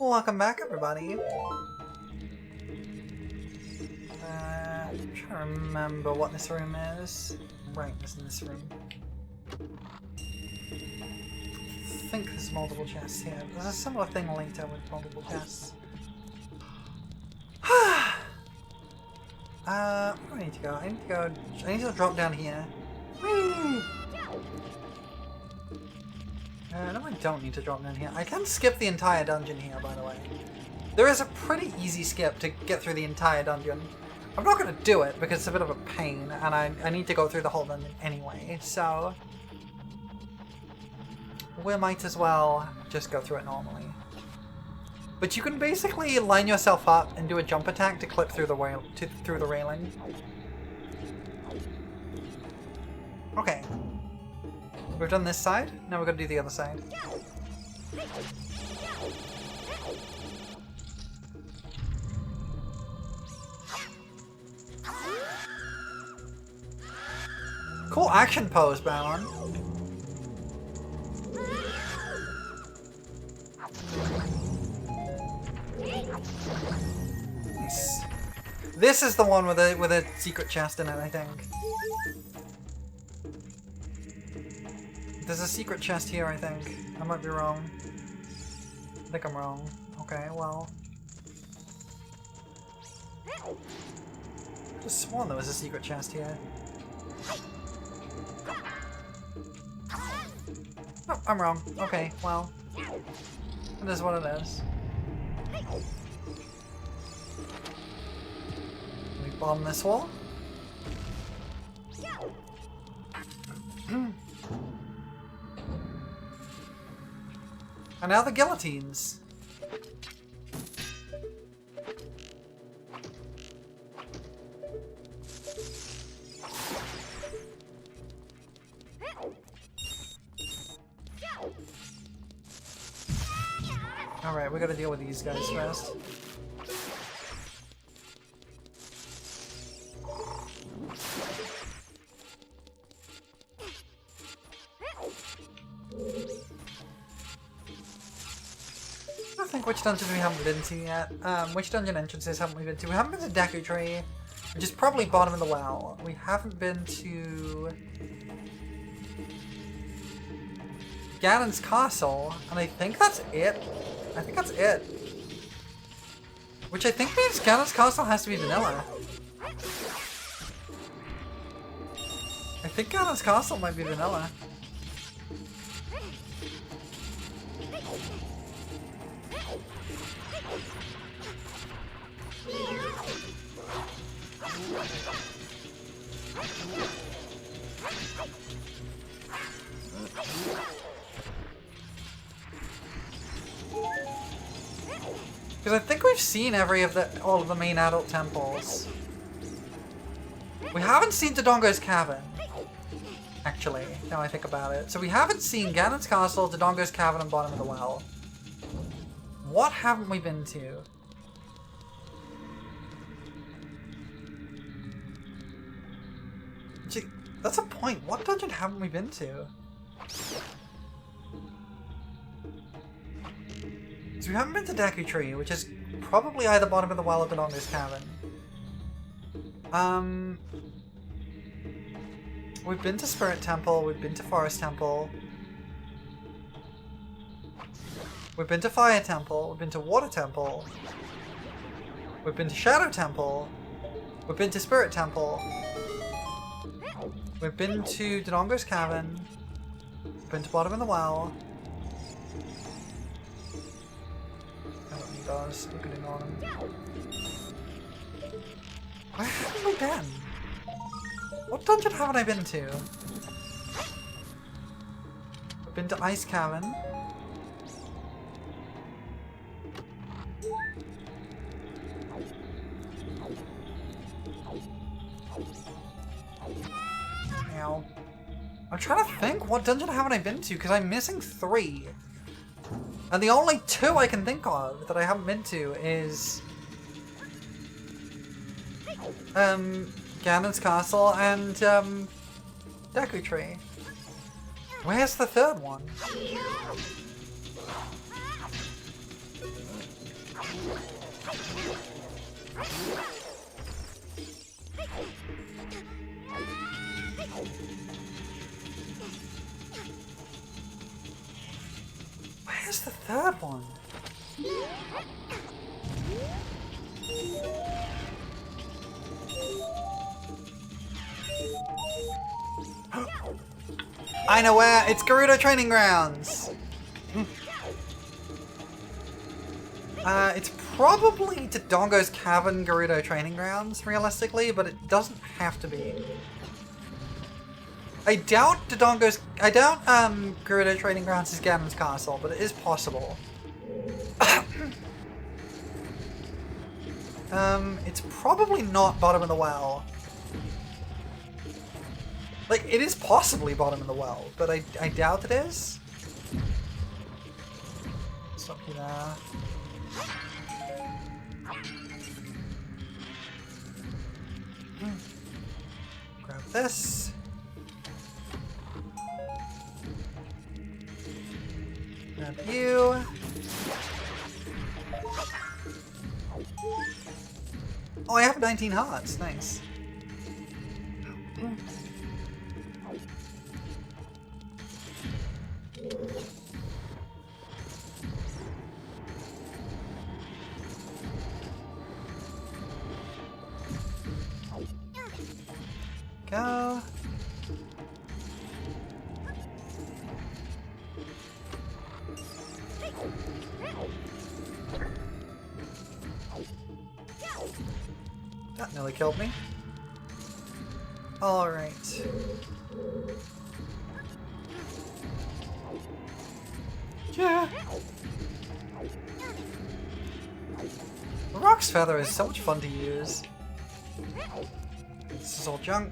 Welcome back, everybody. I'm trying to remember what this room is. Right, it's in this room. I think there's multiple chests here. There's a similar thing later with multiple chests. Where do I need to go? I need to drop down here. Whee! No, I don't need to drop down here. I can skip the entire dungeon here, by the way. There is a pretty easy skip to get through the entire dungeon. I'm not going to do it because it's a bit of a pain, and I need to go through the whole dungeon anyway, so we might as well just go through it normally. But you can basically line yourself up and do a jump attack to clip through the railing. Okay. We've done this side, now we're going to do the other side. Cool action pose, Balon. Nice. This is the one with a secret chest in it, I think. There's a secret chest here, I think. I might be wrong. I think I'm wrong. Okay, well. I just sworn there was a secret chest here. Oh, I'm wrong. Okay, well. It is what it is. We bomb this wall. And now the guillotines. Alright, we gotta deal with these guys first. Which dungeons we haven't been to yet. Which dungeon entrances haven't we been to? We haven't been to Deku Tree, which is probably bottom of the well. We haven't been to Ganon's Castle, and I think that's it. I think that's it. Which I think means Ganon's Castle has to be vanilla. I think Ganon's Castle might be vanilla. Because I think we've seen all of the main adult temples. We haven't seen Dodongo's Cavern. Actually, now I think about it. So we haven't seen Ganon's Castle, Dodongo's Cavern, and Bottom of the Well. What haven't we been to? Gee, that's a point. What dungeon haven't we been to? So we haven't been to Deku Tree, which is probably either Bottom of the Well or Dodongo's Cavern. We've been to Spirit Temple, we've been to Forest Temple. We've been to Fire Temple, we've been to Water Temple. We've been to Shadow Temple. We've been to Spirit Temple. We've been to Dodongo's Cavern. We've been to Bottom of the Well. I don't need those, we can ignore them. Where haven't we been? What dungeon haven't I been to? I've been to Ice Cavern. Ow. I'm trying to think, what dungeon haven't I been to? Because I'm missing 3. And the only 2 I can think of that I haven't been to is Ganon's Castle and Deku Tree. Where's the 3rd one? Where's the third one? I know where! It's Gerudo Training Grounds! It's probably Dodongo's Cavern Gerudo Training Grounds, realistically, but it doesn't have to be. I doubt Gerudo Training Grounds is Ganon's castle, but it is possible. It's probably not bottom of the well. Like, it is possibly bottom of the well, but I doubt it is. Stop you there. Grab this. Grab you. Oh, I have 19 hearts. Nice. Go. That nearly killed me. All right. Yeah. The Rock's Feather is so much fun to use. This is all junk.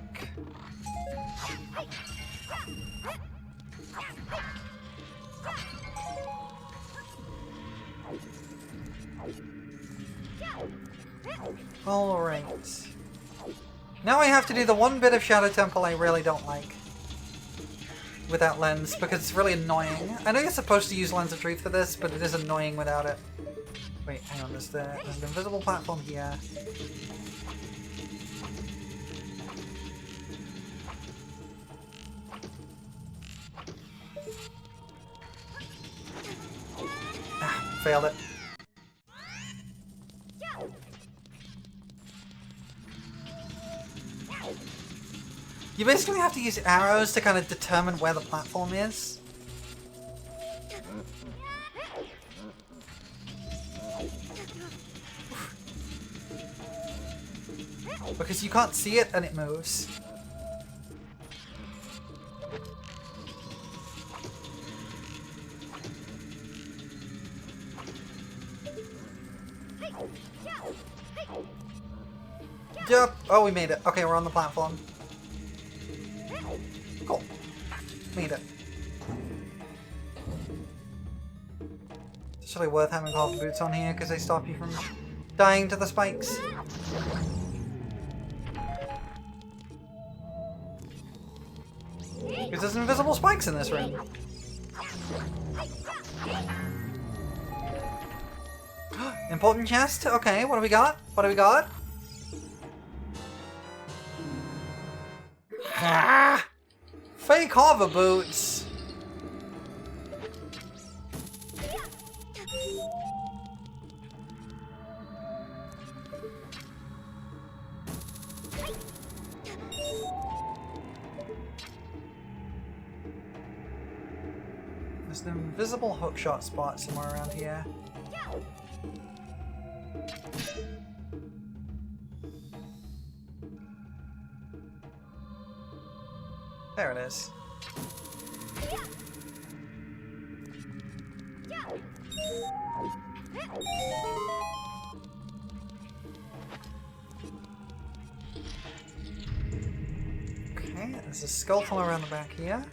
Alright. Now I have to do the one bit of Shadow Temple I really don't like. Without Lens, because it's really annoying. I know you're supposed to use Lens of Truth for this, but it is annoying without it. Wait, hang on, there's an invisible platform here. Ah, failed it. You basically have to use arrows to kind of determine where the platform is. Because you can't see it and it moves. Yep. Oh, we made it. Okay, we're on the platform. Cool. Made it. It's really worth having half boots on here because they stop you from dying to the spikes. Because there's invisible spikes in this room. Important chest? Okay, what do we got? What do we got? Ah! Fake hover boots! There's an invisible hookshot spot somewhere around here. There it is. Okay, there's a skull full around the back here.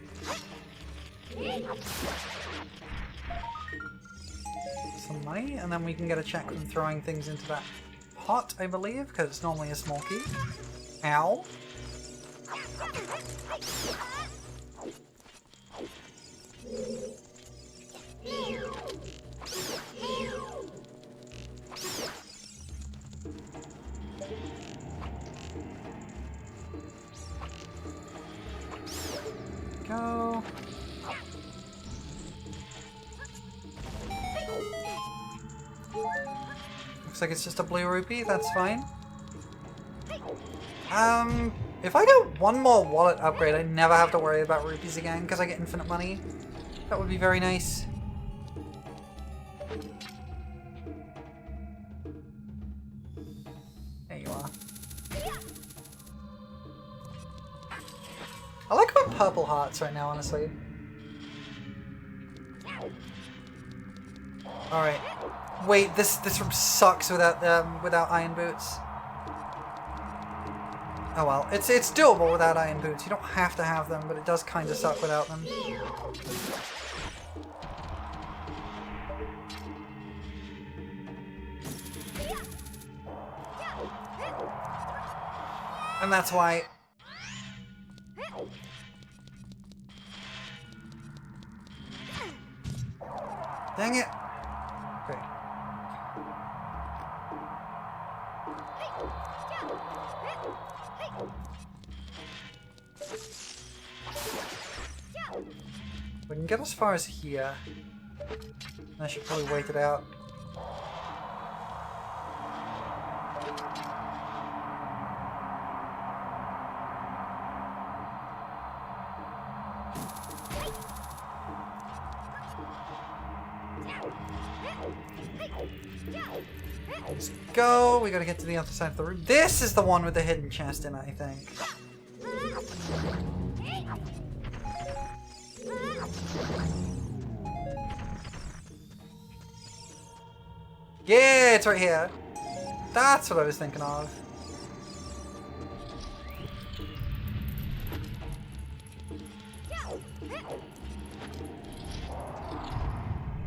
Some money, and then we can get a check from throwing things into that pot, I believe, because it's normally a small key. Ow. go. Looks like it's just a blue rupee, that's fine. If I get one more wallet upgrade, I never have to worry about rupees again because I get infinite money. That would be very nice. There you are. I like my purple hearts right now, honestly. Alright. Wait, this room sucks without iron boots. Oh well, it's doable without iron boots. You don't have to have them, but it does kind of suck without them. And that's why... Dang it! Okay. We can get as far as here. I should probably wait it out. Let's go. We gotta get to the other side of the room. This is the one with the hidden chest in it, I think. Yeah, it's right here. That's what I was thinking of.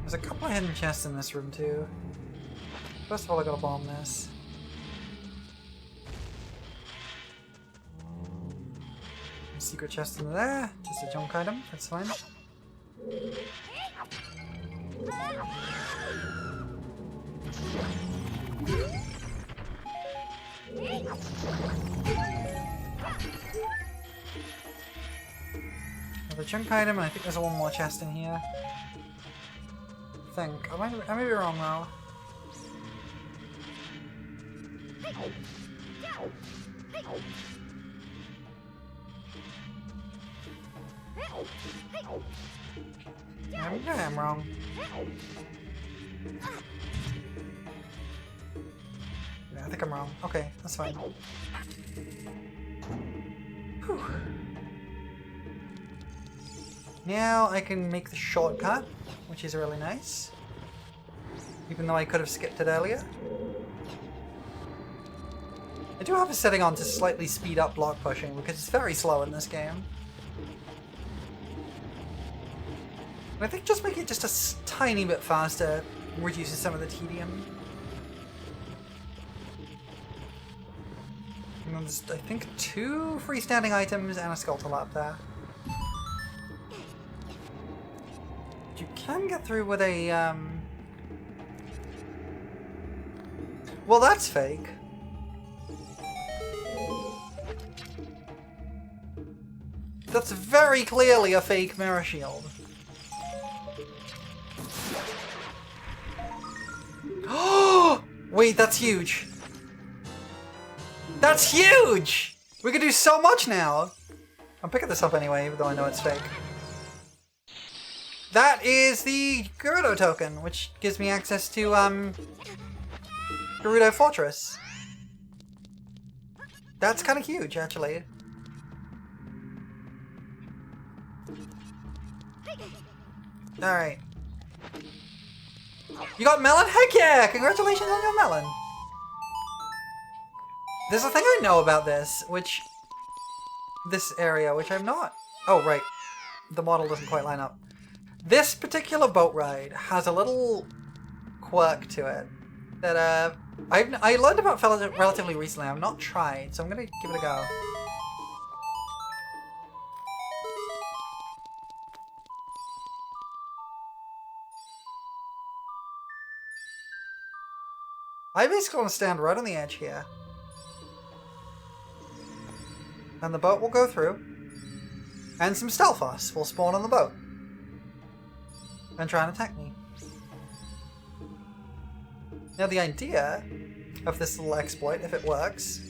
There's a couple of hidden chests in this room too. First of all, I gotta bomb this. Secret chest in there. Just a junk item. That's fine. Another junk item, and I think there's one more chest in here. I think. I may be wrong though. Yeah, I'm wrong. Yeah, I think I'm wrong. Okay, that's fine. Whew. Now I can make the shortcut, which is really nice. Even though I could have skipped it earlier. I do have a setting on to slightly speed up block pushing because it's very slow in this game. And I think just making it just a tiny bit faster reduces some of the tedium. And there's, I think, 2 freestanding items and a skeletal up there. You can get through with a, Well, that's fake. That's very clearly a fake mirror shield. Oh! Wait, that's huge. That's huge! We can do so much now! I'm picking this up anyway, even though I know it's fake. That is the Gerudo token, which gives me access to, Gerudo Fortress. That's kind of huge, actually. Alright. You got melon? Heck yeah! Congratulations on your melon! There's a thing I know about this, this area, which I'm not... Oh, right. The model doesn't quite line up. This particular boat ride has a little quirk to it that I learned about relatively recently. I've not tried, so I'm gonna give it a go. I basically want to stand right on the edge here. And the boat will go through. And some Stealthos will spawn on the boat. And try and attack me. Now the idea of this little exploit, if it works...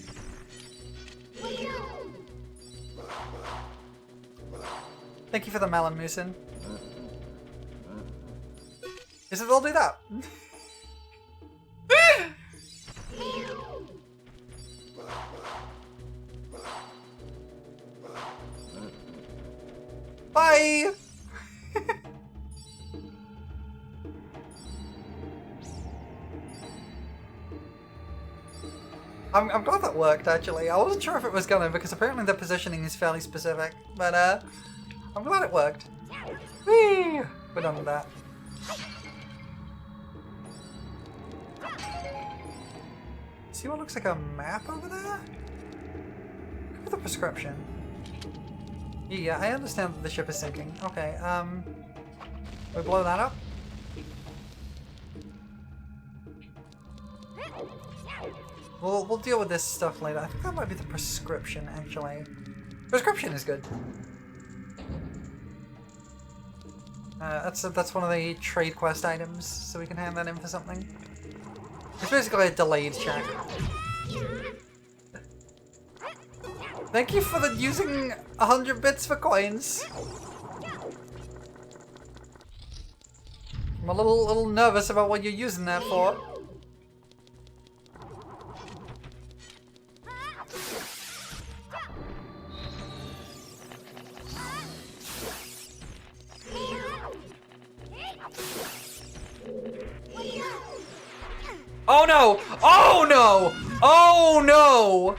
Thank you for the melon, Moosin. Is it they'll do that? Bye! I'm glad that worked, actually. I wasn't sure if it was gonna, because apparently the positioning is fairly specific. But, I'm glad it worked. Whee! We're done with that. See what looks like a map over there? Look at the prescription. Yeah, I understand that the ship is sinking. Okay, we blow that up? We'll deal with this stuff later. I think that might be the prescription, actually. Prescription is good. That's one of the trade quest items, so we can hand that in for something. It's basically a delayed check. Thank you for the using 100 bits for coins. I'm a little nervous about what you're using that for. Oh no! Oh no! Oh no!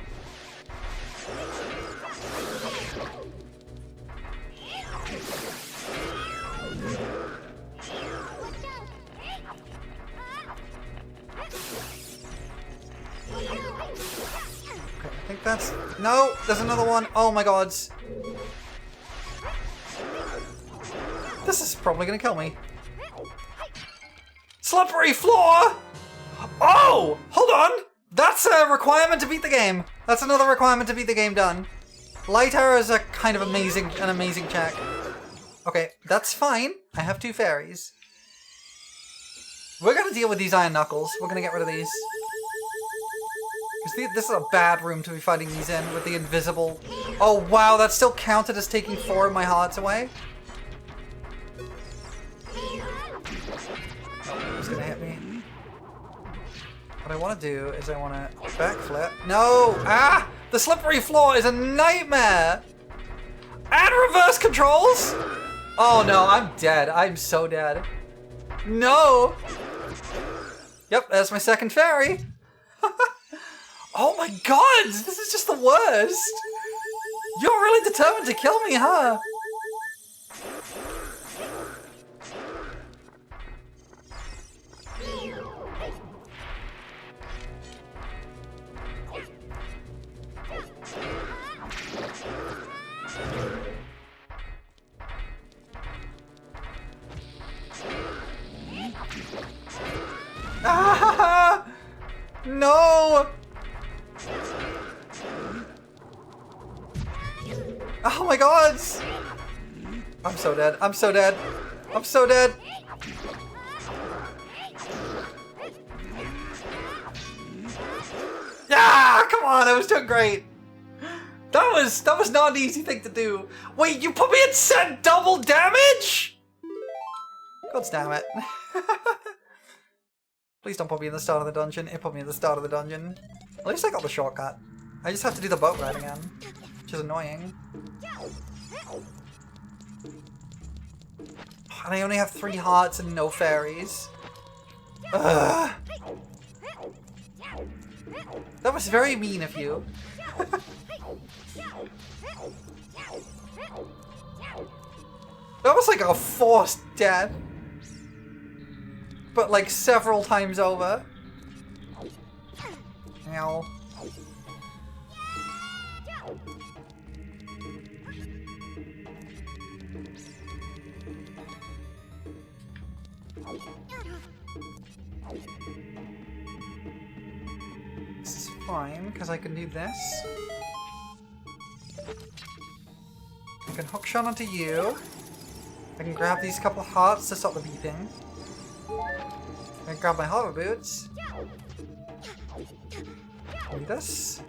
Okay, I think that's... No! There's another one! Oh my god! This is probably gonna kill me. Slippery floor! Oh! Hold on! That's a requirement to beat the game. That's another requirement to beat the game done. Light arrows are kind of an amazing check. Okay, that's fine. I have 2 fairies. We're gonna deal with these iron knuckles. We're gonna get rid of these. This is a bad room to be fighting these in with the invisible... Oh wow, that still counted as taking 4 of my hearts away? Oh, he's gonna hit me. What I want to do is I want to backflip. No! Ah! The slippery floor is a nightmare! And reverse controls? Oh no, I'm dead. I'm so dead. No! Yep, that's my second fairy. Oh my god! This is just the worst! You're really determined to kill me, huh? Ah! No! Oh my god! I'm so dead. I'm so dead. I'm so dead. Ah! Come on! I was doing great. That was not an easy thing to do. Wait, you put me at set double damage? God damn it. Please don't put me in the start of the dungeon. It put me at the start of the dungeon. At least I got the shortcut. I just have to do the boat ride again, which is annoying. And I only have 3 hearts and no fairies. Ugh. That was very mean of you. That was like a forced death. But like several times over. Ow. This is fine, because I can do this. I can hook shot onto you. I can grab these couple of hearts to stop the beeping. I can grab my hover boots. Do this.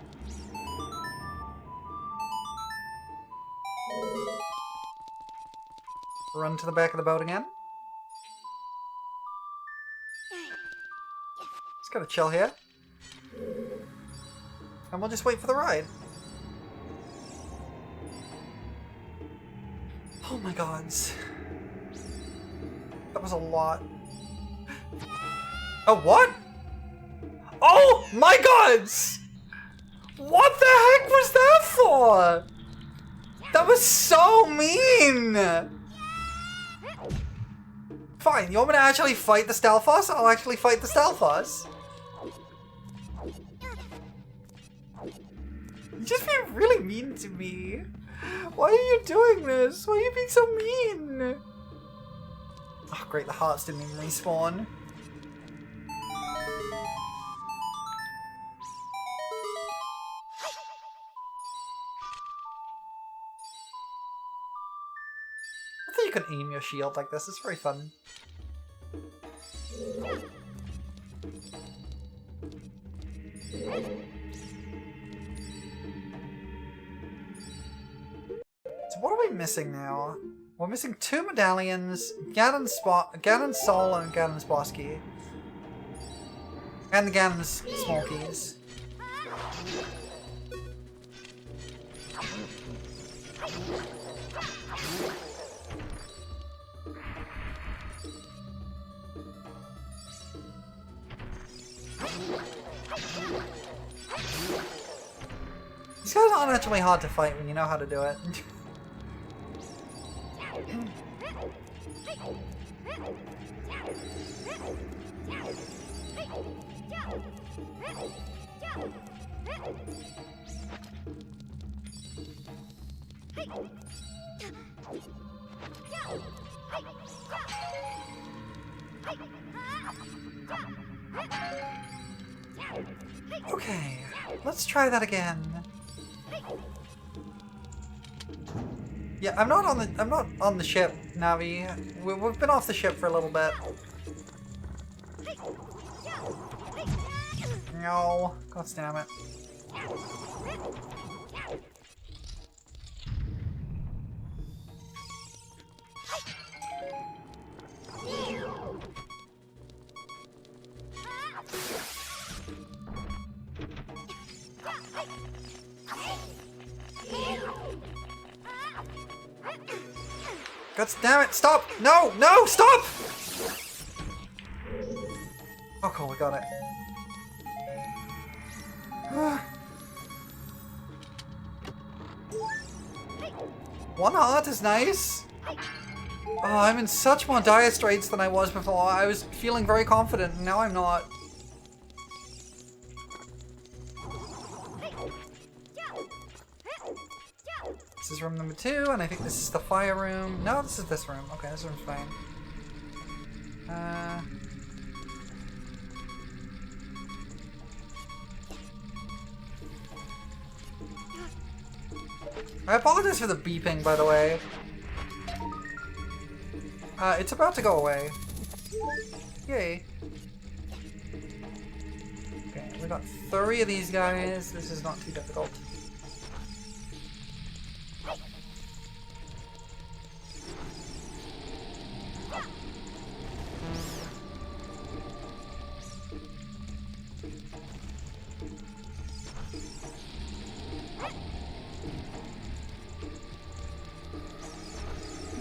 Run to the back of the boat again. Just gotta chill here. And we'll just wait for the ride. Oh my gods. That was a lot. Oh, what? Oh my gods! What the heck was that for? That was so mean! Fine, you want me to actually fight the Stalfos? I'll actually fight the Stalfos. You're just being really mean to me. Why are you doing this? Why are you being so mean? Oh great, the hearts didn't even respawn. I thought you could aim your shield like this, it's very fun. So what are we missing now? We're missing 2 medallions, Ganon's soul and Ganon's boss key. And the Ganon's small keys. These guys aren't actually hard to fight when you know how to do it. Okay, let's try that again. Yeah, I'm not on the ship, Navi. We've been off the ship for a little bit. No, god damn it. God damn it, stop! No, no, stop! Oh cool, we got it. One heart is nice. Oh, I'm in such more dire straits than I was before. I was feeling very confident, and now I'm not. This is room number 2, and I think this is the fire room. No, this is this room. Okay, this room's fine. I apologize for the beeping, by the way. It's about to go away. Yay. Okay, we got 3 of these guys. This is not too difficult.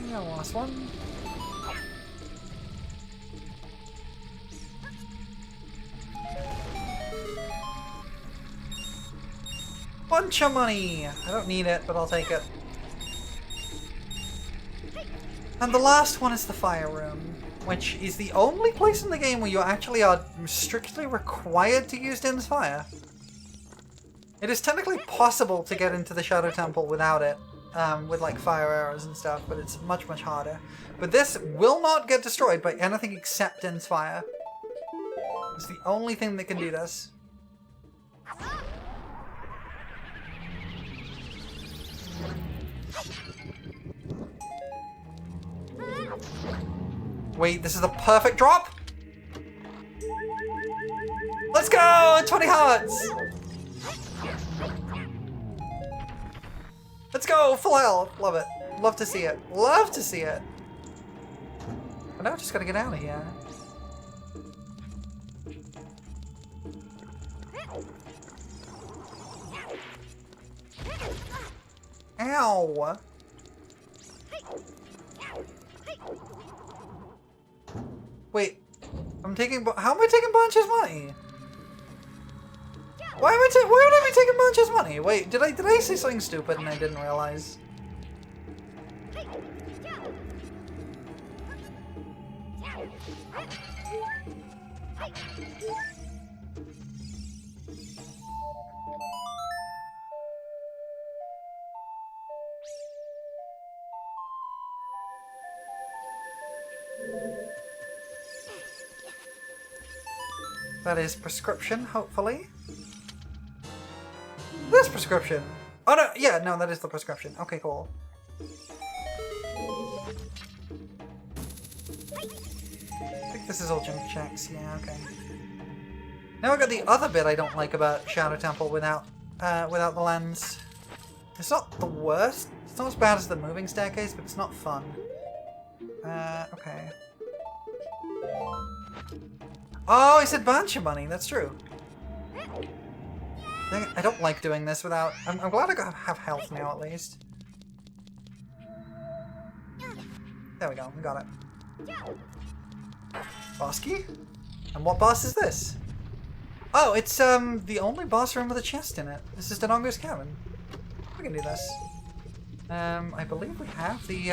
Yeah, last one. Bunch of money! I don't need it, but I'll take it. And the last one is the fire room, which is the only place in the game where you actually are strictly required to use Din's Fire. It is technically possible to get into the Shadow Temple without it, with like fire arrows and stuff, but it's much, much harder. But this will not get destroyed by anything except Din's Fire. It's the only thing that can do this. Wait, this is the perfect drop? Let's go! 20 hearts! Let's go! Full health! Love it. Love to see it. Love to see it. But now I just gotta get out of here. Ow! Wait, how am I taking Bunch's money? Why would I be taking Bunch's money? Wait, did I say something stupid and I didn't realize? That is prescription, hopefully. This prescription! Oh no, yeah, no, that is the prescription. Okay, cool. I think this is all junk checks, yeah, okay. Now I got the other bit I don't like about Shadow Temple without the lens. It's not the worst. It's not as bad as the moving staircase, but it's not fun. Okay. Oh, I said bunch of money. That's true. I don't like doing this without... I'm glad I have health now, at least. There we go. We got it. Boss key? And what boss is this? Oh, it's the only boss room with a chest in it. This is Dodongo's cabin. We can do this. I believe we have the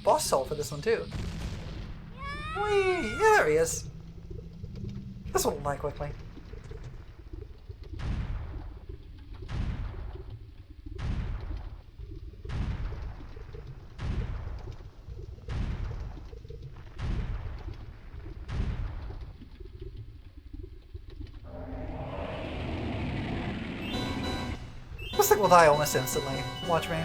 boss soul for this one too. Whee! Yeah, there he is. This will die quickly. This thing will die almost instantly. Watch me.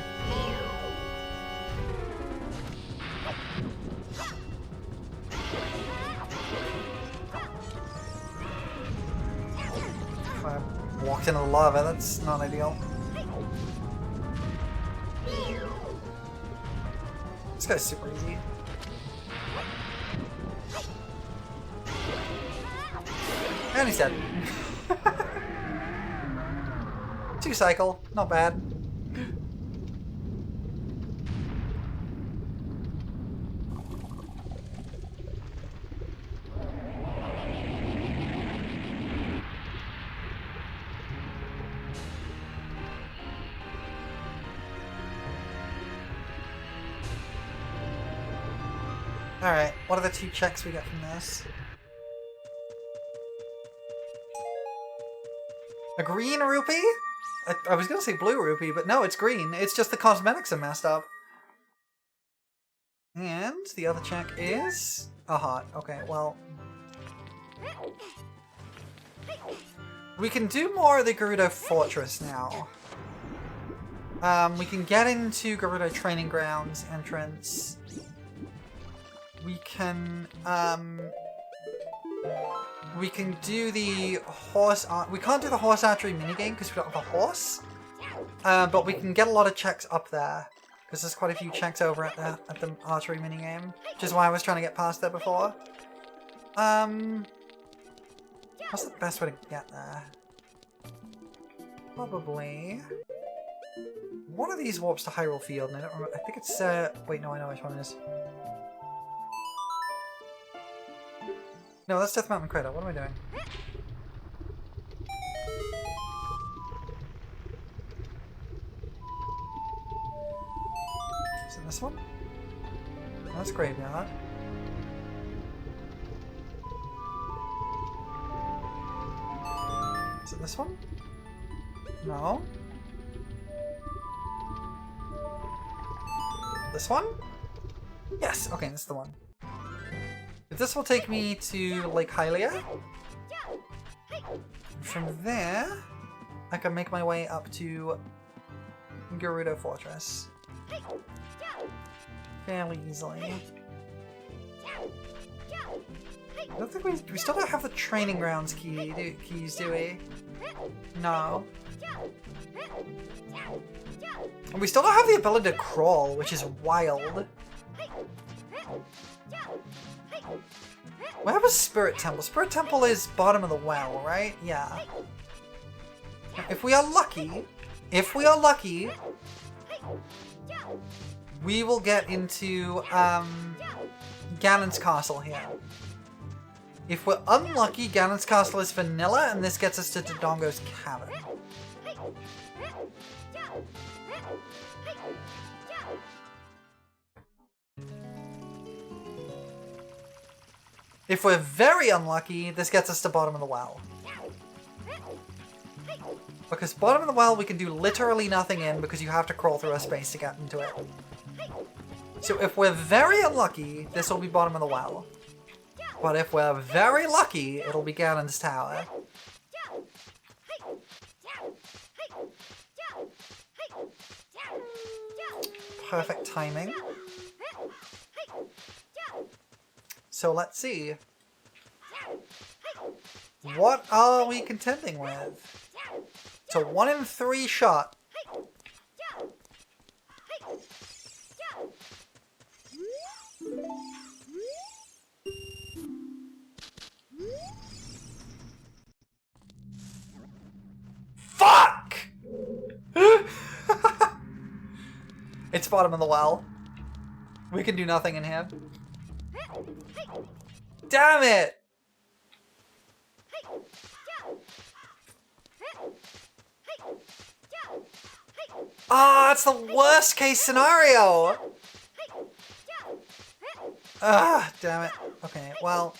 I walked into the lava, that's not ideal. This guy's super easy. And he's dead. 2 cycle, not bad. Alright, what are the 2 checks we get from this? A green rupee? I was gonna say blue rupee, but no, it's green. It's just the cosmetics are messed up. And the other check is a heart. Okay, well... we can do more of the Gerudo Fortress now. We can get into Gerudo Training Grounds entrance. We can do the horse... we can't do the horse archery minigame because we don't have a horse. But we can get a lot of checks up there. Because there's quite a few checks over at the archery minigame. Which is why I was trying to get past there before. What's the best way to get there? Probably... one of these warps to Hyrule Field, and I don't remember... I think it's... wait, no, I know which one it is. No, that's Death Mountain Crater. What am I doing? Is it this one? No, that's Graveyard. Is it this one? No. This one? Yes! Okay, this is the one. This will take me to Lake Hylia. From there, I can make my way up to Gerudo Fortress. fairly easily. I don't think we still don't have the training grounds keys, do we? No. And we still don't have the ability to crawl, which is wild. Where was Spirit Temple? Spirit Temple is bottom of the well, right? Yeah. If we are lucky, we will get into Ganon's castle here. If we're unlucky, Ganon's castle is vanilla, and this gets us to Dodongo's cavern. If we're very unlucky, this gets us to bottom of the well. Because bottom of the well we can do literally nothing in because you have to crawl through a space to get into it. So if we're very unlucky, this will be bottom of the well. But if we're very lucky, it'll be Ganon's tower. Perfect timing. So let's see. What are we contending with? It's a 1 in 3 shot. Fuck! It's bottom of the well. We can do nothing in here. Damn it! Ah, it's the worst case scenario! Ah, damn it. Okay, well...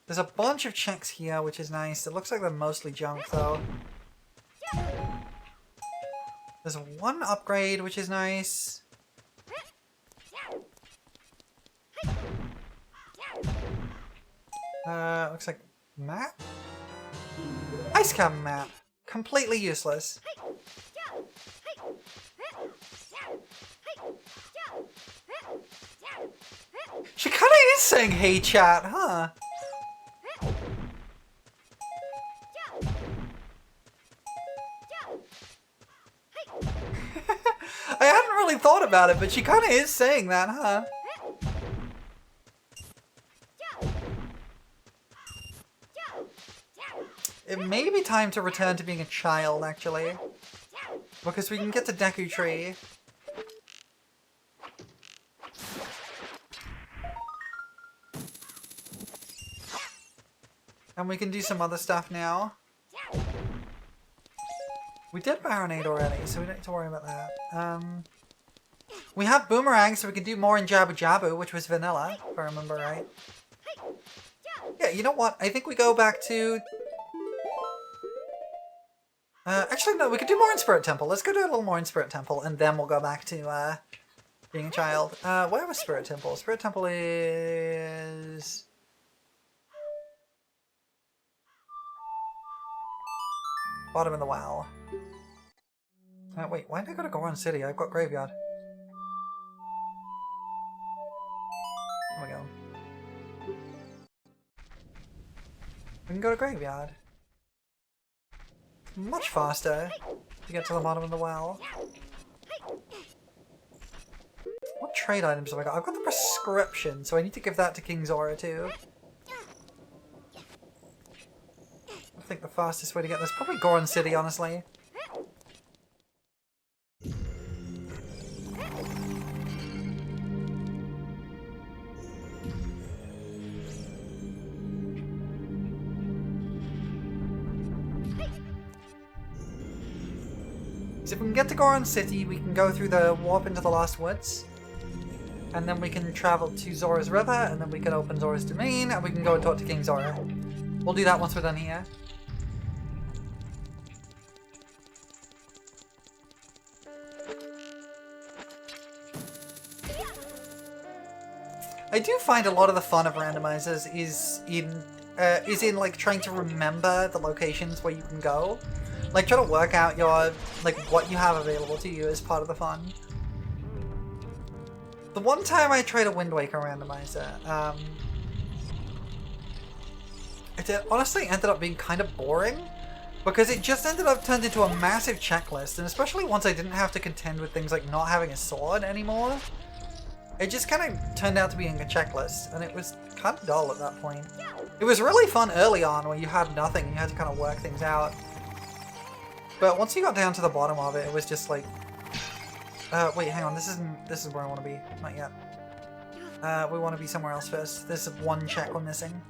There's a bunch of checks here, which is nice. It looks like they're mostly junk, though. There's one upgrade, which is nice. Looks like map? Ice cavern map. Completely useless. She kinda is saying hey chat, huh? I hadn't really thought about it, but she kinda is saying that, huh? It may be time to return to being a child, actually. Because we can get to Deku Tree. And we can do some other stuff now. We did Baronade already, so we don't need to worry about that. We have Boomerang, so we can do more in Jabu Jabu, which was vanilla, if I remember right. Yeah, you know what? I think we go back to... actually, no, we could do more in Spirit Temple. Let's go do a little more in Spirit Temple, and then we'll go back to being a child. Where was Spirit Temple? Spirit Temple is... Bottom of the well. Wait, why did I go to Goron City? I've got Graveyard. There we go. We can go to Graveyard. Much faster to get to the bottom of the well. What trade items have I got? I've got the prescription, so I need to give that to King Zora too. I think the fastest way to get this is probably Goron City, honestly. So if we can get to Goron City, we can go through the warp into the Lost Woods. And then we can travel to Zora's River, and then we can open Zora's Domain, and we can go and talk to King Zora. We'll do that once we're done here. I do find a lot of the fun of randomizers is in like trying to remember the locations where you can go. Like, try to work out your, like, what you have available to you as part of the fun. The one time I tried a Wind Waker randomizer, it honestly ended up being kind of boring. Because it just ended up turned into a massive checklist, and especially once I didn't have to contend with things like not having a sword anymore, it just kind of turned out to being a checklist, and it was kind of dull at that point. It was really fun early on where you had nothing and you had to kind of work things out. But once you got down to the bottom of it, it was just like, wait, hang on, this is where I want to be. Not yet. We want to be somewhere else first. There's one check we're missing.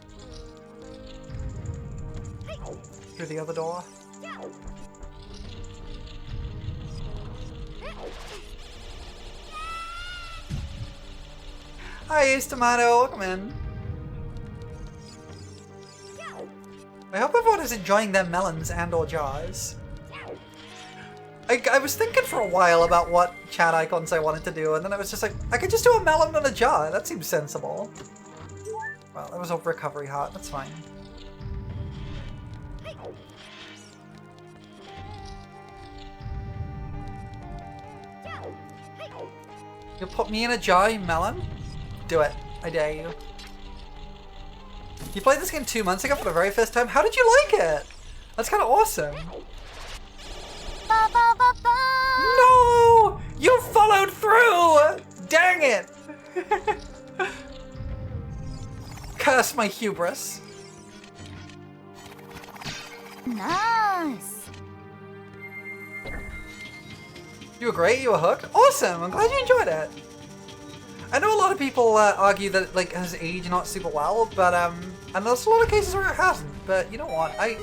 Through the other door. Hi, Ace Tomato, welcome in. I hope everyone is enjoying their melons and or jars. I was thinking for a while about what chat icons I wanted to do, and then I was just like, I could just do a melon and a jar. That seems sensible. Well, that was a recovery heart. That's fine. You'll put me in a jar, you melon? Do it. I dare you. You played this game 2 months ago for the very first time? How did you like it? That's kind of awesome. No! You followed through! Dang it! Curse my hubris. Nice. You were great, you were hooked. Awesome, I'm glad you enjoyed it. I know a lot of people argue that it like has aged not super well, but and there's a lot of cases where it hasn't. But you know what? I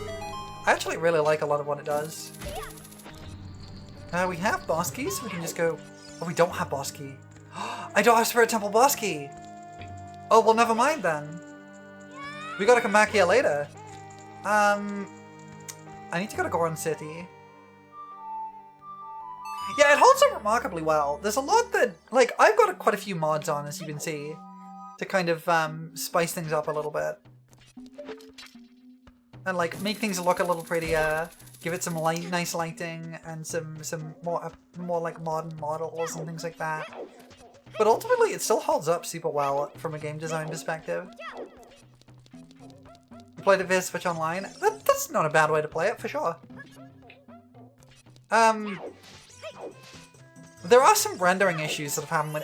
actually really like a lot of what it does. We have boss keys, so we can just go. Oh, we don't have boss key. I don't have Spirit Temple boss key. Oh well, never mind then. We gotta come back here later. I need to go to Goron City. Yeah, it holds up remarkably well. There's a lot that, like, I've got quite a few mods on, as you can see, to kind of spice things up a little bit. And, like, make things look a little prettier, give it some nice lighting, and some more like, modern models and things like that. But ultimately, it still holds up super well from a game design perspective. You played it via Switch Online? That's not a bad way to play it, for sure. There are some rendering issues that have happened with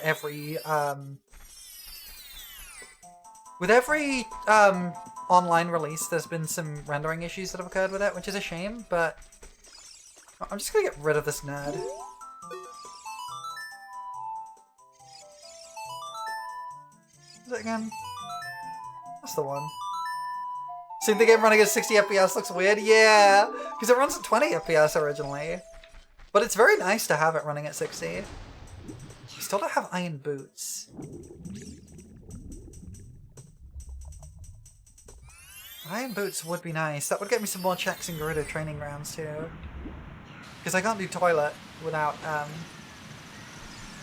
every online release. There's been some rendering issues that have occurred with it, which is a shame, but I'm just gonna get rid of this nerd. Is it again? That's the one. Seeing the game running at 60 FPS looks weird? Yeah! Because it runs at 20 FPS originally. But it's very nice to have it running at 60. You still don't have iron boots. Iron boots would be nice. That would get me some more checks in Gerudo training grounds too. Because I can't do toilet without,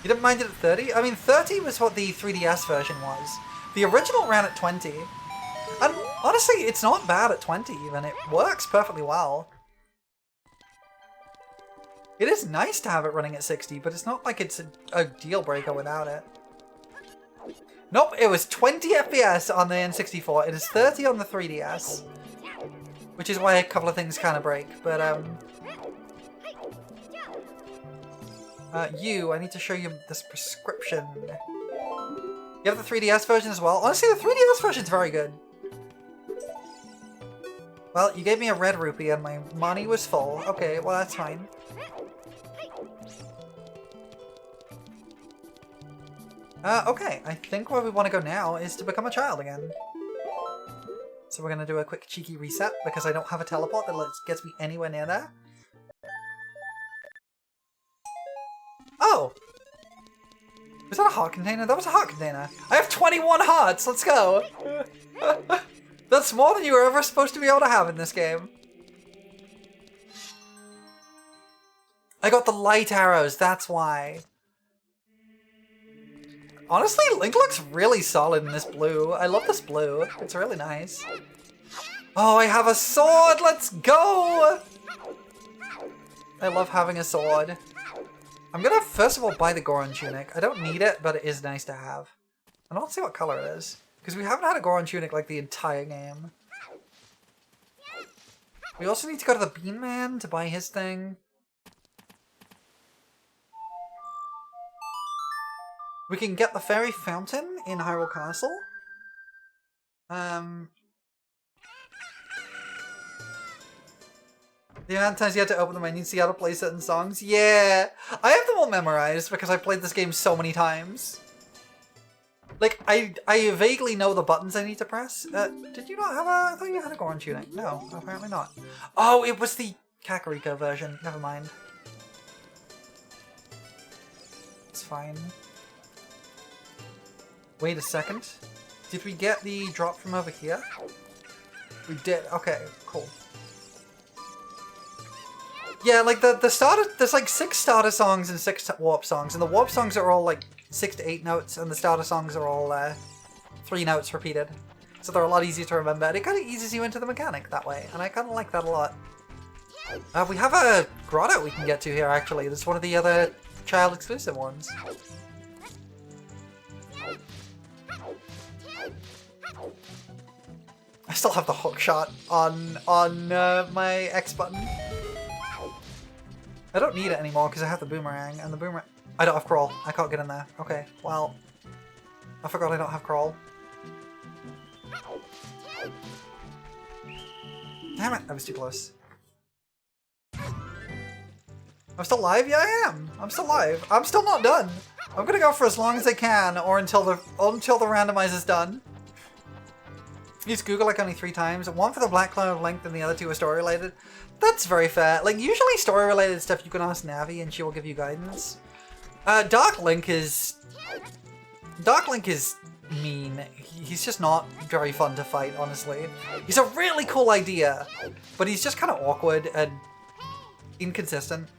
You didn't mind it at 30? I mean, 30 was what the 3DS version was. The original ran at 20. And honestly, it's not bad at 20 even. It works perfectly well. It is nice to have it running at 60, but it's not like it's a deal breaker without it. Nope, it was 20 FPS on the N64. It is 30 on the 3DS. Which is why a couple of things kind of break, but I need to show you this prescription. You have the 3DS version as well? Honestly, the 3DS version is very good. Well, you gave me a red rupee and my money was full. Okay, well that's fine. Okay, I think where we want to go now is to become a child again. So we're going to do a quick cheeky reset because I don't have a teleport that gets me anywhere near there. Oh! Was that a heart container? That was a heart container. I have 21 hearts! Let's go! That's more than you were ever supposed to be able to have in this game. I got the light arrows, that's why. Honestly, Link looks really solid in this blue. I love this blue. It's really nice. Oh, I have a sword! Let's go! I love having a sword. I'm gonna first of all buy the Goron tunic. I don't need it, but it is nice to have. And I'll see what color it is. Because we haven't had a Goron tunic like the entire game. We also need to go to the Bean Man to buy his thing. We can get the Fairy Fountain in Hyrule Castle. The amount of times you had to open the menu to see how to play certain songs. Yeah! I have them all memorized because I played this game so many times. Like, I vaguely know the buttons I need to press. Did you not have a... I thought you had a Goron tunic. No, apparently not. Oh, it was the Kakariko version. Never mind. It's fine. Wait a second. Did we get the drop from over here? We did. Okay, cool. Yeah, like the starter, there's like 6 starter songs and 6 warp songs, and the warp songs are all like 6 to 8 notes, and the starter songs are all 3 notes repeated. So they're a lot easier to remember, and it kind of eases you into the mechanic that way, and I kind of like that a lot. We have a grotto we can get to here, actually. That's one of the other child exclusive ones. I still have the hook shot on my X button. I don't need it anymore because I have the boomerang, and the boomerang... I don't have crawl. I can't get in there. Okay, well... I forgot I don't have crawl. Damn it, that was too close. I'm still live? Yeah, I am! I'm still live. I'm still not done! I'm gonna go for as long as I can, or until the randomizer's done. Use Google like only 3 times. One for the Black Cloud of Length and the other 2 are story related. That's very fair. Like, usually story related stuff you can ask Navi and she will give you guidance. Dark Link is mean. He's just not very fun to fight, honestly. He's a really cool idea, but he's just kind of awkward and inconsistent.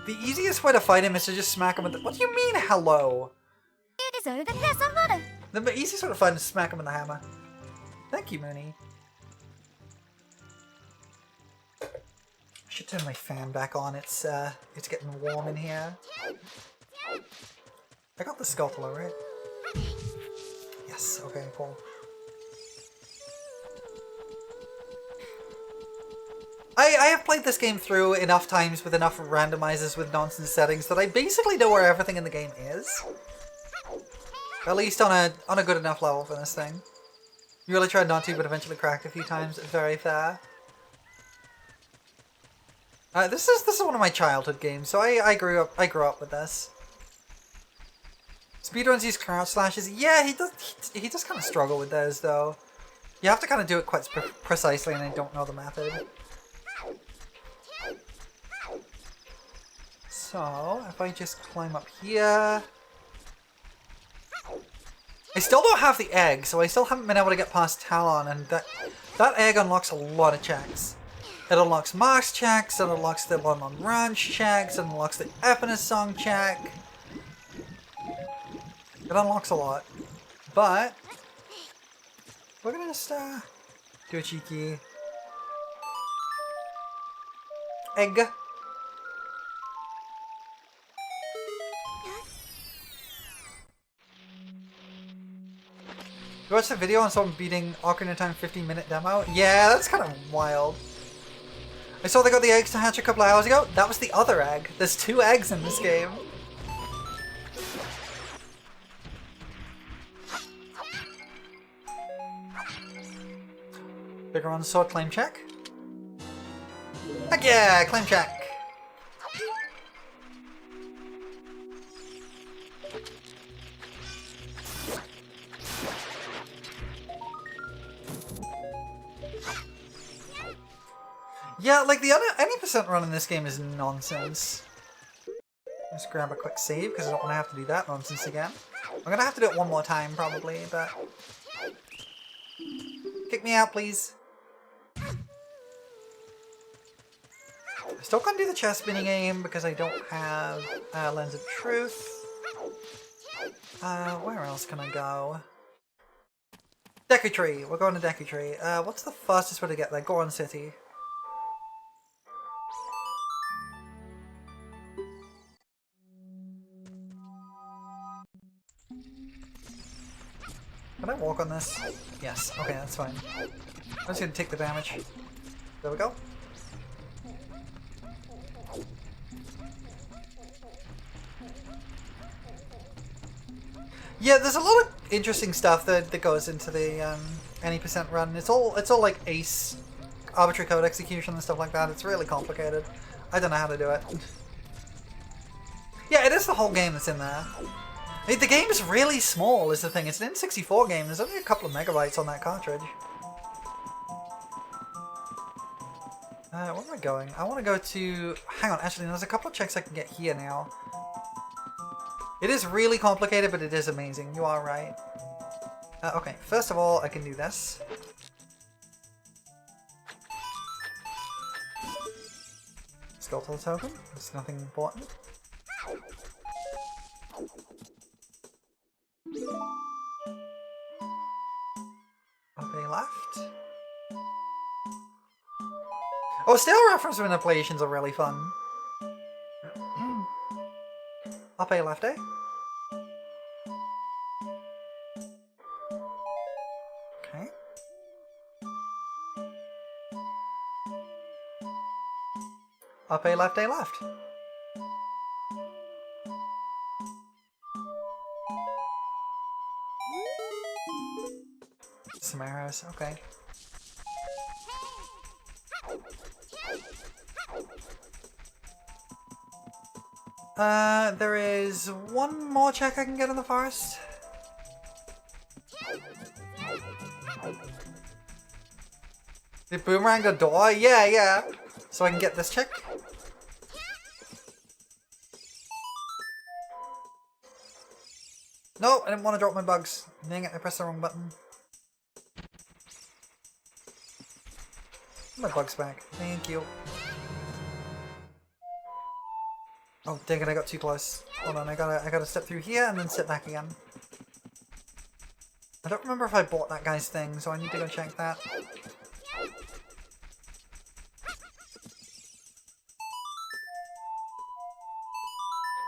The easiest way to fight him is to just smack him with the... What do you mean, hello? You deserve a glass of water. The easiest way to fight him is to smack him with the hammer. Thank you, Mooney. I should turn my fan back on. It's getting warm in here. I got the Skulltula, right? Yes, okay, cool. I have played this game through enough times with enough randomizers with nonsense settings that I basically know where everything in the game is. At least on a good enough level for this thing. You really tried not to, but eventually cracked a few times. Very fair. This is one of my childhood games, so I grew up with this. Speedruns use crouch slashes. Yeah, he does kind of struggle with those though. You have to kind of do it quite precisely, and I don't know the method. So if I just climb up here. I still don't have the egg, so I still haven't been able to get past Talon, and that egg unlocks a lot of checks. It unlocks Mark's checks, it unlocks the London Ranch checks, it unlocks the Epinus song check. It unlocks a lot. But we're gonna just do a cheeky egg. You watched the video on someone beating Ocarina of Time 15-minute demo? Yeah, that's kind of wild. I saw they got the eggs to hatch a couple of hours ago. That was the other egg. There's 2 eggs in this game. Bigger on sword claim check. Heck yeah, claim check. Yeah, like the any percent run in this game is nonsense. Just grab a quick save because I don't want to have to do that nonsense again. I'm gonna have to do it one more time probably, but kick me out, please. I still can't do the chest spinning game because I don't have Lens of Truth. Where else can I go? Deku Tree. We're going to Deku Tree. What's the fastest way to get there? Goron City. Can I walk on this? Yes. Okay, that's fine. I'm just gonna take the damage. There we go. Yeah, there's a lot of interesting stuff that goes into the any percent run. It's all like ace, arbitrary code execution and stuff like that. It's really complicated. I don't know how to do it. Yeah, it is the whole game that's in there. The game is really small is the thing. It's an N64 game. There's only a couple of megabytes on that cartridge. Where am I going? I want to go to... Hang on, actually, there's a couple of checks I can get here now. It is really complicated, but it is amazing. You are right. Okay, first of all, I can do this. Skeletal token. It's nothing important. Okay, left. Oh, still reference manipulations are really fun. Up A, left A. Okay. Up A, left A, left. Some arrows, okay. There is one more check I can get in the forest. The boomerang the door? Yeah. So I can get this check. No, I didn't want to drop my bugs. Dang it, I pressed the wrong button. My bugs back. Thank you. Oh, dang it, I got too close. Hold on, I gotta step through here and then sit back again. I don't remember if I bought that guy's thing, so I need to go check that.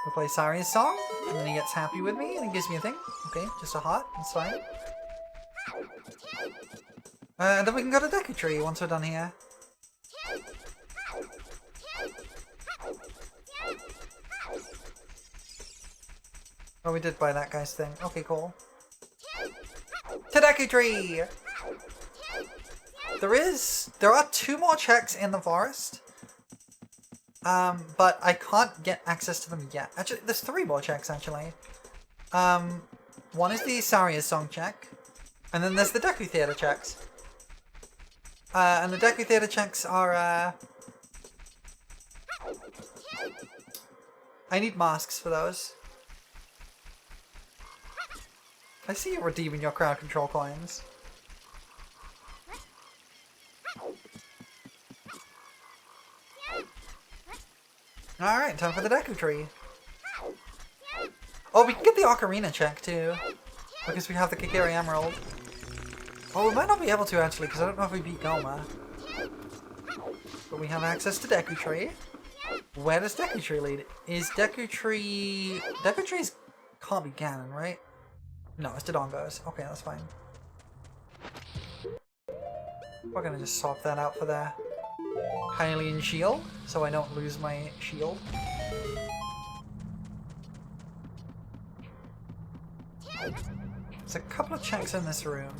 We play Sari's song, and then he gets happy with me, and he gives me a thing. Okay, just a heart, that's fine. And then we can go to Deku Tree once we're done here. Oh, we did buy that guy's thing. Okay, cool. To Deku Tree! There are 2 more checks in the forest. But I can't get access to them yet. Actually, there's 3 more checks, actually. One is the Saria's song check. And then there's the Deku Theater checks. And the Deku Theater checks are, I need masks for those. I see you redeeming your crowd control coins. Alright, time for the Deku Tree. Oh, we can get the Ocarina check too. Because we have the Kikiri Emerald. Oh, we might not be able to actually, because I don't know if we beat Goma. But we have access to Deku Tree. Where does Deku Tree lead? Is Deku Tree... Deku Tree's can't be Ganon, right? No, it's Dodongo's. Okay, that's fine. We're gonna just swap that out for the Hylian shield, so I don't lose my shield. There's a couple of checks in this room.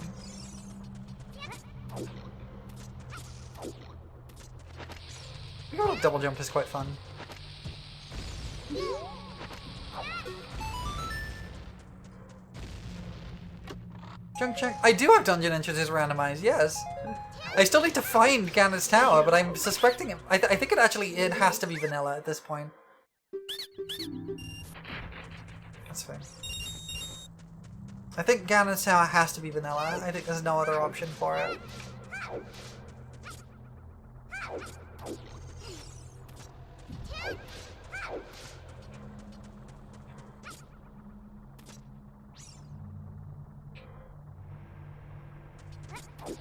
I think a double jump is quite fun. Junk check. I do have dungeon entrances randomized, yes. I still need to find Ganon's tower, but I'm suspecting it. I think it has to be vanilla at this point. That's fine. I think Ganon's tower has to be vanilla. I think there's no other option for it.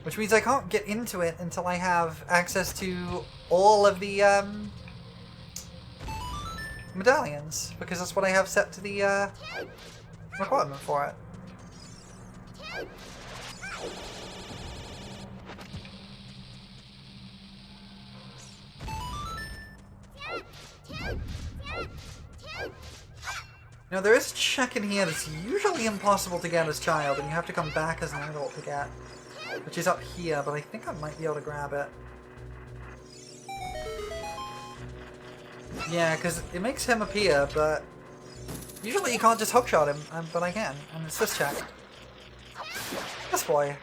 Which means I can't get into it until I have access to all of the medallions, because that's what I have set to the requirement for it. Now there is a check in here that's usually impossible to get as a child, and you have to come back as an adult to get, which is up here, but I think I might be able to grab it. Yeah, because it makes him appear, but usually you can't just hookshot him, but I can, and it's this check. This boy.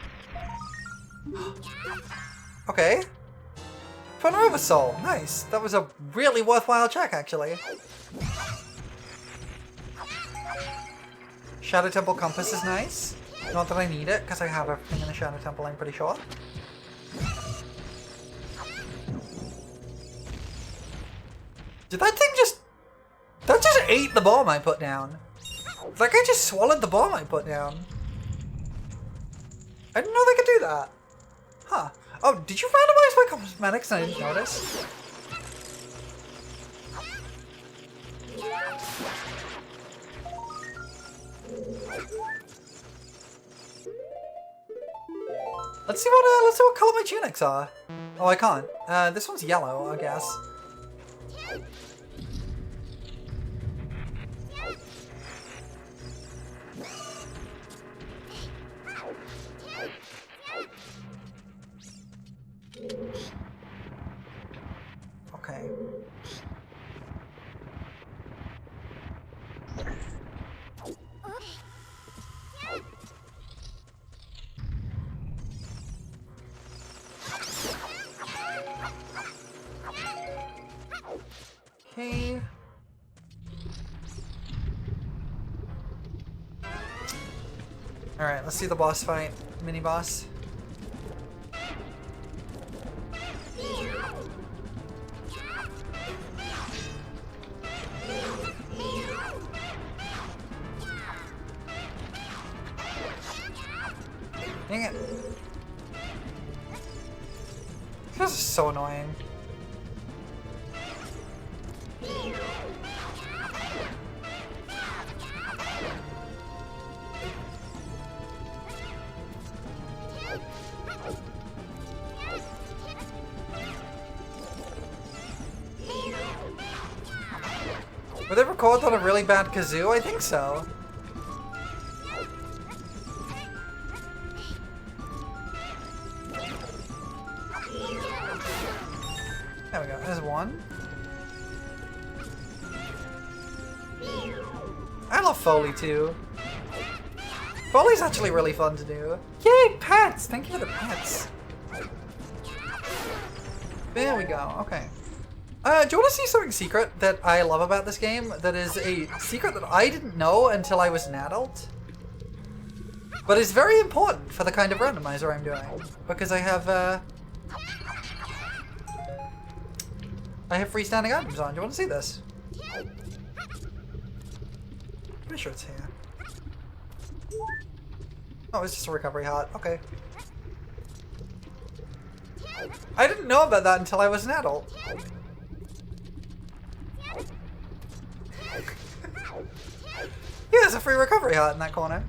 Okay. Panova Soul, nice. That was a really worthwhile check, actually. Shadow Temple Compass is nice. Not that I need it, because I have everything in the Shadow Temple, I'm pretty sure. Did that thing just... That just ate the bomb I put down. That guy just swallowed the bomb I put down. I didn't know they could do that. Huh. Oh, did you randomize my cosmetics and I didn't notice? Let's see what color my tunics are. Oh, I can't. This one's yellow, I guess. Okay. Okay. Alright, let's see the boss fight. Mini boss. Dang it. This is so annoying. Were they recorded on a really bad kazoo? I think so. There we go, there's one. I love Foley too. Foley's actually really fun to do. Yay, pets! Thank you for the pets. There we go, okay. Do you want to see something secret that I love about this game? That is a secret that I didn't know until I was an adult. But it's very important for the kind of randomizer I'm doing. Because I have freestanding items on. Do you want to see this? Pretty sure it's here. Oh, it's just a recovery heart. Okay. I didn't know about that until I was an adult. Yeah, there's a free recovery heart in that corner.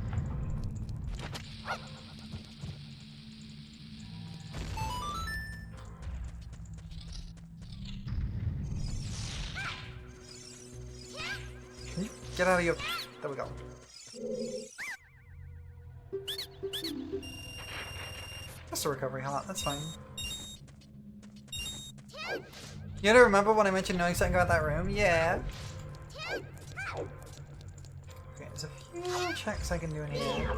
Can you get out of your... There we go. Just a recovery heart, that's fine. You don't remember when I mentioned knowing something about that room? Yeah. Okay, there's a few checks I can do in here.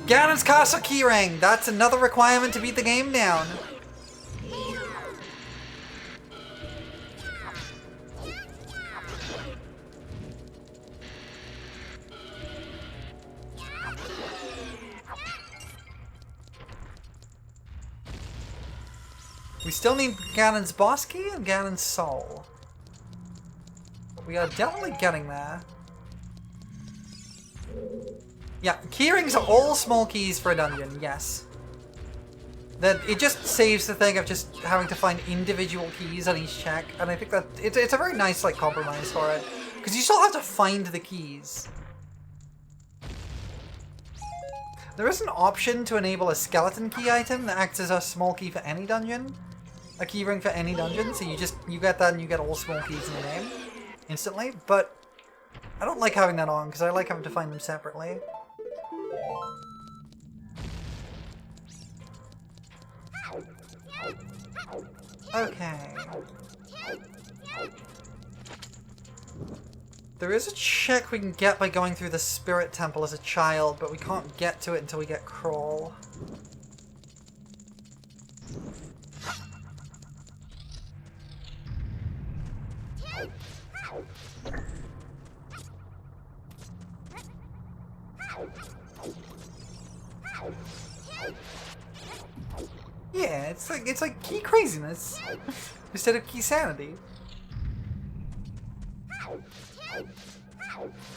Ganon's Castle keyring! That's another requirement to beat the game down. We still need Ganon's boss key and Ganon's soul. We are definitely getting there. Yeah, keyrings are all small keys for a dungeon, yes. That it just saves the thing of just having to find individual keys on each check, and I think that it's a very nice like compromise for it. Because you still have to find the keys. There is an option to enable a skeleton key item that acts as a small key for any dungeon. A key ring for any dungeon, so you get that and you get all small keys in the game instantly, but I don't like having that on because I like having to find them separately. Okay. There is a check we can get by going through the Spirit Temple as a child, but we can't get to it until we get Crawl. Yeah, it's like key craziness instead of key sanity.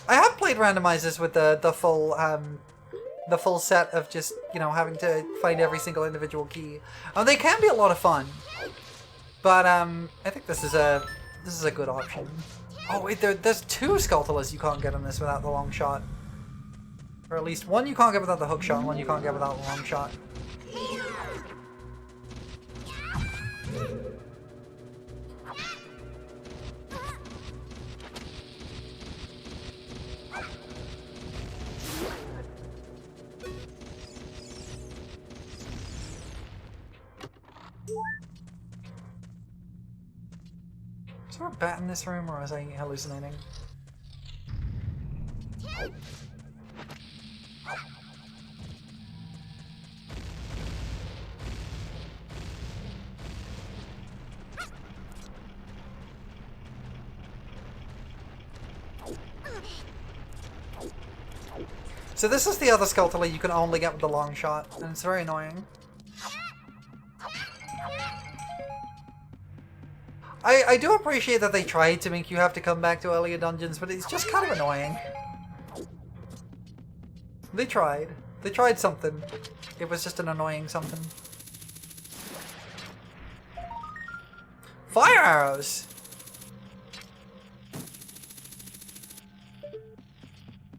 I have played randomizers with the full set of just, you know, having to find every single individual key. They can be a lot of fun, but I think this is a good option. Oh wait, there's 2 Skulltulas you can't get in this without the long shot, or at least one you can't get without the hook shot, and one you can't get without the long shot. Is there a bat in this room, or was I hallucinating? So this is the other Skulltula you can only get with the long shot, and it's very annoying. I do appreciate that they tried to make you have to come back to earlier dungeons, but it's just kind of annoying. They tried. They tried something. It was just an annoying something. Fire arrows!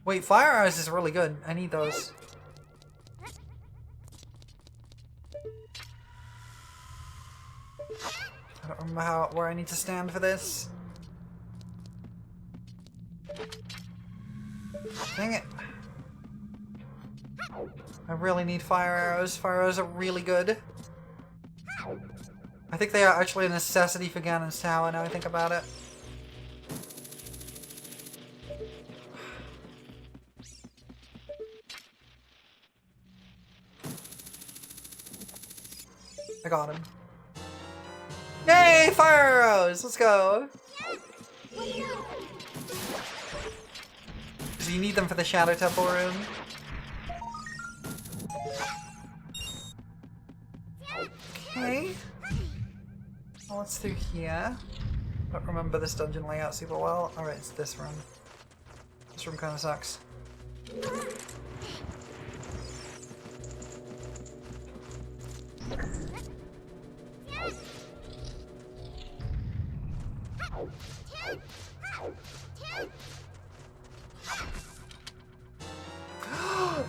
Wait, fire arrows is really good. I need those. I don't remember where I need to stand for this. Dang it. I really need fire arrows. Fire arrows are really good. I think they are actually a necessity for Ganon's Tower now I think about it. I got him. Yay! Fire arrows! Let's go! So you need them for the Shadow Temple room. Okay. Well, what's through here? I don't remember this dungeon layout super well. Alright, it's this room. This room kinda sucks.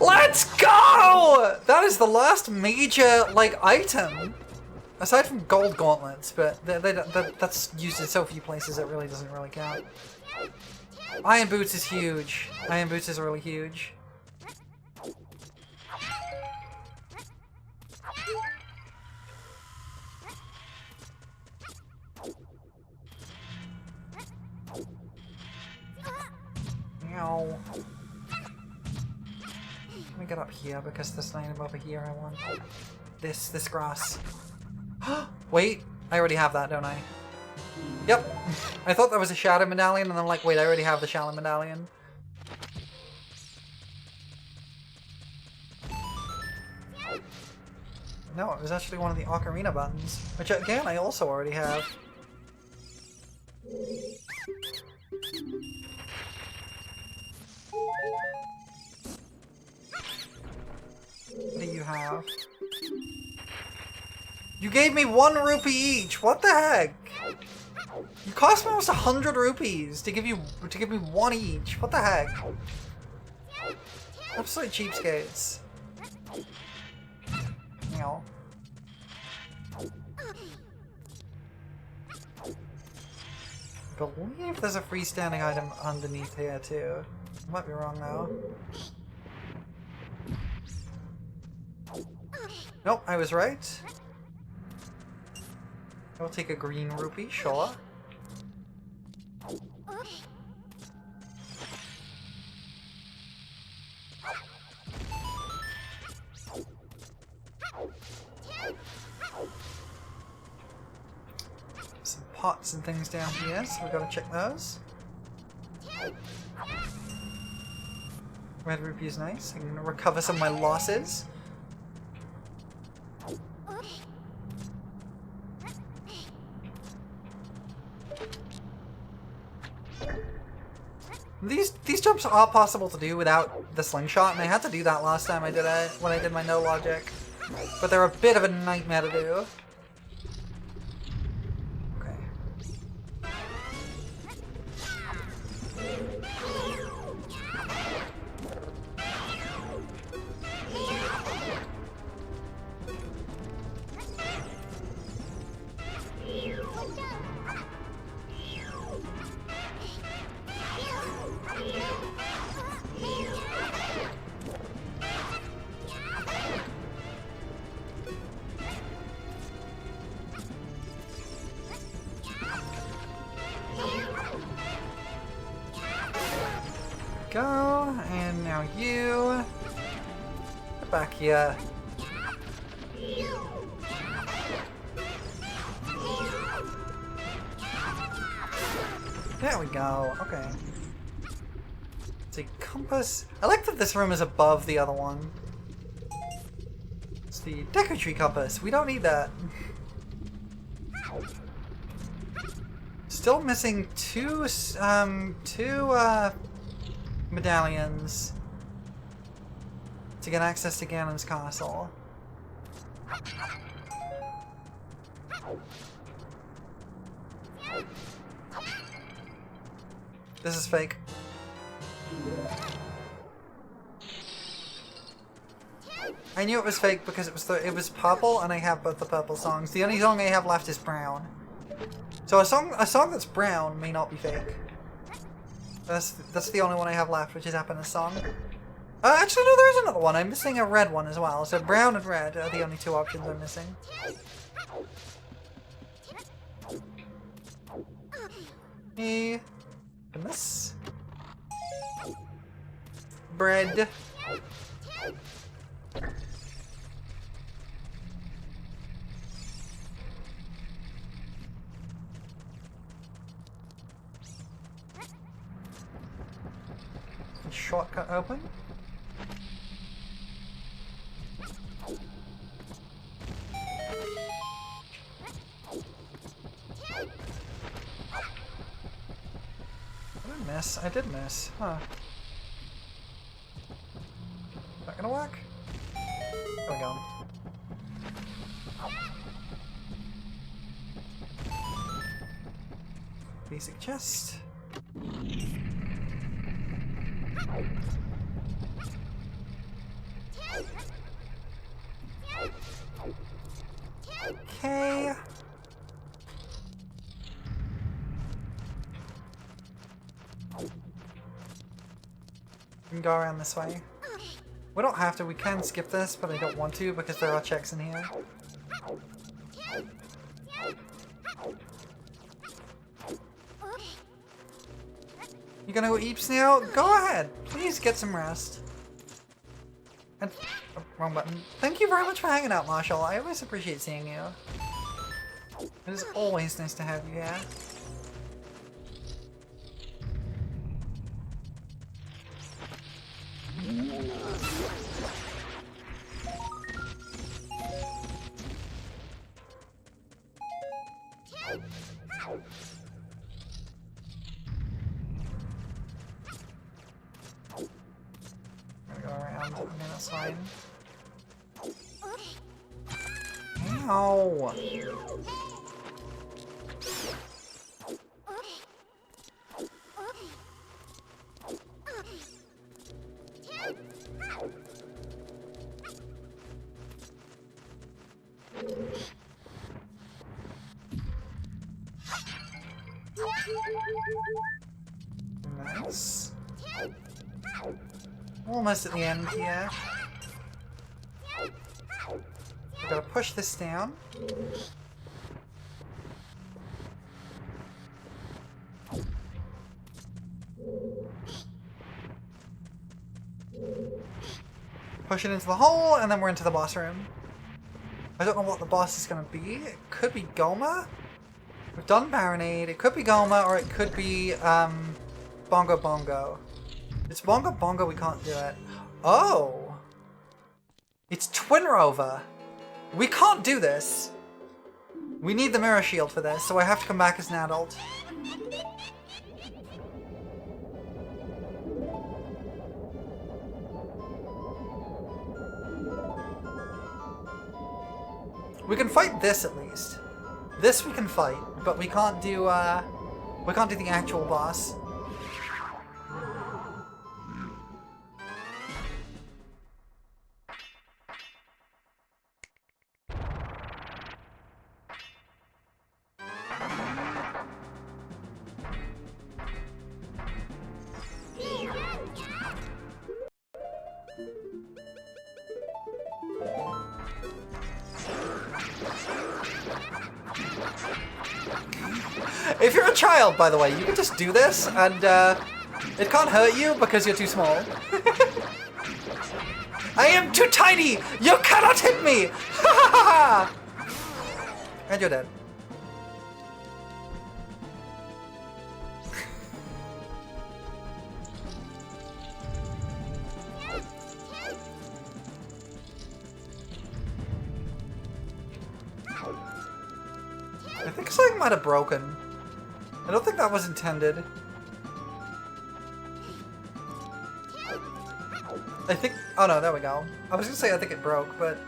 Let's go! That is the last major, like, item. Aside from gold gauntlets, but that's used in so few places it really doesn't really count. Iron boots is huge. Iron boots is really huge. Meow. Let me get up here because there's nothing over here I want. This grass. Wait, I already have that, don't I? Yep. I thought that was a shadow medallion and I'm like, wait, I already have the shadow medallion. No, it was actually one of the Ocarina buttons, which again I also already have. What do you have? You gave me 1 rupee each. What the heck? You cost me almost 100 rupees to give me 1 each. What the heck? Absolute cheapskates. Meow. I believe there's a freestanding item underneath here too. I might be wrong though. Nope, I was right. I'll take a green rupee, sure. Some pots and things down here, so we gotta check those. Red rupee is nice. I can recover some of my losses. These jumps are possible to do without the slingshot, and I had to do that last time I did it, when I did my no logic. But they're a bit of a nightmare to do. Okay. Go, and now you. Get back here. There we go, okay. It's a compass. I like that this room is above the other one. It's the Deku Tree compass. We don't need that. Still missing two medallions to get access to Ganon's castle. This is fake. I knew it was fake because it was purple, and I have both the purple songs. The only song I have left is brown. So a song that's brown may not be fake. That's the only one I have left, which is Happiness Song. Actually, no, there is another one. I'm missing a red one as well. So brown and red are the only two options I'm missing. Hey, goodness. Bread. Shortcut open. Did I miss? I did miss. Huh. Not gonna work? There we go. Basic chest. Okay. We can go around this way. We don't have to, we can skip this, but I don't want to because there are checks in here. You gonna go eeps now? Go ahead! Please get some rest. And, oh, wrong button. Thank you very much for hanging out, Marshall. I always appreciate seeing you. It is always nice to have you here. Gonna go around. Okay, that's fine. Ow! Almost at the end here. We've got to push this down. Push it into the hole, and then we're into the boss room. I don't know what the boss is going to be. It could be Goma. We've done Baronade. It could be Goma, or it could be Bongo Bongo. It's Bongo Bongo, we can't do it. Oh! It's Twin Rover. We can't do this. We need the mirror shield for this, so I have to come back as an adult. We can fight this at least. This we can fight, but we can't do the actual boss. If you're a child, by the way, you can just do this, and it can't hurt you because you're too small. I am too tiny! You cannot hit me! And you're dead. I think something might have broken. I don't think that was intended. I think... Oh no, there we go. I was gonna say I think it broke, but...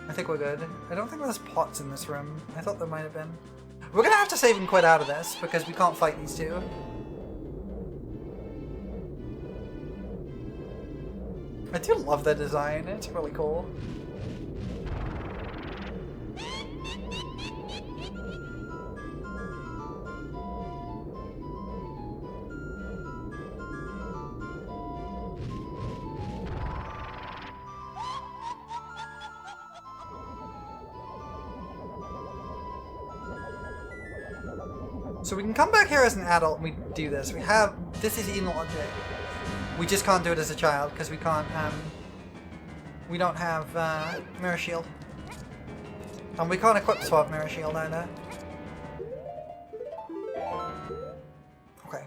I think we're good. I don't think there's pots in this room. I thought there might have been. We're gonna have to save and quit out of this, because we can't fight these two. I do love the design. It's really cool. So we can come back here as an adult and we do this. We have... This is in logic. We just can't do it as a child because we can't, we don't have, Mirror Shield. And we can't equip swap Mirror Shield either. Okay.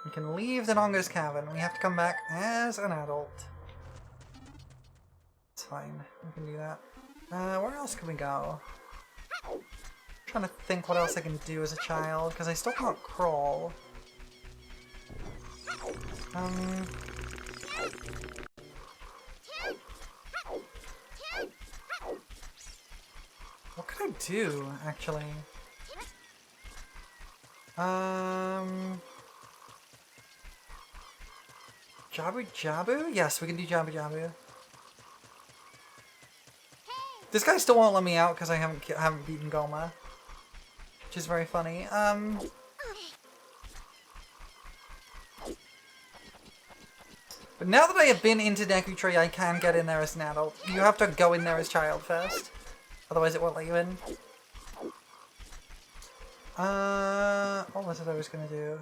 We can leave the Nongo's Cavern. We have to come back as an adult. It's fine. We can do that. Where else can we go? I'm trying to think what else I can do as a child, because I still can't crawl. What could I do, actually? Jabu Jabu? Yes, we can do Jabu Jabu. This guy still won't let me out because I haven't beaten Goma, which is very funny. But now that I have been into Deku Tree, I can get in there as an adult. You have to go in there as child first, otherwise it won't let you in. What was it I was gonna do?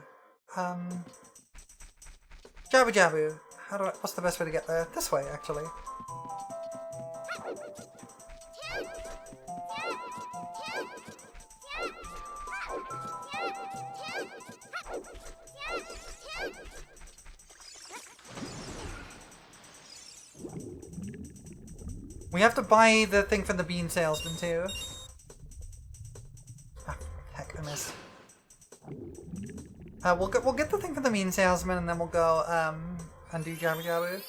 Jabu Jabu. What's the best way to get there? This way, actually. We have to buy the thing from the bean salesman too. Ah, heck, I missed. We'll get the thing from the bean salesman and then we'll go and do Jabu Jabu.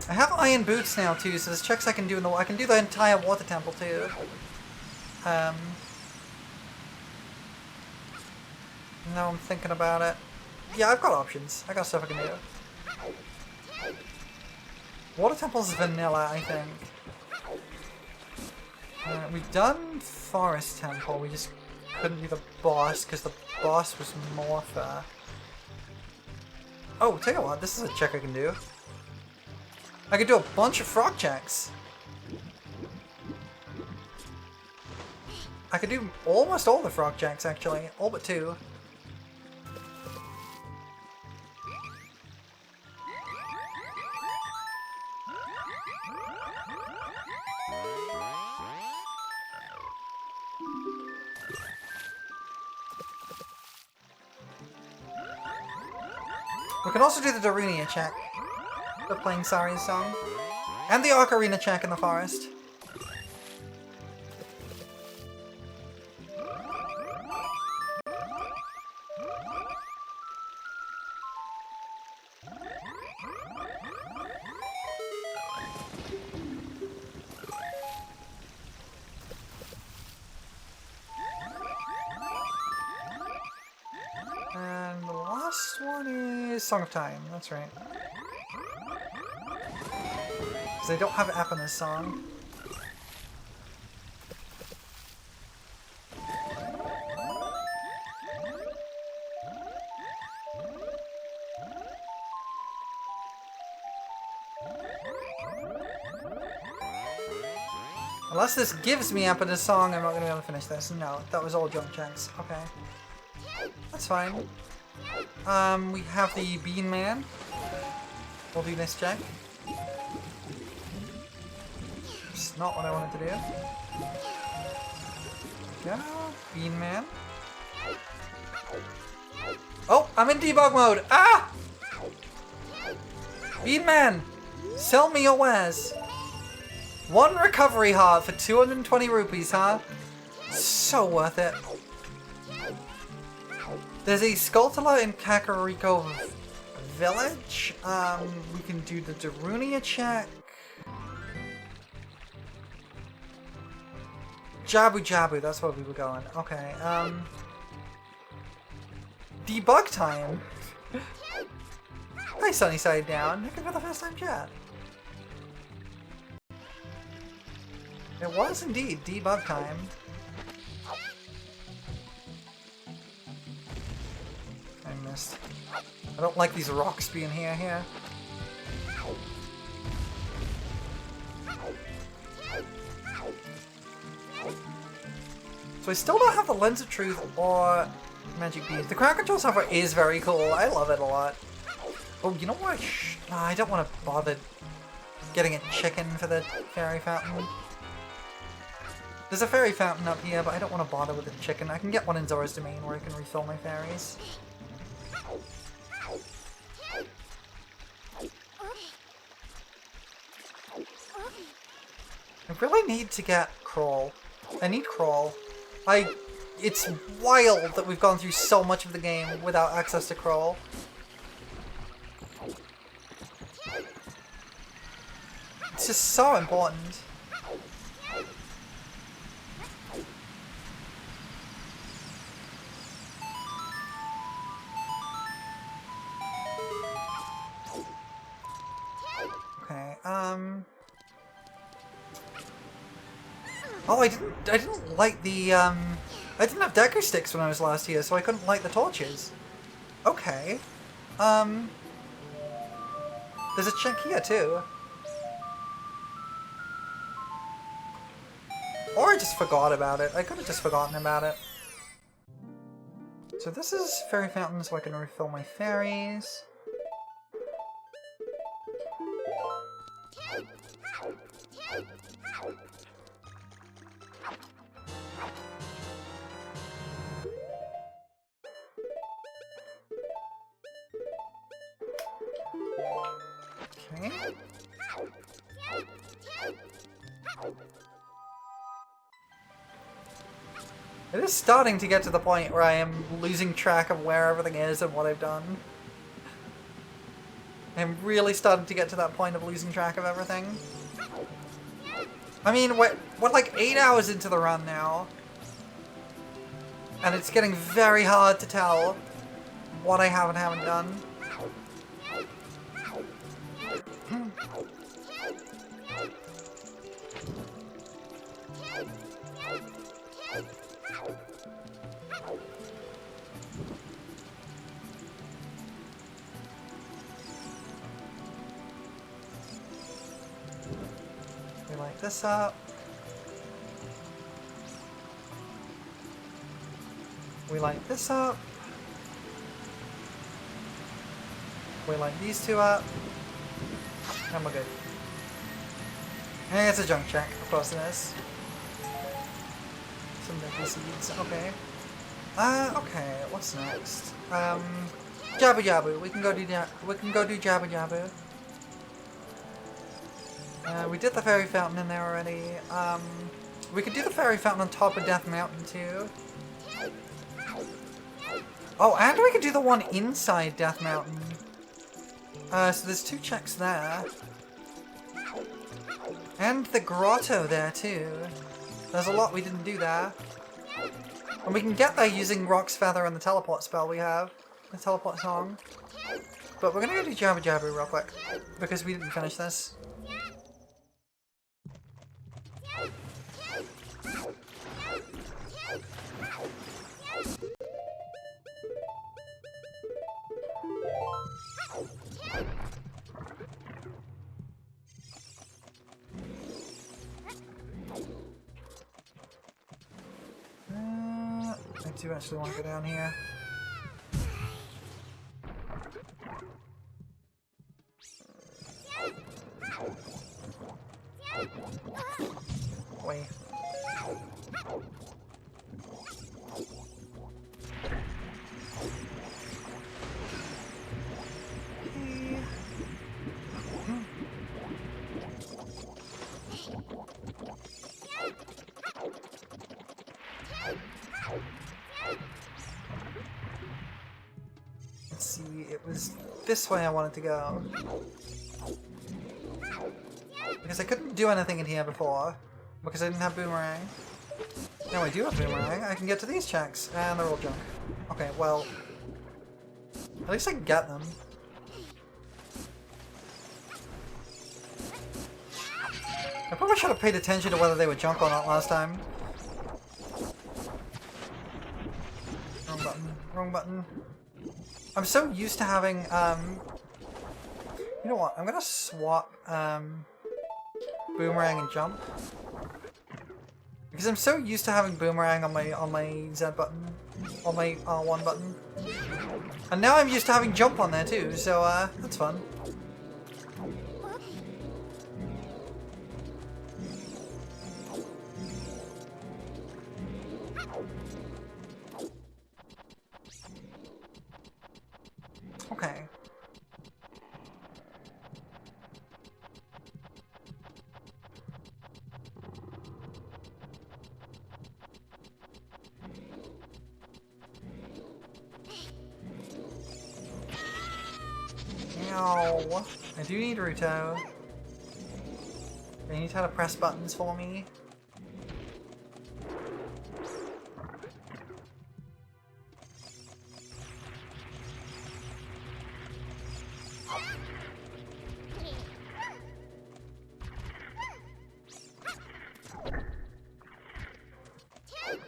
I have iron boots now too, so there's checks I can do in the I can do the entire water temple too. Now I'm thinking about it. Yeah, I've got options. I got stuff I can do. Water Temple's vanilla, I think. We've done Forest Temple. We just couldn't do the boss because the boss was Morpher. Oh, tell you what, this is a check I can do. I could do a bunch of frog checks. I could do almost all the frog checks, actually. All but 2. We can also do the Darunia check. The playing Sari's song. And the Ocarina check in the forest. And the last one is Song of Time, that's right. Because they don't have Epina's song. Unless this gives me Epina's song, I'm not going to be able to finish this. No, that was all jump checks. Okay. That's fine. We have the Bean Man. We'll do this check. It's not what I wanted to do. Yeah, Bean Man. Oh, I'm in debug mode! Ah! Bean Man! Sell me your wares! 1 recovery heart for 220 rupees, huh? So worth it. There's a Skulltula in Kakariko Village. We can do the Darunia check. Jabu Jabu, that's where we were going. Okay, Debug time? Hi, Sunnyside Down. Looking for the first time chat. It was indeed debug time. I missed. I don't like these rocks being here. So I still don't have the Lens of Truth or Magic Bead. The Crown Control software is very cool. I love it a lot. Oh, you know what? No, I don't want to bother getting a chicken for the fairy fountain. There's a fairy fountain up here, but I don't want to bother with the chicken. I can get one in Zora's Domain where I can refill my fairies. I really need to get Crawl. I need Crawl. It's wild that we've gone through so much of the game without access to Crawl. It's just so important. Okay, oh, I didn't light the, I didn't have Deku Sticks when I was last here, so I couldn't light the torches. Okay. There's a check here, too. Or I just forgot about it. I could have just forgotten about it. So this is Fairy Fountain, so I can refill my fairies. Okay. It is starting to get to the point where I am losing track of where everything is and what I've done. I'm really starting to get to that point of losing track of everything. I mean, we're like 8 hours into the run now. And it's getting very hard to tell what I have and haven't done. We light this up. We light this up. We light these two up. And we're good. And it's a junk check, of course it is. Some Mickey seeds, okay. Okay, what's next? Jabu Jabu. We can go do Jabu Jabu. We did the fairy fountain in there already. We could do the fairy fountain on top of Death Mountain too. Oh, and we could do the one inside Death Mountain. So there's 2 checks there. And the grotto there too. There's a lot we didn't do there. And we can get there using Rock's Feather and the teleport spell we have. The teleport song. But we're gonna go do Jabu Jabu real quick. Because we didn't finish this. I do actually want to go down here. Wait. Let's see, it was this way I wanted to go. Because I couldn't do anything in here before, because I didn't have Boomerang. Now I do have Boomerang, I can get to these checks, and they're all junk. Okay, well, at least I can get them. I probably should have paid attention to whether they were junk or not last time. Wrong button, wrong button. I'm so used to having, you know what, I'm gonna swap, Boomerang and jump. Because I'm so used to having Boomerang on my Z button, on my R1 button. And now I'm used to having jump on there too, so, that's fun. Okay. Ow. I do need Ruto. They need how to press buttons for me.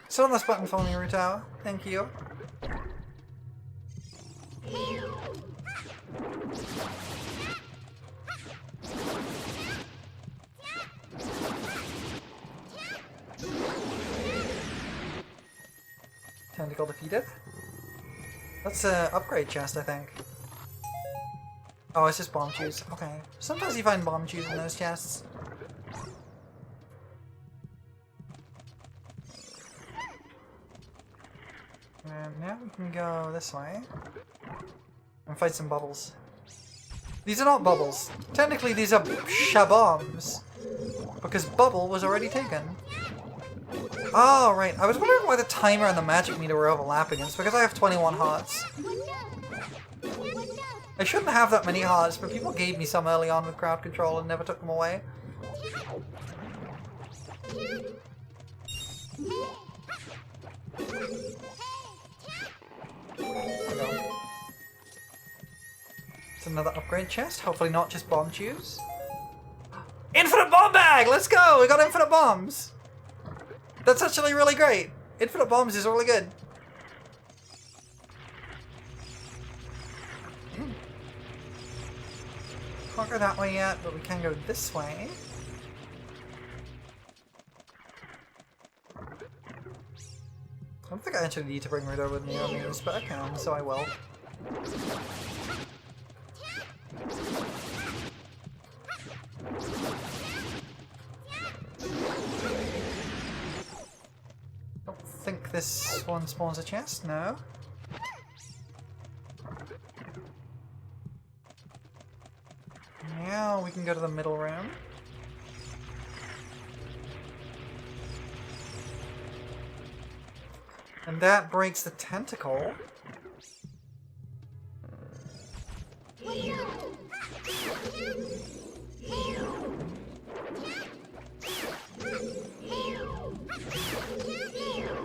Sit on this button for me, Ruto. Thank you. Tentacle defeated. That's an upgrade chest, I think. Oh, it's just bomb chews. Okay. Sometimes you find bomb chews in those chests. And now we can go this way and fight some bubbles. These are not bubbles. Technically, these are shabombs because bubble was already taken. Oh, right. I was wondering why the timer and the magic meter were overlapping. It's because I have 21 hearts. I shouldn't have that many hearts, but people gave me some early on with crowd control and never took them away. There we go. It's another upgrade chest. Hopefully not just bomb tubes. Infinite bomb bag! Let's go! We got infinite bombs! That's actually really great. Infinite bombs is really good. Can't go that way yet, but we can go this way. I don't think I actually need to bring Rando with me on these, but I can, so I will. Don't think this one spawns a chest, no. Now we can go to the middle room. And that breaks the tentacle.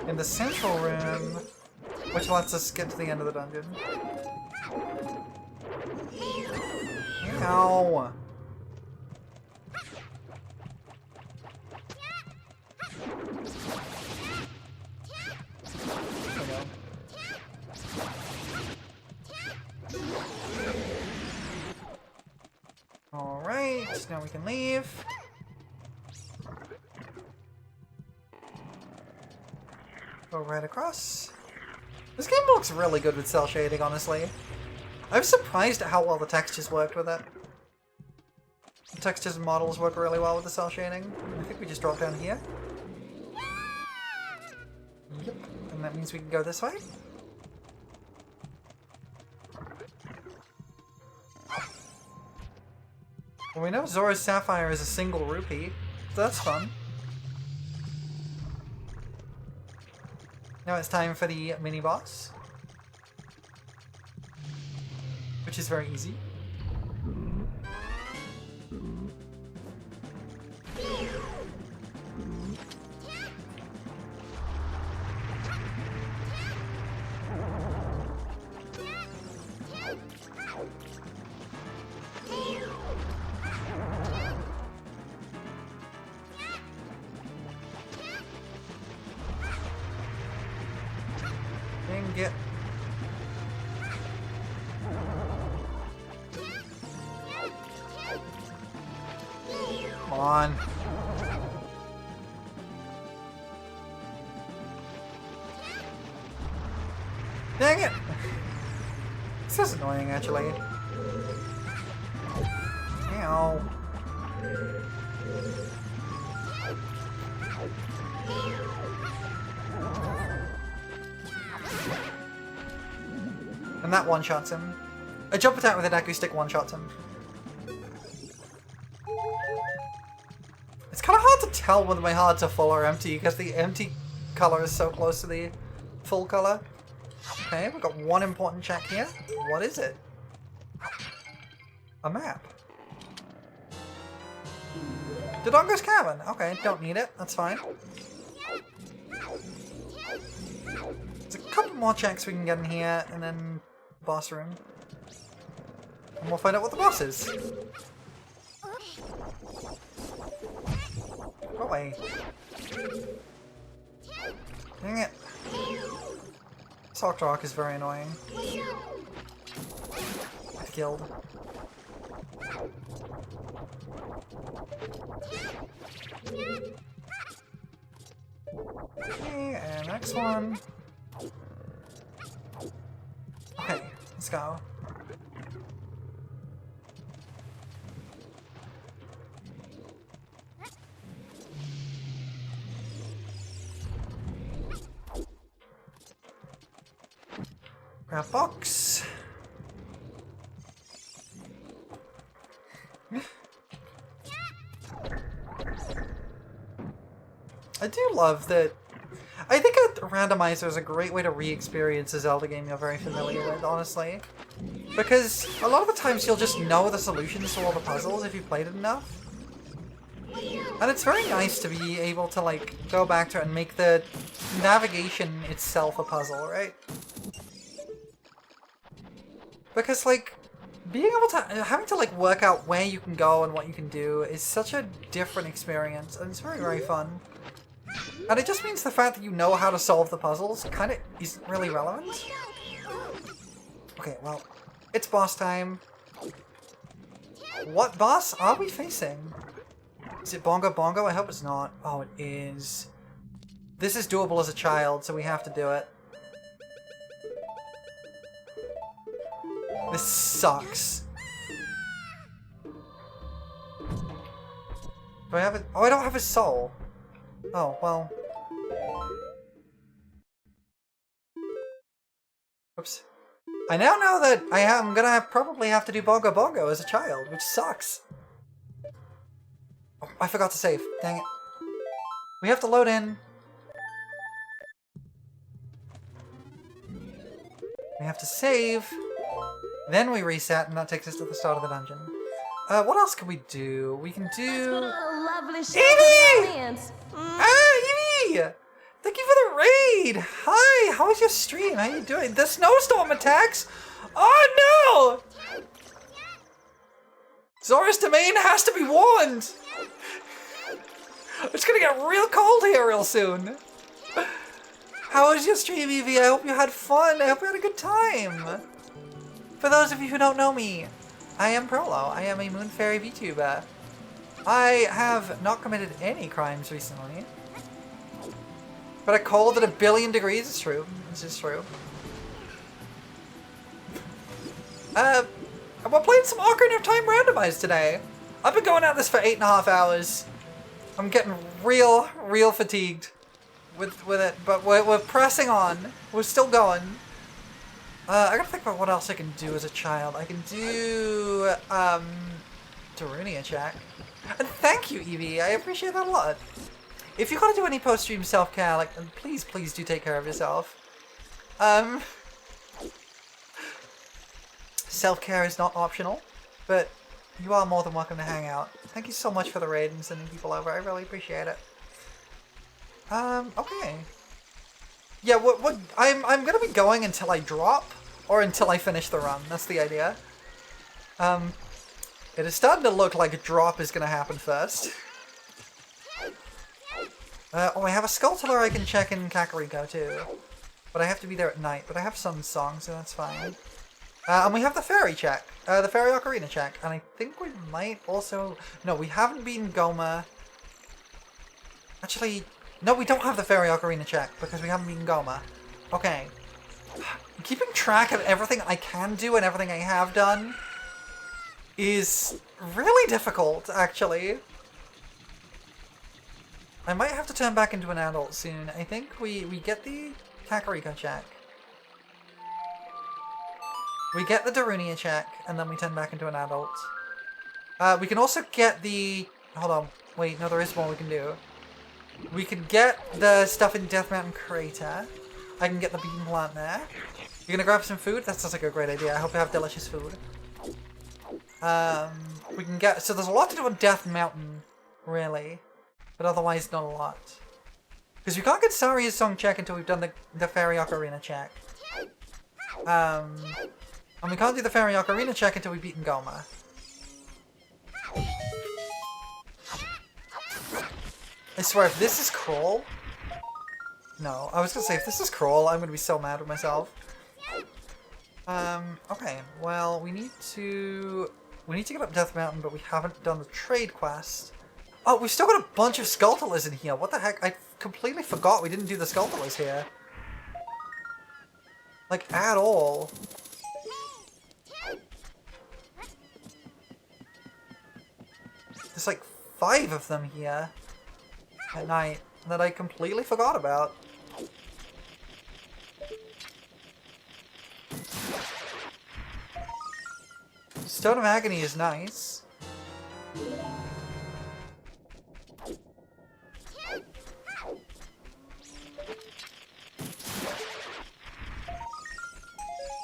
In the central room, which lets us get to the end of the dungeon. Ow! Alright, now we can leave. Go right across. This game looks really good with cell shading, honestly. I was surprised at how well the textures worked with it. The textures and models work really well with the cell shading. I think we just drop down here. Yep, and that means we can go this way. Well, we know Zora's Sapphire is a single rupee, so that's fun. Now it's time for the mini-boss, which is very easy. Get. Come on. Dang it! This is annoying, actually. Ow. And that one-shots him. A jump attack with a Deku Stick one-shots him. It's kind of hard to tell whether my hearts are full or empty because the empty color is so close to the full color. Okay, we've got one important check here. What is it? A map. Dodongo's Cavern. Okay, don't need it. That's fine. There's a couple more checks we can get in here, and then boss room. And we'll find out what the boss is. Go away. Dang it. Sock Rock is very annoying. I've killed. Okay, and next one. Okay, let's go. Grab box. I do love that. I think a randomizer is a great way to re-experience a Zelda game you're very familiar with, honestly. Because a lot of the times you'll just know the solutions to all the puzzles if you've played it enough. And it's very nice to be able to, like, go back to it and make the navigation itself a puzzle, right? Because, like, being able to, having to like work out where you can go and what you can do is such a different experience, and it's very, very fun. And it just means the fact that you know how to solve the puzzles kind of isn't really relevant. Okay, well, it's boss time. What boss are we facing? Is it Bongo Bongo? I hope it's not. Oh, it is. This is doable as a child, so we have to do it. This sucks. Do I have it? Oh, I don't have his soul. Oh, well. Oops. I now know that I am gonna probably have to do Bongo Bongo as a child, which sucks. Oh, I forgot to save. Dang it. We have to load in. We have to save. Then we reset, and that takes us to the start of the dungeon. What else can we do? We can do... Evie! Evie! Thank you for the raid! Hi, how was your stream? How you doing? The snowstorm attacks? Oh no! Zora's domain has to be warned! It's gonna get real cold here real soon. How was your stream, Evie? I hope you had fun. I hope you had a good time. For those of you who don't know me, I am Prolo. I am a Moon Fairy VTuber. I have not committed any crimes recently. But a cold at 1 billion degrees is true. This is true. We're playing some Ocarina of Time randomized today. I've been going at this for 8.5 hours. I'm getting real fatigued with it, but we're pressing on. We're still going. I gotta think about what else I can do as a child. I can do, Darunia check. And thank you, Evie. I appreciate that a lot. If you gotta do any post-stream self-care, like, please do take care of yourself. Self-care is not optional, but you are more than welcome to hang out. Thank you so much for the raid and sending people over. I really appreciate it. Okay. Yeah, I'm gonna be going until I drop, or until I finish the run. That's the idea. It is starting to look like a drop is gonna happen first. Oh, I have a Skulltula I can check in Kakariko too. But I have to be there at night. But I have Sun Song, so that's fine. And we have the Fairy check. The Fairy Ocarina check. And I think we might also... No, we haven't beaten Goma. Actually, no, we don't have the Fairy Ocarina check because we haven't beaten Goma. Okay. Keeping track of everything I can do and everything I have done is really difficult, actually. I might have to turn back into an adult soon. I think we get the Kakariko check. We get the Darunia check, and then we turn back into an adult. We can also get the... Hold on. Wait, no, there is more we can do. We can get the stuff in Death Mountain Crater. I can get the bean plant there. You're gonna grab some food? That sounds like a great idea. I hope you have delicious food. We can get... So there's a lot to do on Death Mountain, really. But otherwise, not a lot. Because we can't get Saria's song check until we've done the Fairy Ocarina check. And we can't do the Fairy Ocarina check until we've beaten Goma. I swear, if this is Crawl... No, I was gonna say, if this is Crawl, I'm gonna be so mad with myself. Okay, well, we need to get up Death Mountain, but we haven't done the trade quest. Oh, we've still got a bunch of Skulltulas in here. What the heck? I completely forgot we didn't do the Skulltulas here. Like, at all. There's like 5 of them here at night that I completely forgot about. Stone of Agony is nice.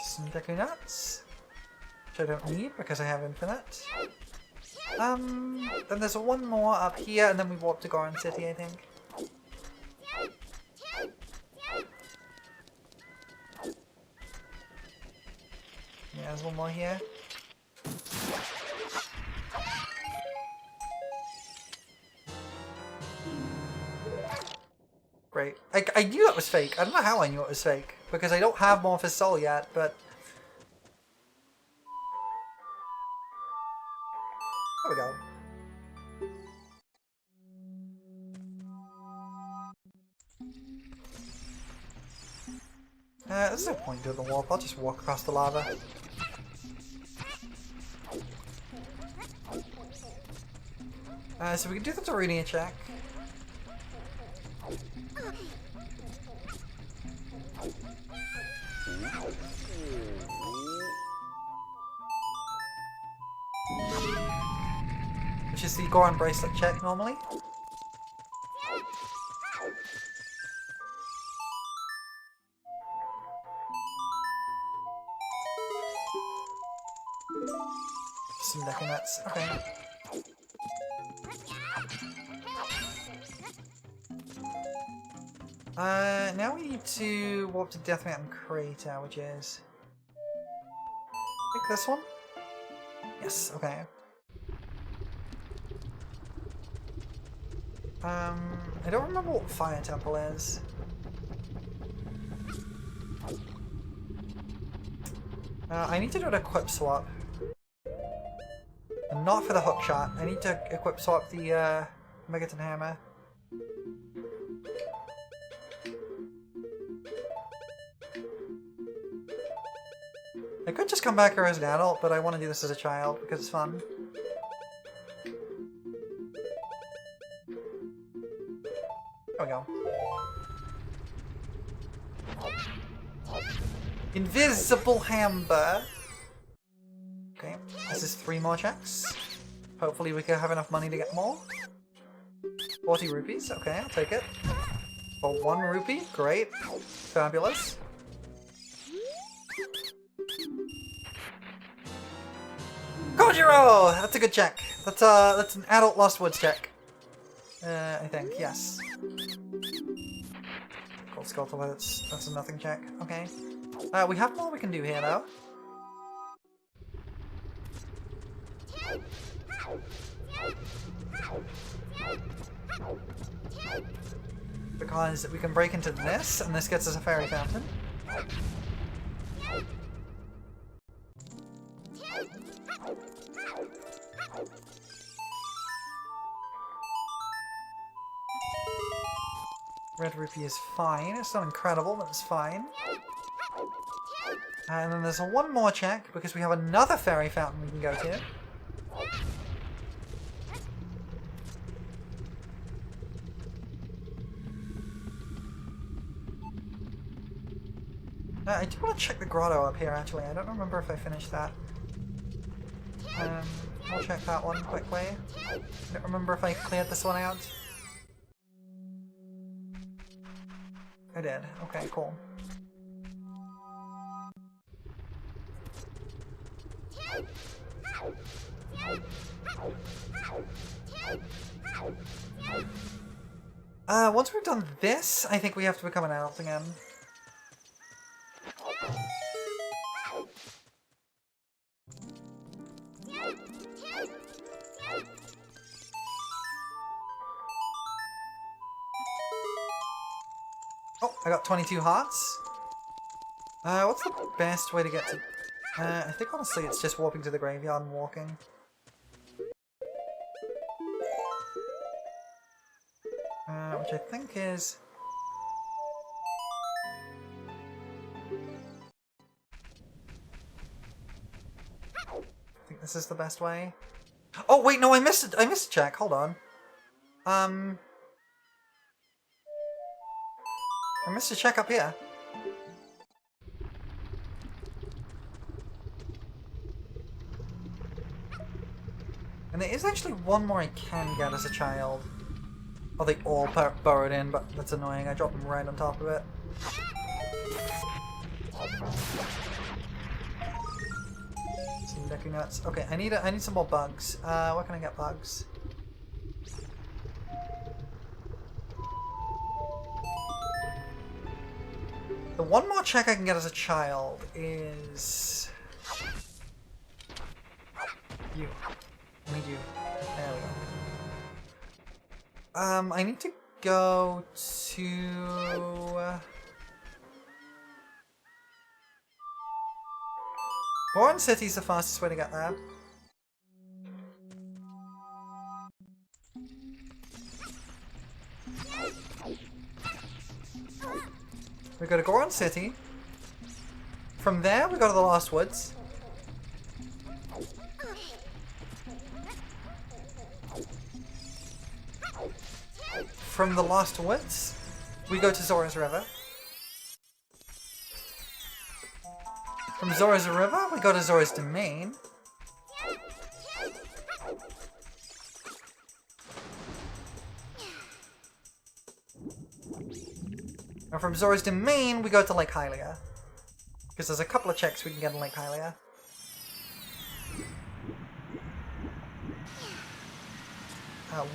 Some Deku Nuts, which I don't need because I have infinite. Then there's one more up here, and then we warp to Goron City, I think. Yeah, there's one more here. great. I knew that was fake. I don't know how I knew it was fake. Because I don't have Morphous Soul yet, but... There we go. There's no point doing the warp. I'll just walk across the lava. So we can do the Ocarina check. Which is the Goron bracelet check normally. Some deco nuts. Okay. Now we need to warp to Death Mountain Crater, which is... I think this one? Yes, okay. I don't remember what Fire Temple is. I need to do an equip swap. And not for the hook shot. I need to equip swap the Megaton Hammer. I could just come back here as an adult, but I want to do this as a child because it's fun. There we go. Invisible Hammer! Okay, this is 3 more checks. Hopefully we can have enough money to get more. 40 rupees, okay, I'll take it. For 1 rupee, great. Fabulous. Kojiro! That's a good check. That's an adult Lost Woods check. I think, yes. Gold Skull, that's a nothing check. Okay. We have more we can do here though. Because we can break into this, and this gets us a fairy fountain. Red rupee is fine. It's not incredible, but it's fine. And then there's one more check, because we have another fairy fountain we can go to. I do want to check the grotto up here, actually. I don't remember if I finished that. I'll check that one quickly. I don't remember if I cleared this one out. I did. Okay, cool. Once we've done this, I think we have to become an adult again. Oh, I got 22 hearts. What's the best way to get to... I think honestly it's just warping to the graveyard and walking. Which I think is... I think this is the best way. Oh wait, no, I missed it. I missed a check. Hold on. I missed a check up here. And there is actually one more I can get as a child. Oh, they all burrowed in, but that's annoying. I dropped them right on top of it. Some dicky nuts. Okay, I need some more bugs. Where can I get bugs? The one more check I can get as a child is... you. I need you. There we go. I need to go to... Goron City's the fastest way to get there. We go to Goron City. From there, we go to the Lost Woods. From the Lost Woods, we go to Zora's River. From Zora's River, we go to Zora's Domain. And from Zora's Domain, we go to Lake Hylia. Because there's a couple of checks we can get in Lake Hylia.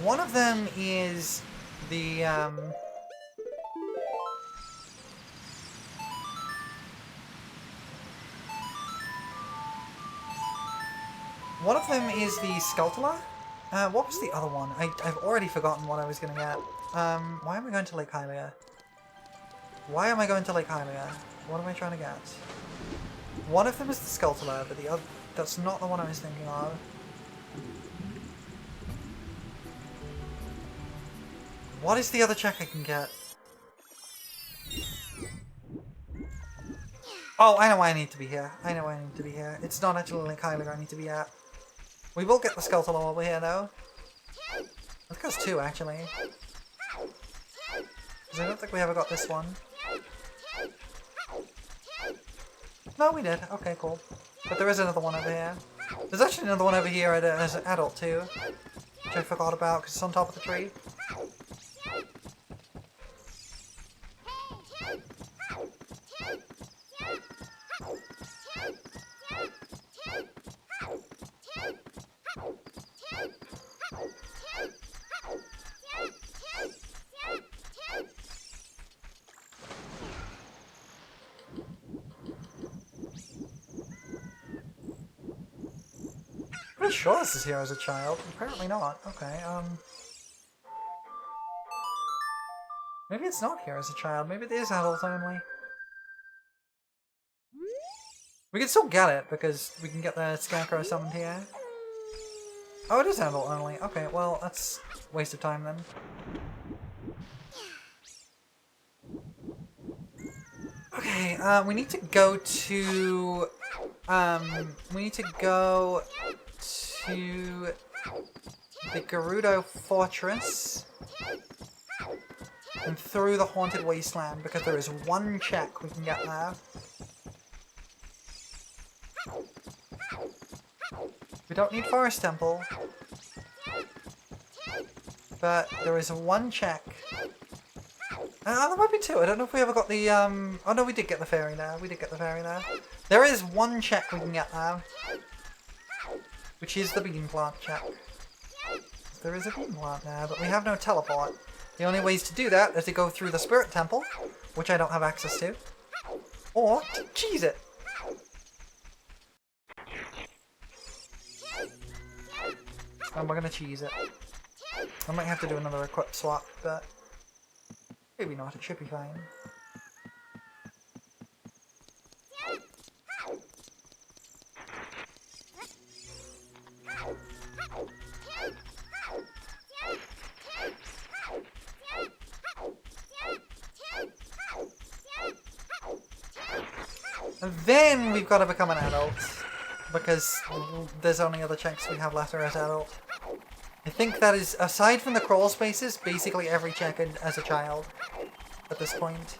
One of them is the, one of them is the Skulltula. What was the other one? I've already forgotten what I was going to get. Why am I going to Lake Hylia? Why am I going to Lake Hylia? What am I trying to get? One of them is the Skulltula, but the other... That's not the one I was thinking of. What is the other check I can get? Oh, I know why I need to be here. I know why I need to be here. It's not actually Lake Hylia I need to be at. We will get the Skulltula while we're here, though. I think there's two, actually. Because I don't think we ever got this one. No, we did. Okay, cool. But there is another one over here. There's actually another one over here as an adult, too. Which I forgot about, because it's on top of the tree. Pretty sure this is here as a child. Apparently not. Okay, maybe it's not here as a child. Maybe it is adult only. We can still get it, because we can get the Scarecrow summoned here. Oh, it is adult only. Okay, well, that's a waste of time then. Okay, we need to go to... we need to go to the Gerudo Fortress and through the Haunted Wasteland, because there is one check we can get there. We don't need Forest Temple, but there is one check. There might be two. I don't know if we ever got the, oh no, we did get the fairy there. We did get the fairy there. There is one check we can get there, which is the bean plant check. There is a bean plant there, but we have no teleport. The only ways to do that is to go through the Spirit Temple, which I don't have access to, or to cheese it. And we're gonna cheese it. I might have to do another equip swap, but maybe not, it should be fine. And then we've got to become an adult, because there's only other checks we have left as adult. I think that is, aside from the crawl spaces, basically every check as a child at this point.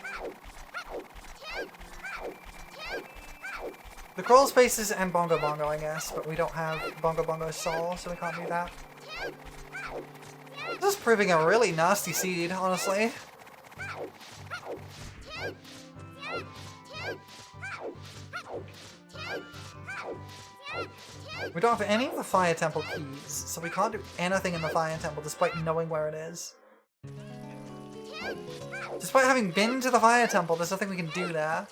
The crawl spaces and Bongo Bongo, I guess, but we don't have Bongo Bongo's soul, so we can't do that. This is proving a really nasty seed, honestly. We don't have any of the Fire Temple keys, so we can't do anything in the Fire Temple despite knowing where it is. Despite having been to the Fire Temple, there's nothing we can do there.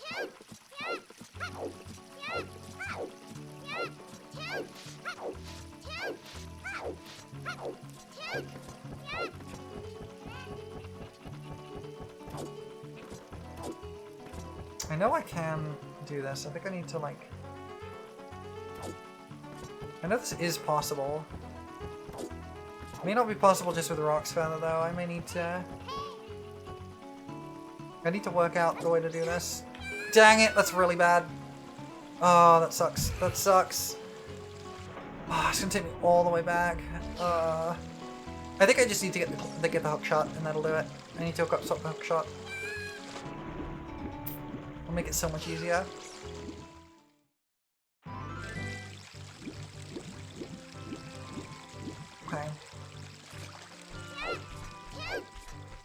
I know I can do this. I think I need to, like... I know this is possible. It may not be possible just with Rock's Feather, though. I may need to... I need to work out the way to do this. Dang it, that's really bad. Oh, that sucks. That sucks. Oh, it's gonna take me all the way back. I think I just need to get the hook shot, and that'll do it. I need to hook up the hook shot. It'll make it so much easier. Okay.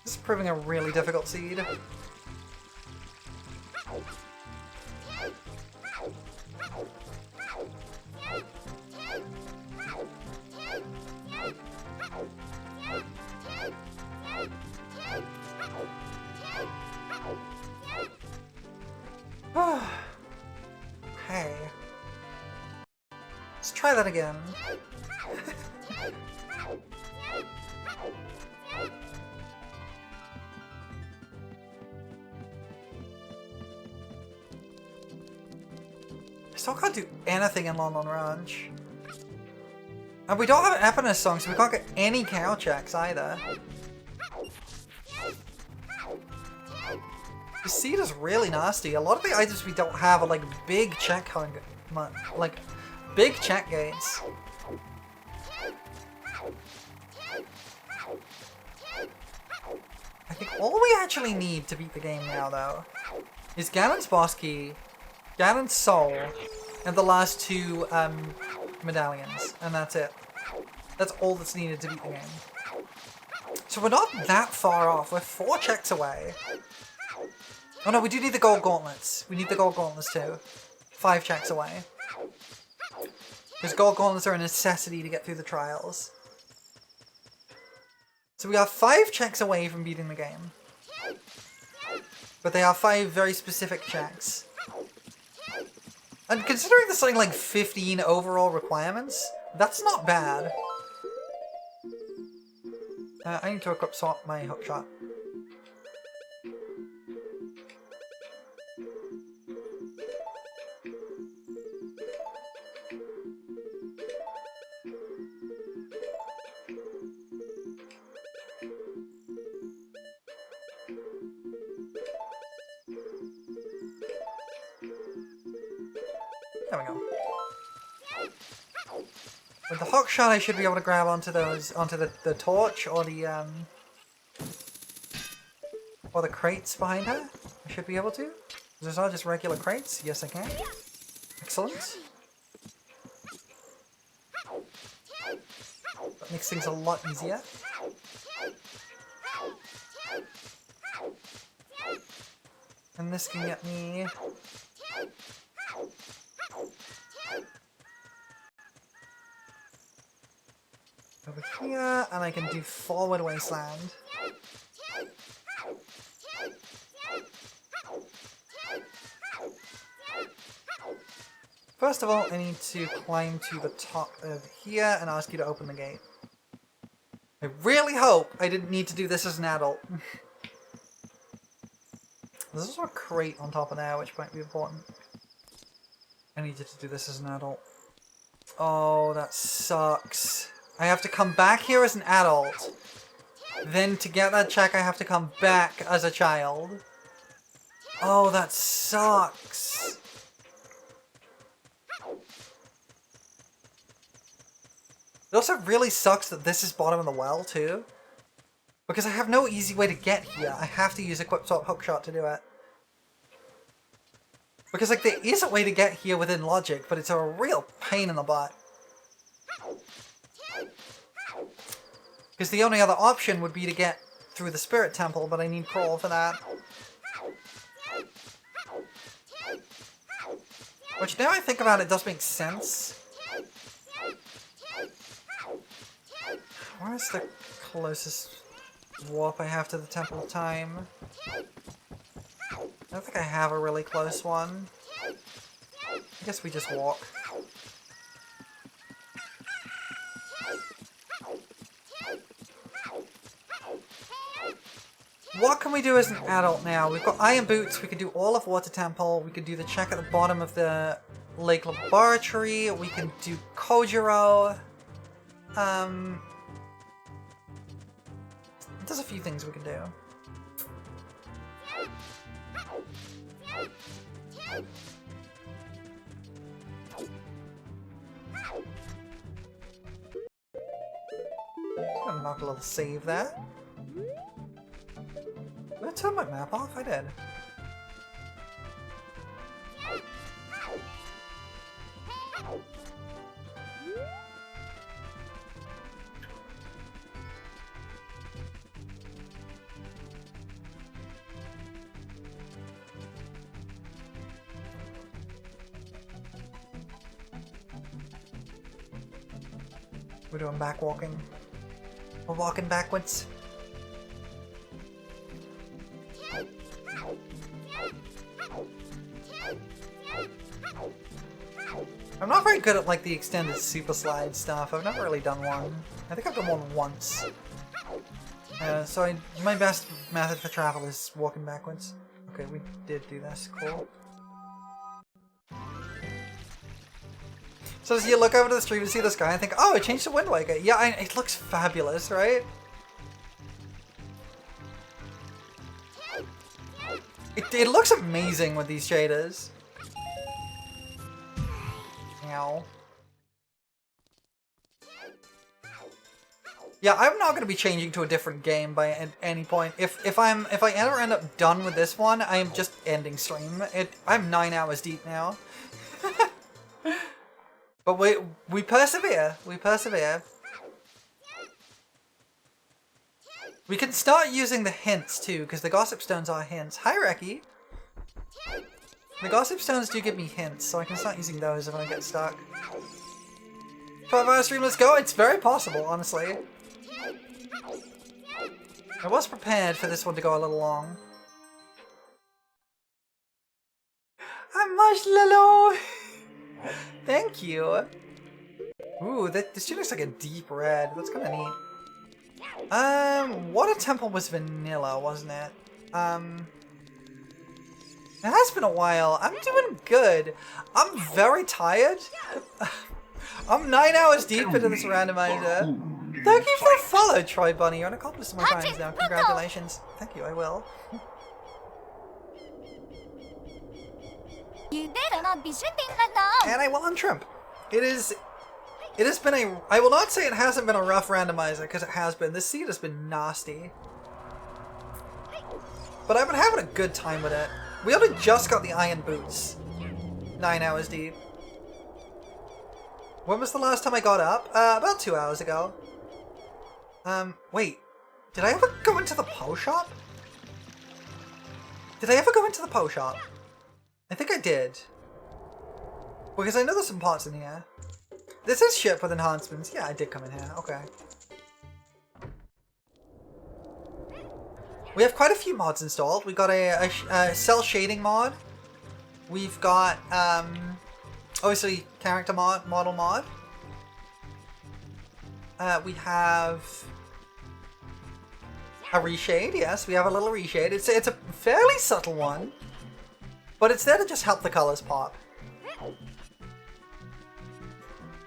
This is proving a really difficult seed. Hey. Let's try that again. I still can't do anything in London Ranch. And we don't have an Epiness song, so we can't get any cow checks either. The seed is really nasty. A lot of the items we don't have are like big check like big check gates. I think all we actually need to beat the game now, though, is Ganon's boss key, Ganon's soul, and the last two medallions, and that's it. That's all that's needed to beat the game. So we're not that far off. We're 4 checks away. Oh no, we do need the gold gauntlets. We need the gold gauntlets too. 5 checks away. Because gold gauntlets are a necessity to get through the trials. So we are 5 checks away from beating the game. But they are 5 very specific checks. And considering there's something like 15 overall requirements, that's not bad. I need to equip my hookshot. There we go. With the hookshot, I should be able to grab onto the torch or the crates behind her. I should be able to. Those are just regular crates. Yes, I can. Excellent. That makes things a lot easier. And this can get me... over here, and I can do forward wasteland. First of all, I need to climb to the top of here and ask you to open the gate. I really hope I didn't need to do this as an adult. There's also a crate on top of there, which might be important. I needed to do this as an adult. Oh, that sucks. I have to come back here as an adult. Then to get that check, I have to come back as a child. Oh, that sucks. It also really sucks that this is bottom of the well, too. Because I have no easy way to get here. I have to use Equip Swap Hookshot to do it. Because, like, there is a way to get here within logic, but it's a real pain in the butt. Because the only other option would be to get through the Spirit Temple, but I need Crawl for that. Which, now I think about it, does make sense. Where's the closest warp I have to the Temple of Time? I don't think I have a really close one. I guess we just walk. What can we do as an adult now? We've got iron boots, we can do all of Water Temple, we can do the check at the bottom of the Lake Laboratory, we can do Kojiro. There's a few things we can do. Just gonna knock a little save there. Did I turn my map off? I did. We're doing back walking. We're walking backwards. I'm not very good at like the extended super slide stuff. I've never really done one. I think I've done one once. So my best method for travel is walking backwards. Okay, we did do this. Cool. So as you look over to the stream and see the sky and think, oh, it changed to Wind Waker. Yeah, it looks fabulous, right? It looks amazing with these shaders. Ow. Yeah, I'm not going to be changing to a different game by at any point. If I ever end up done with this one, I am just ending stream. I'm 9 hours deep now. But we persevere. We persevere. We can start using the hints too, because the Gossip Stones are hints. Hi, Reki. The Gossip Stones do give me hints, so I can start using those if I get stuck. 12-hour stream, let's go! It's very possible, honestly. I was prepared for this one to go a little long. I'm Marshmallow! Thank you! Ooh, this shit looks like a deep red. That's kind of neat. Water Temple was vanilla, wasn't it? It has been a while. I'm doing good. I'm very tired. I'm 9 hours deep into this randomizer. Thank you for the follow, Troy Bunny. You're an accomplice to my crimes now. Congratulations. Thank you, I will. And I will untrimp. It has been I will not say it hasn't been a rough randomizer, because it has been. This seed has been nasty. But I've been having a good time with it. We only just got the iron boots. 9 hours deep. When was the last time I got up? About 2 hours ago. Wait. Did I ever go into the Poe shop? Did I ever go into the Poe shop? I think I did. Because I know there's some pots in here. This is ship with enhancements. Yeah, I did come in here. Okay. We have quite a few mods installed. We got a cell shading mod. We've got obviously character model mod. We have a reshade. Yes, we have a little reshade. It's a fairly subtle one, but it's there to just help the colors pop.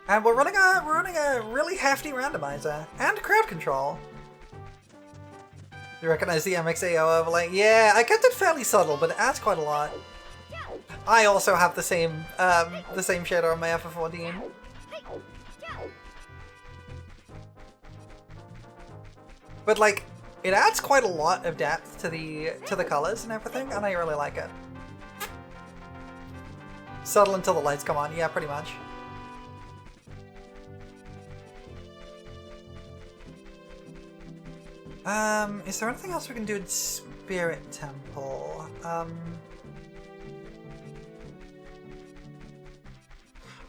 And we're running a really hefty randomizer and crowd control. You recognize the MXAO overlay? Yeah, I kept it fairly subtle, but it adds quite a lot. I also have the same shader on my FF14. But like, it adds quite a lot of depth to the colors and everything, and I really like it. Subtle until the lights come on, yeah, pretty much. Is there anything else we can do in Spirit Temple?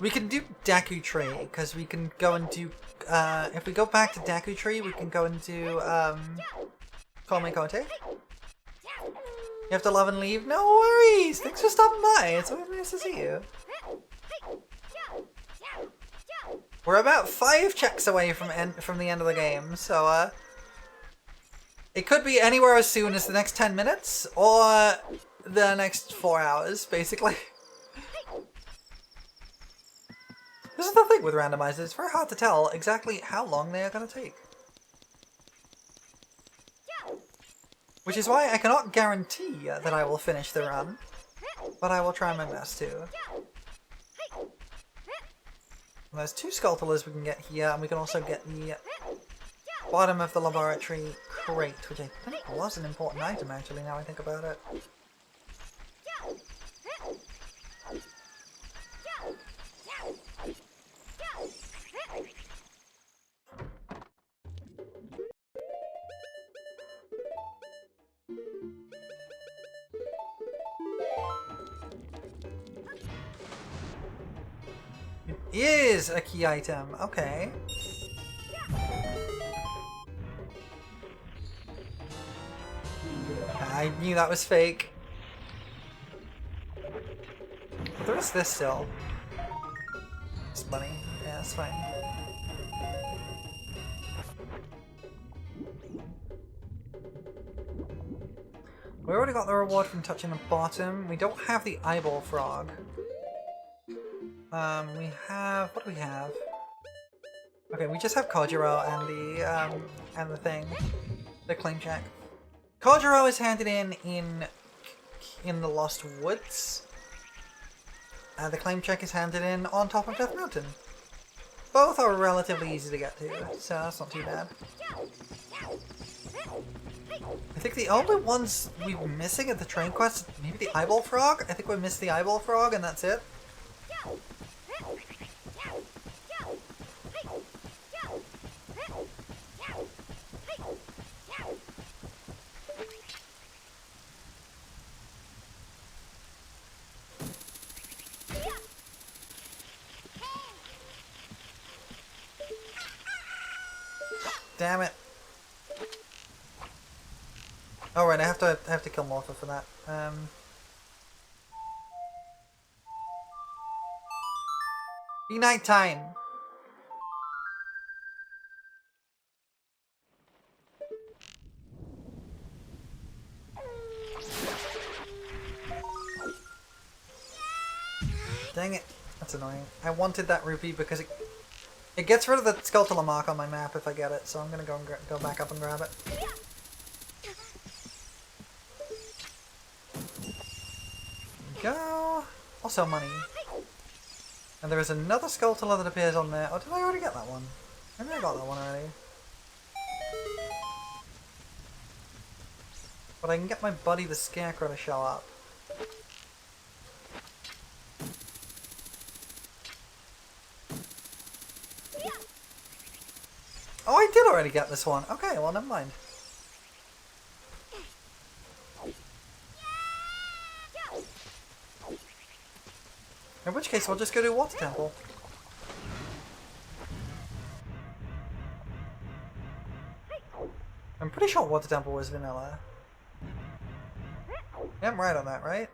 We can do Deku Tree, because we can go and do, if we go back to Deku Tree, we can go and do, Kome Kote. You have to love and leave? No worries! Thanks for stopping by, it's always nice to see you. We're about 5 checks away from the end of the game, so, It could be anywhere as soon as the next 10 minutes or the next 4 hours, basically. This is the thing with randomizers, it's very hard to tell exactly how long they are going to take. Which is why I cannot guarantee that I will finish the run, but I will try my best to. And there's 2 Skulltulas we can get here, and we can also get the bottom of the laboratory crate, which I think was an important item actually, now I think about it. It is a key item, okay. I knew that was fake. But there is this still. It's funny. Yeah, that's fine. We already got the reward from touching the bottom. We don't have the eyeball frog. We have... what do we have? Okay, we just have Kojiro and the thing. The claim check. Kojiro is handed in the Lost Woods. The claim check is handed in on top of Death Mountain. Both are relatively easy to get to, so that's not too bad. I think the only ones we're missing at the train quest, maybe the eyeball frog? I think we missed the eyeball frog and that's it. Damn it. Oh right, I have to kill Morpha for that. Be nighttime. Dang it. That's annoying. I wanted that rupee because it gets rid of the Skulltula mark on my map if I get it, so I'm gonna go back up and grab it. Go. Also money. And there is another Skulltula that appears on there. Oh, did I already get that one? Maybe I got that one already. But I can get my buddy the Scarecrow to show up. Oh, I did already get this one. Okay, well, never mind. In which case, we'll just go to Water Temple. I'm pretty sure Water Temple was vanilla. Yeah, I'm right on that, right?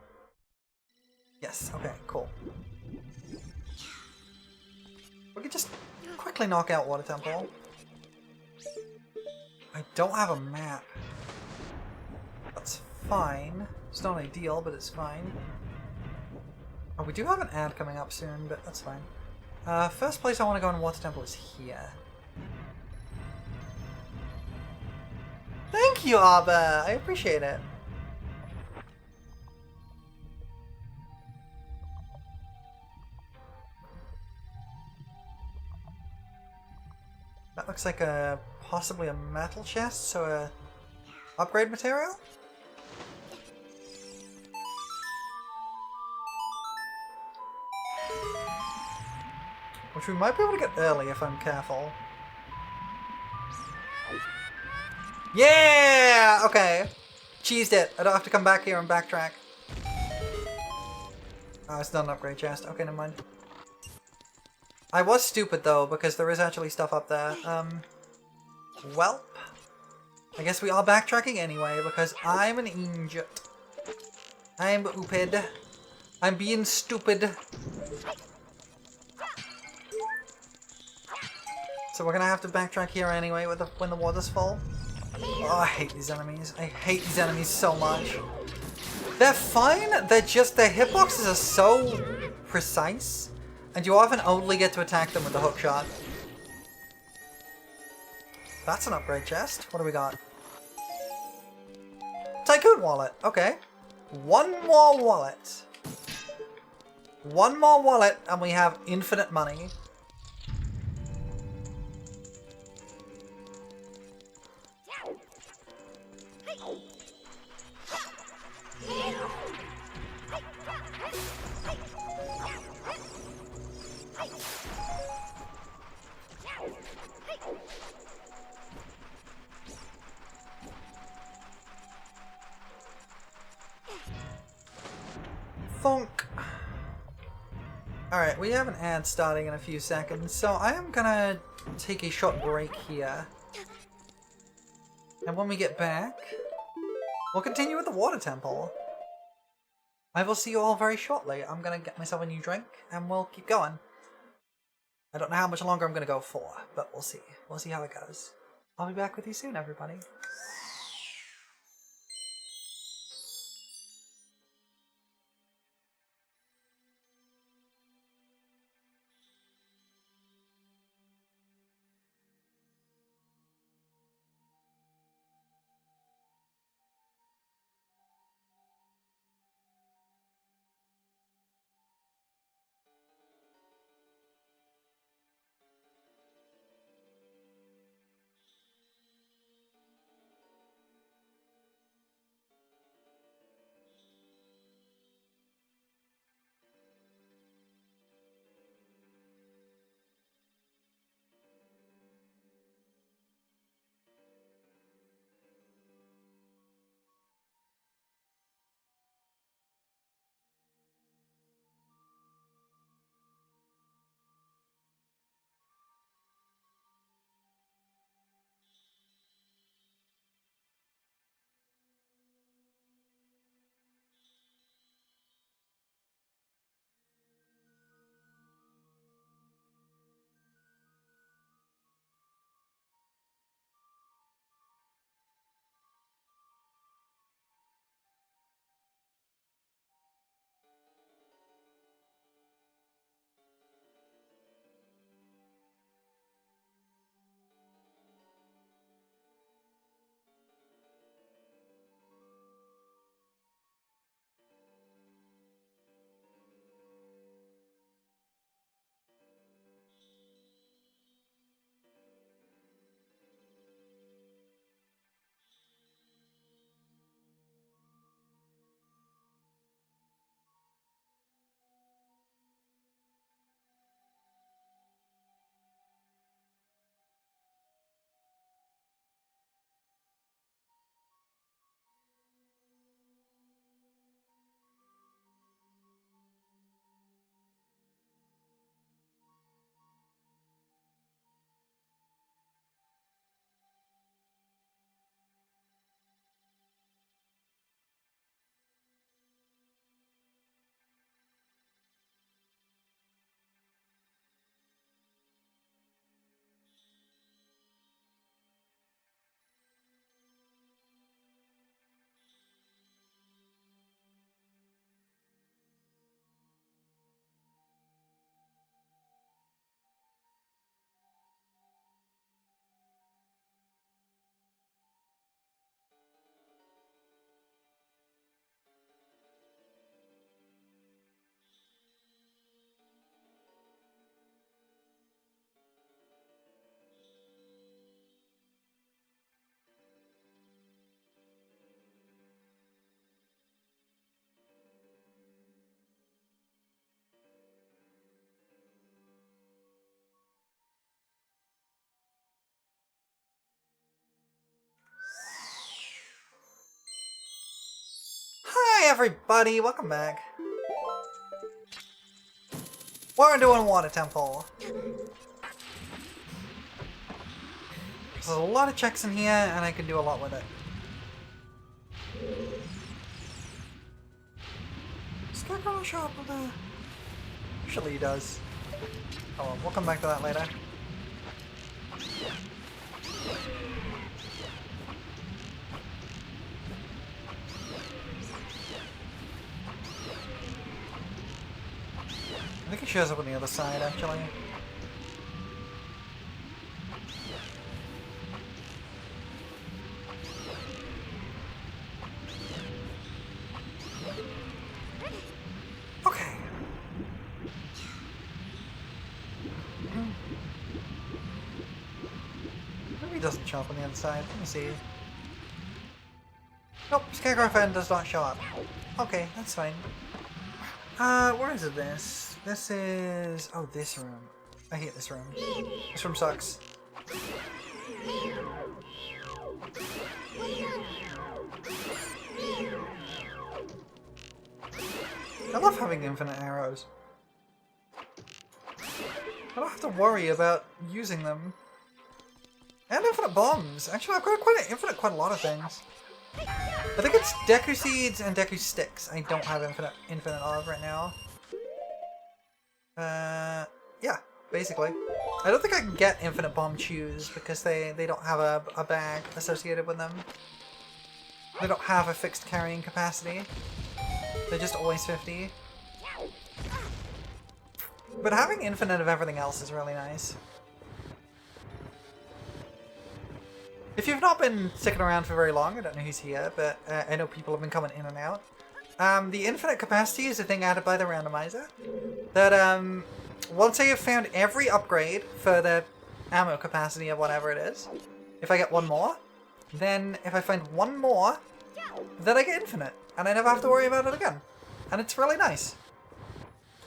Yes, okay, cool. We could just quickly knock out Water Temple. I don't have a map. That's fine. It's not ideal, but it's fine. Oh, we do have an ad coming up soon, but that's fine. First place I want to go in Water Temple is here. Thank you, Abba! I appreciate it. That looks like possibly a metal chest, so a upgrade material? Which we might be able to get early if I'm careful. Yeah! Okay. Cheesed it. I don't have to come back here and backtrack. Oh, it's not an upgrade chest. Okay, never mind. I was stupid though, because there is actually stuff up there. Welp. I guess we are backtracking anyway, because I'm an injut. I'm ooped. I'm being stupid. So we're gonna have to backtrack here anyway with when the water's full. Oh, I hate these enemies. I hate these enemies so much. They're fine, they're just, their hitboxes are so precise, and you often only get to attack them with the hook shot. That's an upgrade chest. What do we got? Tycoon wallet. Okay. One more wallet. One more wallet, and we have infinite money. Thunk. Alright, we have an ad starting in a few seconds, so I am gonna take a short break here. And when we get back, we'll continue with the water temple. I will see you all very shortly. I'm gonna get myself a new drink, and we'll keep going. I don't know how much longer I'm gonna go for, but we'll see. We'll see how it goes. I'll be back with you soon, everybody. Hi everybody, welcome back. We're doing Water Temple. There's a lot of checks in here and I can do a lot with it. Scarecrow show up with a... Usually he does. Oh well, we'll come back to that later. I think he shows up on the other side, actually. Okay. Maybe he doesn't show up on the other side. Let me see. Nope, Scarecrow fan does not show up. Okay, that's fine. Where is this? This is... oh, this room. I hate this room. This room sucks. I love having infinite arrows. I don't have to worry about using them. And infinite bombs. Actually, I've got quite a lot of things. I think it's Deku Seeds and Deku Sticks I don't have infinite of right now. Yeah, basically. I don't think I can get infinite bomb chews because they don't have a bag associated with them. They don't have a fixed carrying capacity. They're just always 50. But having infinite of everything else is really nice. If you've not been sticking around for very long, I don't know who's here, but I know people have been coming in and out. The infinite capacity is a thing added by the randomizer. That once I have found every upgrade for the ammo capacity of whatever it is, if I get one more, then if I find one more, then I get infinite. And I never have to worry about it again. And it's really nice.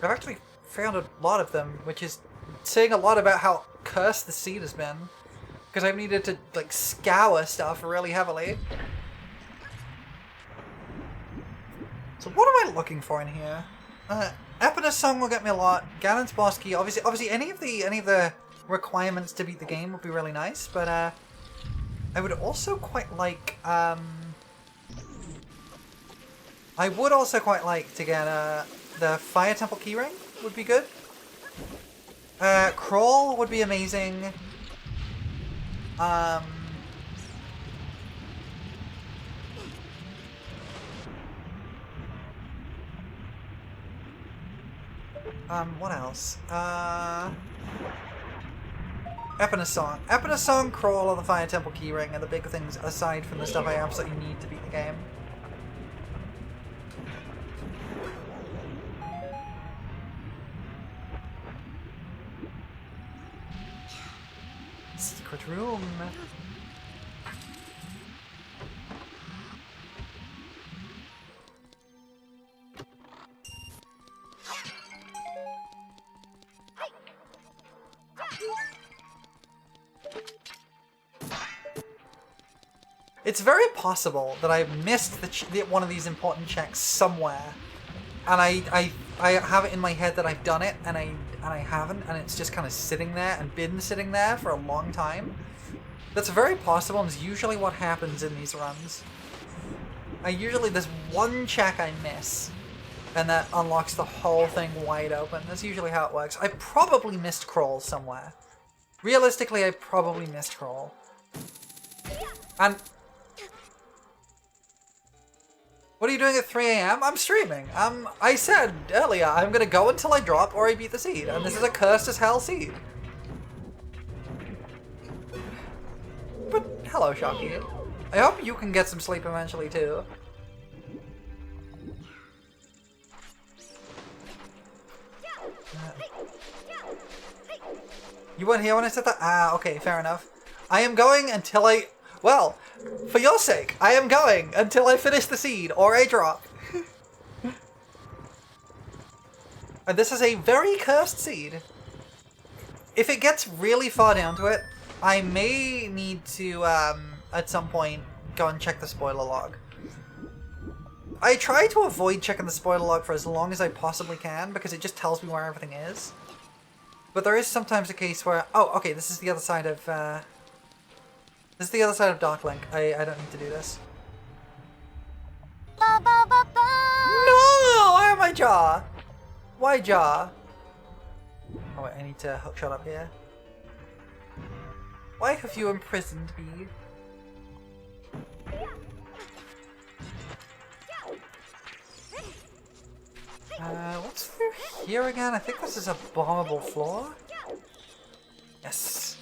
I've actually found a lot of them, which is saying a lot about how cursed the seed has been. Because I've needed to, like, scour stuff really heavily. So what am I looking for in here? Epina's song will get me a lot. Ganon's boss key, obviously any of the requirements to beat the game would be really nice, but I would also quite like I would also quite like to get the Fire Temple keyring would be good. Crawl would be amazing. What else? Epina's song. Epina's song, Crawl, or the Fire Temple keyring are the big things aside from the stuff I absolutely need to beat the game. Secret room. It's very possible that I've missed one of these important checks somewhere, and I have it in my head that I've done it, and I haven't, and it's just kind of sitting there and been sitting there for a long time. That's very possible, and it's usually what happens in these runs. There's one check I miss, and that unlocks the whole thing wide open. That's usually how it works. I probably missed Crawl somewhere. Realistically, I probably missed Crawl. And what are you doing at 3 AM? I'm streaming. I said earlier, I'm gonna go until I drop or I beat the seed, and this is a cursed as hell seed. But, hello, Shocky. I hope you can get some sleep eventually, too. You weren't here when I said that? Ah, okay, fair enough. I am going until well, for your sake, I am going until I finish the seed or I drop. And this is a very cursed seed. If it gets really far down to it, I may need to, at some point, go and check the spoiler log. I try to avoid checking the spoiler log for as long as I possibly can, because it just tells me where everything is. But there is sometimes a case where, oh, okay, this is the other side of, this is the other side of Dark Link. I don't need to do this. Ba, ba, ba, ba. No! Why am I Jaw? Why Jaw? Oh wait, I need to hookshot up here. Why have you imprisoned me? What's through here again. I think this is a bombable floor. Yes.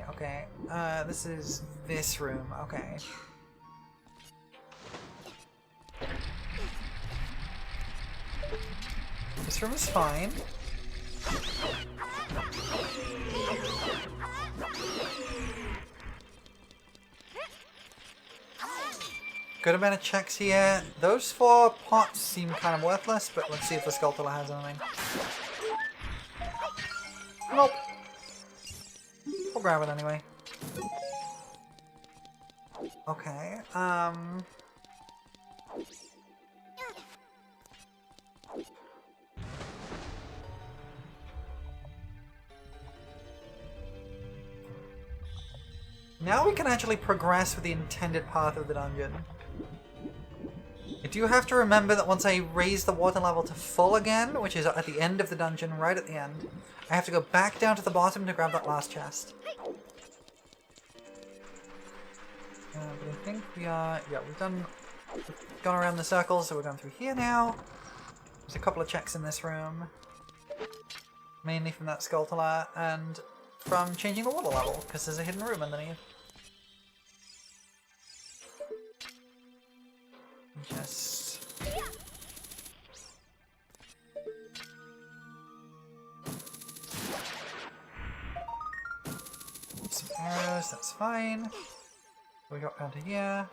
Okay. This is this room. Okay. This room is fine. Good amount of checks here. Those 4 pots seem kind of worthless, but let's see if the Skulltula has anything. Nope. We'll grab it anyway. Okay, now we can actually progress with the intended path of the dungeon. I do have to remember that once I raise the water level to full again, which is at the end of the dungeon, right at the end, I have to go back down to the bottom to grab that last chest. But I think we are... yeah, we've gone around the circle, so we're going through here now. There's a couple of checks in this room. Mainly from that Skulltula, and from changing the water level, because there's a hidden room underneath. Just... some arrows, that's fine. We got down to here.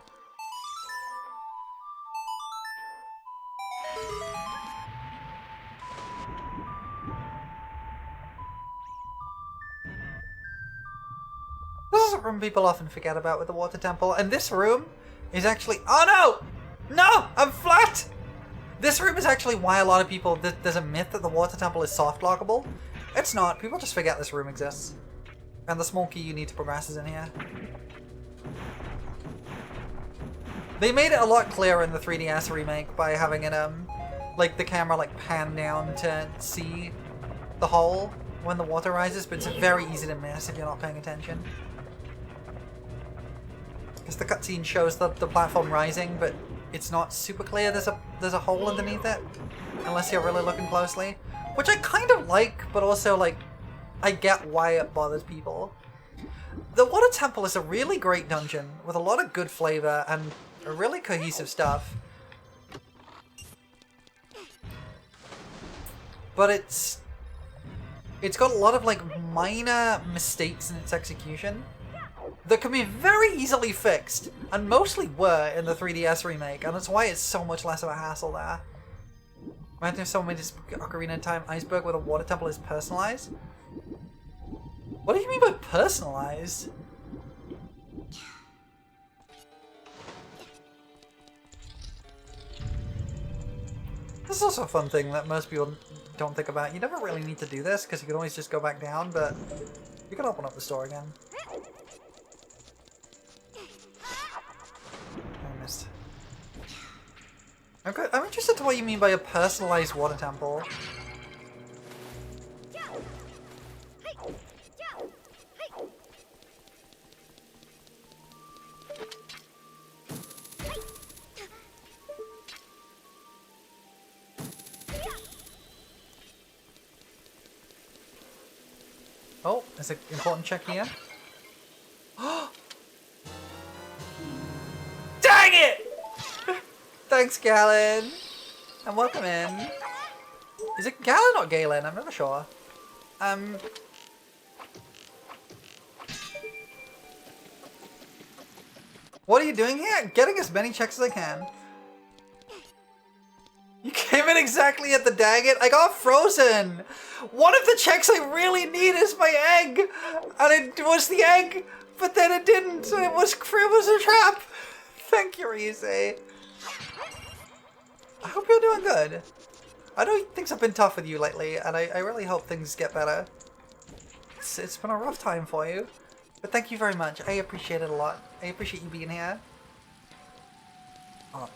This is a room people often forget about with the water temple, and this room is actually... oh no! No! I'm flat! This room is actually why a lot of people... there's a myth that the water temple is soft lockable. It's not. People just forget this room exists. And the small key you need to progress is in here. They made it a lot clearer in the 3DS remake by having it, like the camera like pan down to see the hole when the water rises, but it's very easy to miss if you're not paying attention. Because the cutscene shows the platform rising, but it's not super clear there's a hole underneath it, unless you're really looking closely. Which I kind of like, but also like, I get why it bothers people. The Water Temple is a really great dungeon with a lot of good flavor and really cohesive stuff. But it's got a lot of like minor mistakes in its execution that can be very easily fixed, and mostly were in the 3DS remake, and that's why it's so much less of a hassle there. Imagine if someone made this Ocarina of Time iceberg where the water temple is personalized. What do you mean by personalized? This is also a fun thing that most people don't think about. You never really need to do this because you can always just go back down, but you can open up the store again. I missed. I'm interested to what you mean by a personalized water temple. Oh, there's an important check here. Dang it! Thanks, Galen. And welcome in. Is it Galen or Galen? I'm not sure. What are you doing here? Getting as many checks as I can. You came in exactly at the daggett. I got frozen. One of the checks I really need is my egg, and it was the egg, but then it didn't. So it was a trap. Thank you, Rise. I hope you're doing good. I know things have been tough with you lately, and I really hope things get better. It's been a rough time for you, but thank you very much. I appreciate it a lot. I appreciate you being here. Oh.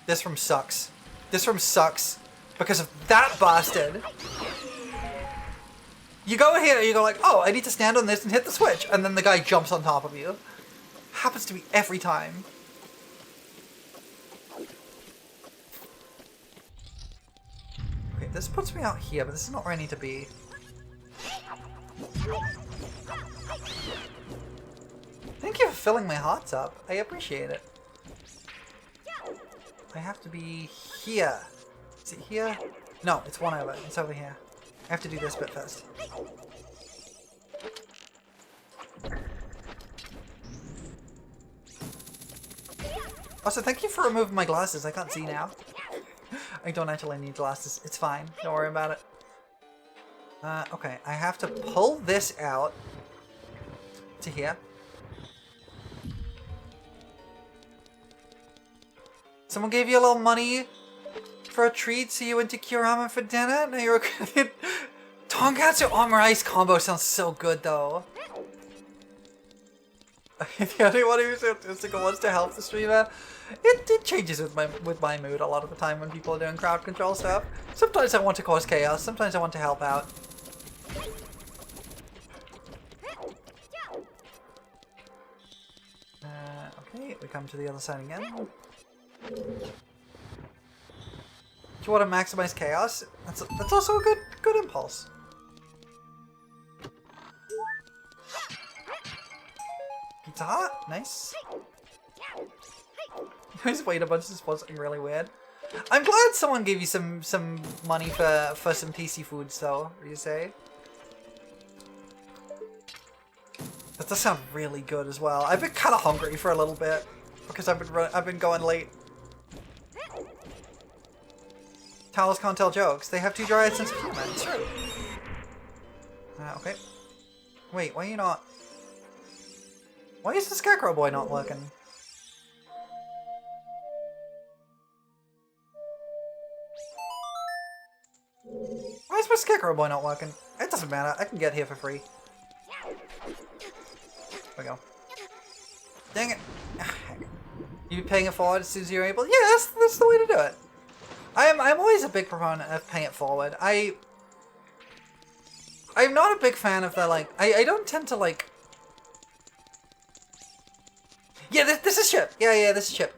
This room sucks. This room sucks because of that bastard. You go here, you go like, oh, I need to stand on this and hit the switch, and then the guy jumps on top of you. Happens to me every time. Okay, this puts me out here, but this is not where I need to be. Thank you for filling my hearts up. I appreciate it. I have to be here. Is it here? No, it's one over. It's over here. I have to do this bit first. Also, thank you for removing my glasses. I can't see now. I don't actually need glasses. It's fine. Don't worry about it. Okay, I have to pull this out to here. Someone gave you a little money for a treat, so you went to Kurama for dinner? Now you're okay. Tonkatsu armor ice combo sounds so good, though. The only one who's artistic wants to help the streamer. It changes with my mood a lot of the time when people are doing crowd control stuff. Sometimes I want to cause chaos. Sometimes I want to help out. Okay, we come to the other side again. Do you want to maximize chaos? That's also a good impulse. Pizza Hut, nice. You always wait a bunch to spot something really weird. I'm glad someone gave you some money for some tasty foods, though. What do you say? That does sound really good as well. I've been kind of hungry for a little bit because I've been going late. Towels can't tell jokes. They have too dry a sense of humor. It's true. Okay. Wait, why are you not? Why is the Scarecrow boy not working? Why is my Scarecrow boy not working? It doesn't matter. I can get here for free. There we go. Dang it. You be paying it forward as soon as you're able? Yeah, that's the way to do it. I'm always a big proponent of paying it forward. I'm not a big fan of the, like, I don't tend to, like... Yeah, this is Chip. Yeah, this is Chip.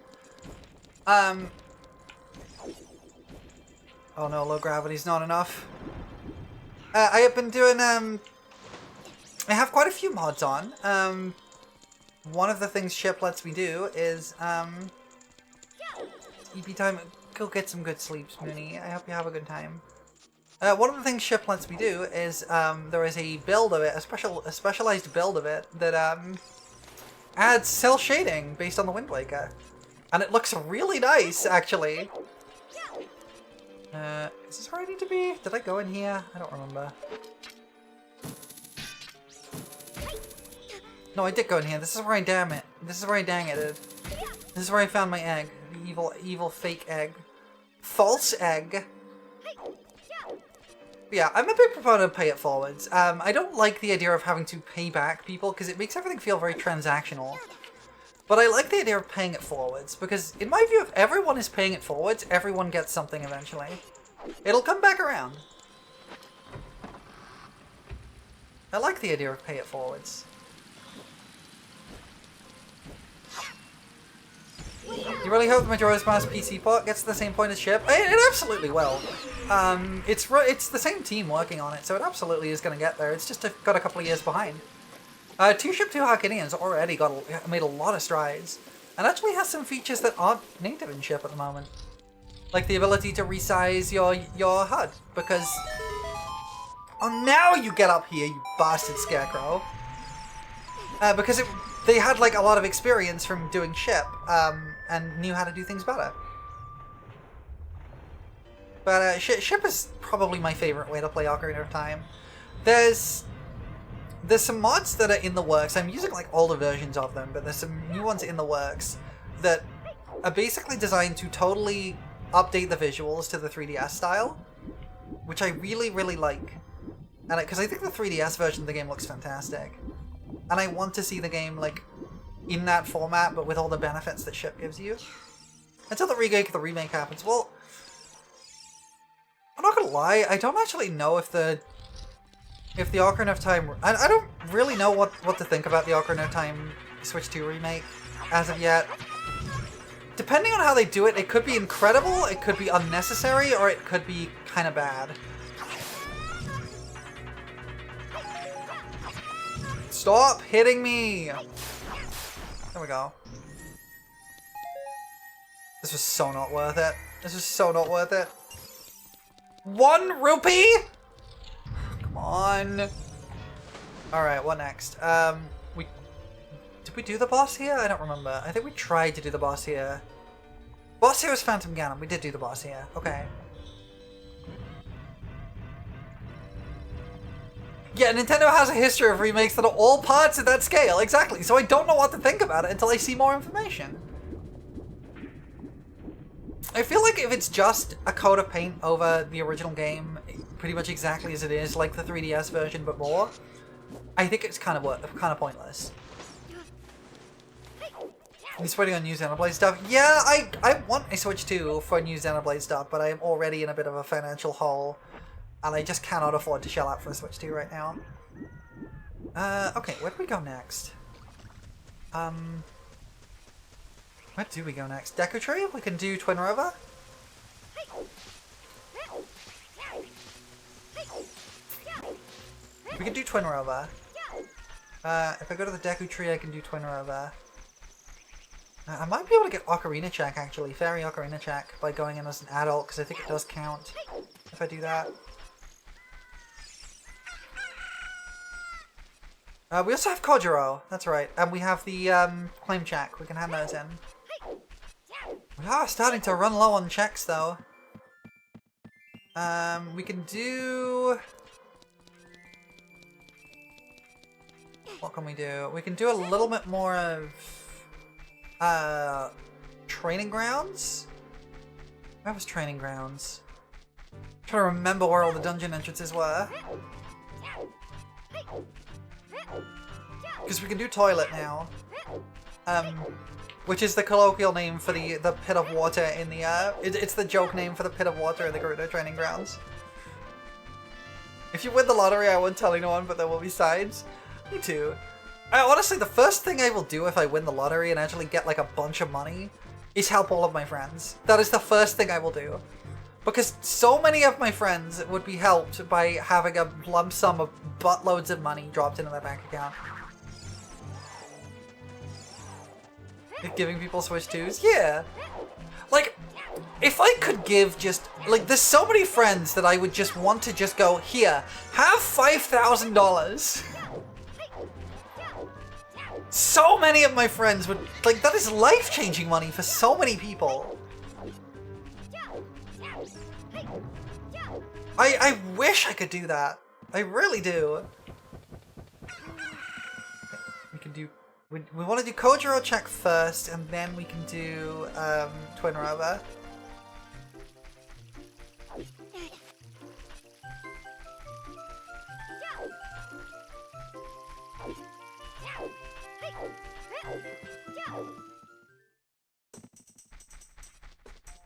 Oh no, low gravity's not enough. I have been doing, I have quite a few mods on. One of the things Chip lets me do is, EP time, go get some good sleep, Mooney. I hope you have a good time. One of the things Chip lets me do is, there is a build of it, a specialized build of it, that, adds cell shading based on the Wind Waker. And it looks really nice, actually. Is this where I need to be? Did I go in here? I don't remember. No, I did go in here. This is where I damn it. This is where I dang it. This is where I found my egg. The evil fake egg. False egg. But yeah, I'm a big proponent of pay it forwards. I don't like the idea of having to pay back people because it makes everything feel very transactional. But I like the idea of paying it forwards because in my view, if everyone is paying it forwards, everyone gets something eventually. It'll come back around. I like the idea of pay it forwards. You really hope the Majora's Mask PC port gets to the same point as Chip? It absolutely will. It's the same team working on it, so it absolutely is going to get there. It's just got a couple of years behind. 2 Ship 2 Harkinian's already made a lot of strides, and actually has some features that aren't native in Chip at the moment. Like the ability to resize your HUD, because... Oh, now you get up here, you bastard Scarecrow! Because they had like a lot of experience from doing Chip, and knew how to do things better. But Chip is probably my favorite way to play Ocarina of Time. There's some mods that are in the works. I'm using like older versions of them, but there's some new ones in the works that are basically designed to totally update the visuals to the 3DS style, which I really, really like. And because I think the 3DS version of the game looks fantastic. And I want to see the game like in that format, but with all the benefits that Chip gives you. Until the remake happens. Well, I'm not gonna lie, I don't actually know if the Ocarina of Time... I don't really know what to think about the Ocarina of Time Switch 2 remake as of yet. Depending on how they do it, it could be incredible, it could be unnecessary, or it could be kind of bad. Stop hitting me! There we go. This was so not worth it. This was so not worth it. 1 rupee?! Come on. Alright, what next? Did we do the boss here? I don't remember. I think we tried to do the boss here. Boss here was Phantom Ganon. We did do the boss here. Okay. Yeah, Nintendo has a history of remakes that are all parts of that scale. Exactly. So I don't know what to think about it until I see more information. I feel like if it's just a coat of paint over the original game, pretty much exactly as it is, like the 3DS version but more, I think it's kind of pointless. He's waiting on new Xenoblade stuff. Yeah, I want a Switch 2 for new Xenoblade stuff, but I am already in a bit of a financial hole, and I just cannot afford to shell out for a Switch 2 right now. Okay, where do we go next? Where do we go next? Deku Tree? We can do Twin Rover? We can do Twin Rover. If I go to the Deku Tree, I can do Twin Rover. I might be able to get Ocarina check, actually. Fairy Ocarina check by going in as an adult, because I think it does count if I do that. We also have Kojiro, that's right. And we have the claim check. We can hand those in. We are starting to run low on checks, though. We can do... What can we do? We can do a little bit more of... Training Grounds? Where was Training Grounds? I'm trying to remember where all the dungeon entrances were. Because we can do Toilet now. Which is the colloquial name for the pit of water in the, it's the joke name for the pit of water in the Gerudo Training Grounds. If you win the lottery, I won't tell anyone, but there will be signs. Me too. Honestly, the first thing I will do if I win the lottery and actually get like a bunch of money is help all of my friends. That is the first thing I will do. Because so many of my friends would be helped by having a lump sum of buttloads of money dropped into their bank account. Giving people Switch 2s? Yeah. Like, if I could give just... Like, there's so many friends that I would just want to just go, here, have $5,000. So many of my friends would... Like, that is life-changing money for so many people. I wish I could do that. I really do. We can do... We want to do Kojiro check first, and then we can do Twin Rover.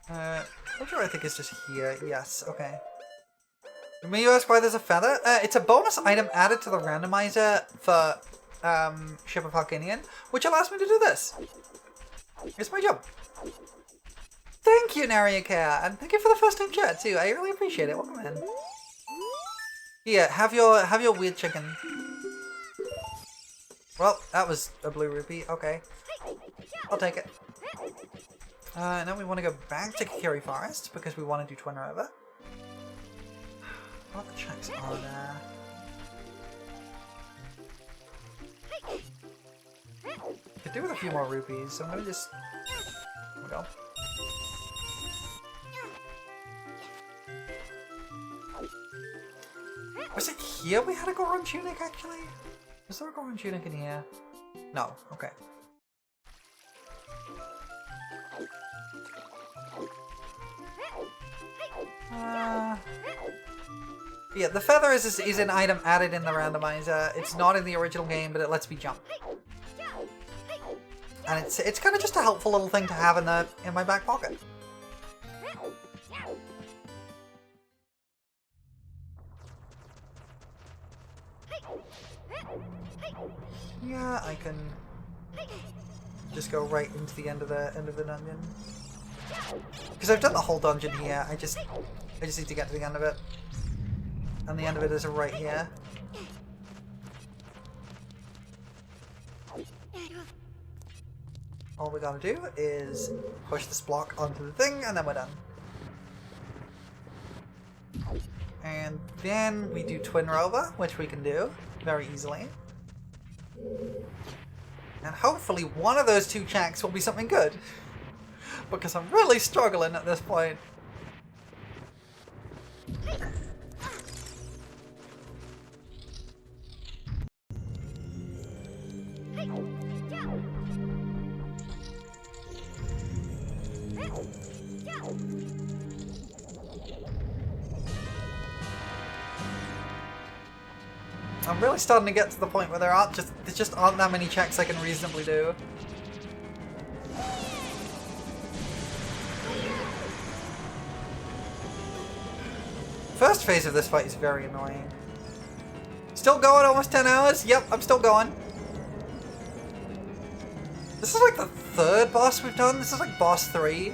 Kojiro I think is just here. Yes, okay. May you ask why there's a feather? It's a bonus item added to the randomizer for Ship of Halkinian, which allows me to do this. Here's my job. Thank you, Nariakea, and thank you for the first time chat too. I really appreciate it. Welcome in. Here, have your weird chicken. Well, that was a blue rupee. Okay, I'll take it. Now we want to go back to Kikiri Forest because we want to do Twin Rover. What the checks are there? Could do with a few more rupees, so I'm gonna just... There we go. Was it here we had a Goron Tunic, actually? Was there a Goron Tunic in here? No, okay. Yeah, the feather is an item added in the randomizer. It's not in the original game, but it lets me jump. And it's kind of just a helpful little thing to have in my back pocket. Yeah, I can just go right into the end of the dungeon. Because I've done the whole dungeon here. I just need to get to the end of it. And the end of it is right here. All we gotta do is push this block onto the thing, and then we're done. And then we do Twin Rover, which we can do very easily. And hopefully one of those two checks will be something good. Because I'm really struggling at this point. I'm really starting to get to the point where there just aren't that many checks I can reasonably do. First phase of this fight is very annoying. Still going almost 10 hours? Yep, I'm still going. This is like the third boss we've done. This is like boss 3.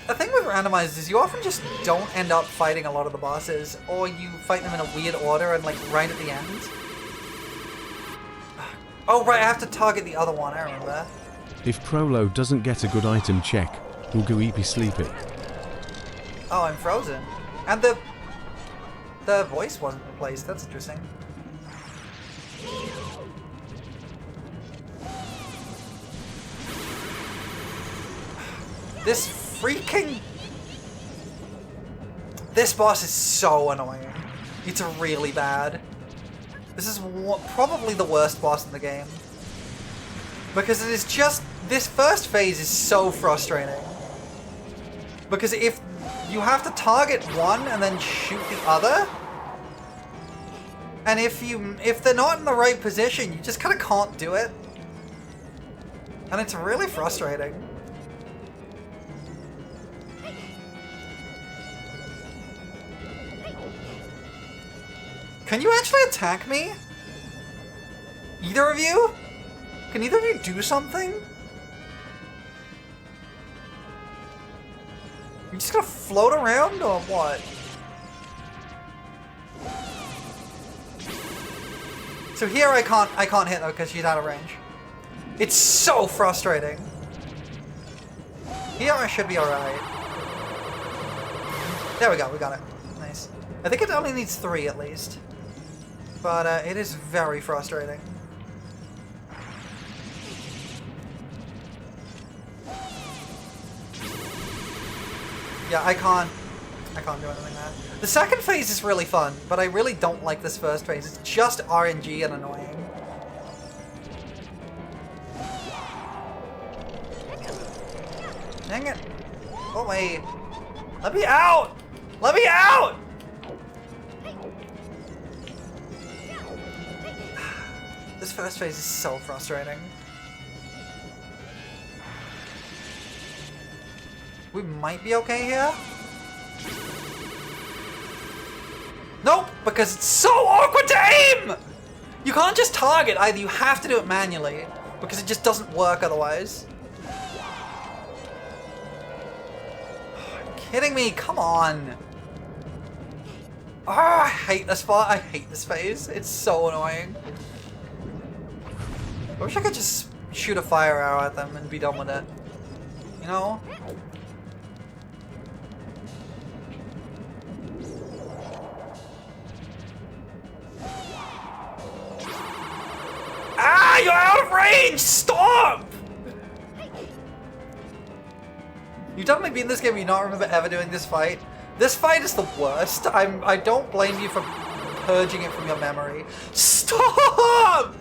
The thing with randomized is you often just don't end up fighting a lot of the bosses, or you fight them in a weird order and like right at the end. Oh right, I have to target the other one, I remember. If Prolo doesn't get a good item check, we'll go eepy sleepy. Oh, I'm frozen. And the voice wasn't replaced, that's interesting. This boss is so annoying. It's really bad. This is probably the worst boss in the game. Because it is just... This first phase is so frustrating. Because if you have to target one and then shoot the other... And if they're not in the right position, you just kind of can't do it. And it's really frustrating. Can you actually attack me? Either of you? Can either of you do something? You just gonna float around or what? So here I can't hit her because she's out of range. It's so frustrating. Here I should be alright. There we go, we got it. Nice. I think it only needs 3 at least. But it is very frustrating. Yeah, I can't do anything there. The second phase is really fun, but I really don't like this first phase. It's just RNG and annoying. Dang it. Oh wait. Let me out! Let me out! This first phase is so frustrating. We might be okay here. Nope, because it's so awkward to aim! You can't just target either, you have to do it manually, because it just doesn't work otherwise. Are you kidding me? Come on. Oh, I hate this part. I hate this phase. It's so annoying. I wish I could just shoot a fire arrow at them and be done with it. You know? Ah, you're out of range! Stop! You've definitely beaten this game, you not remember ever doing this fight. This fight is the worst. I don't blame you for purging it from your memory. Stop!